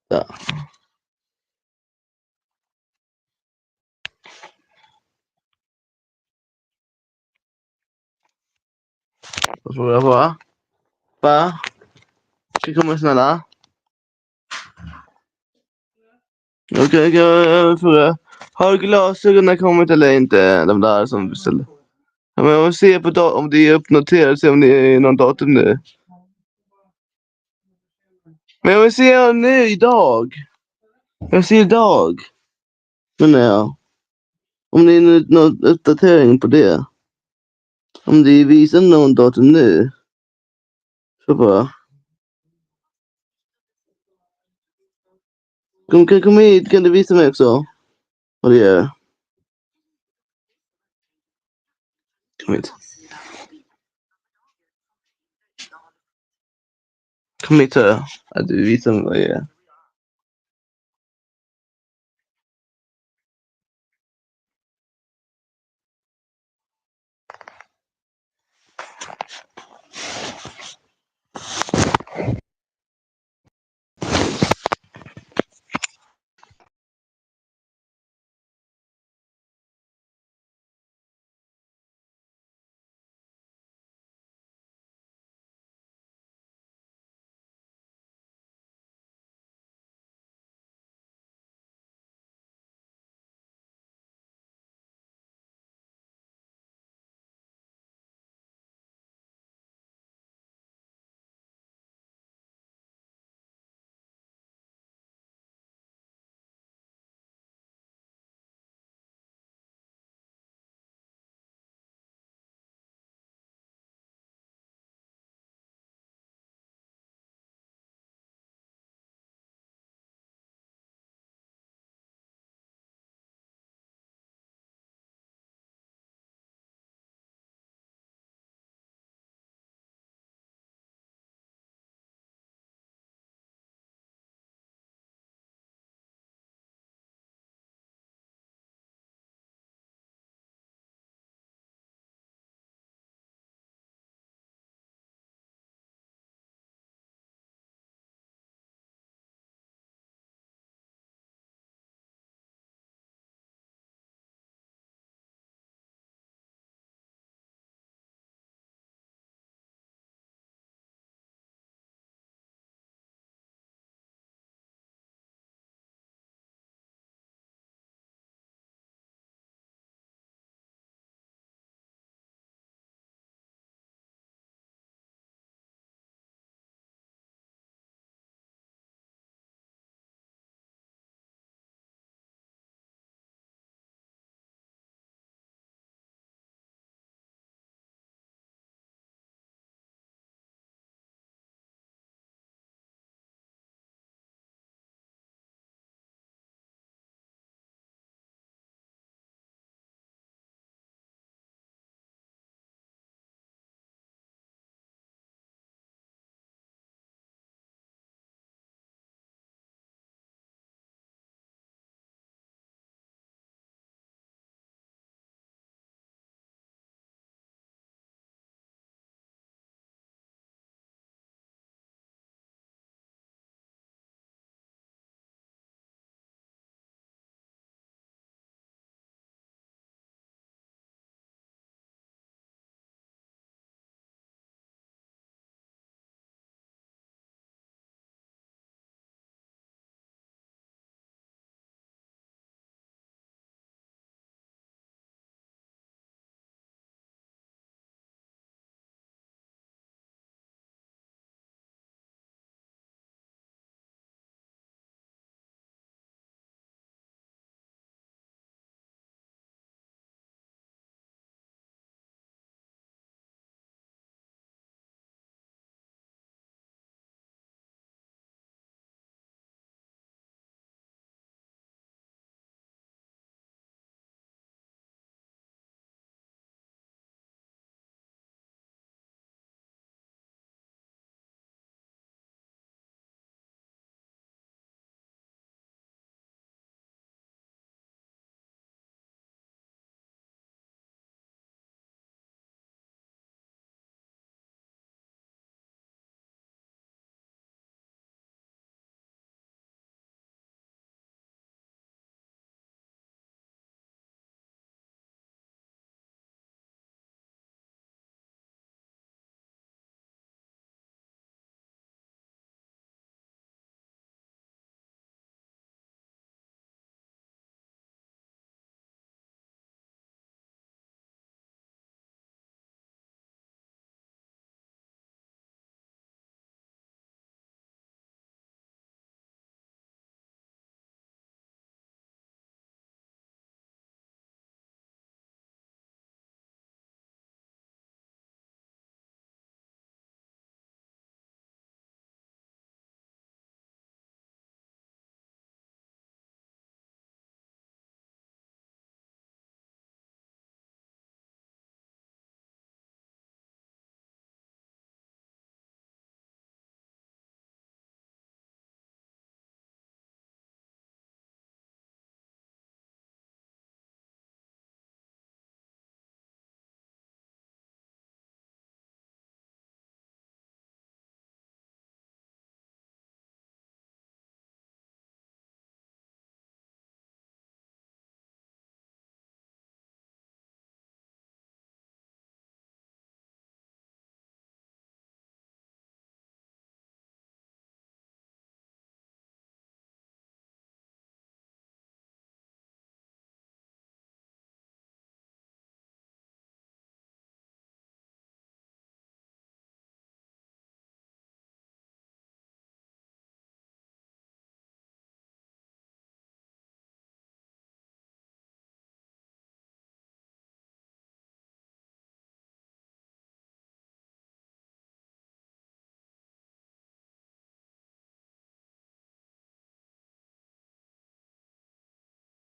Ja. Vad får jag vara? Pappa? Ska jag komma snälla? Okej, jag frågar. Har glasögonen kommit eller inte? De där som beställde. Ja, men jag vill se på om det är uppnoterat, se om det är någon datum nu. Men jag vill se nu idag. Jag ser idag. Men ja. Om det är någon uppdatering på det. Om det visar någon datum nu. Så bara. Kom hit, kan du visa mig också vad du gör? Kom hit. Kom hit, hör jag. Att du visar mig vad du gör.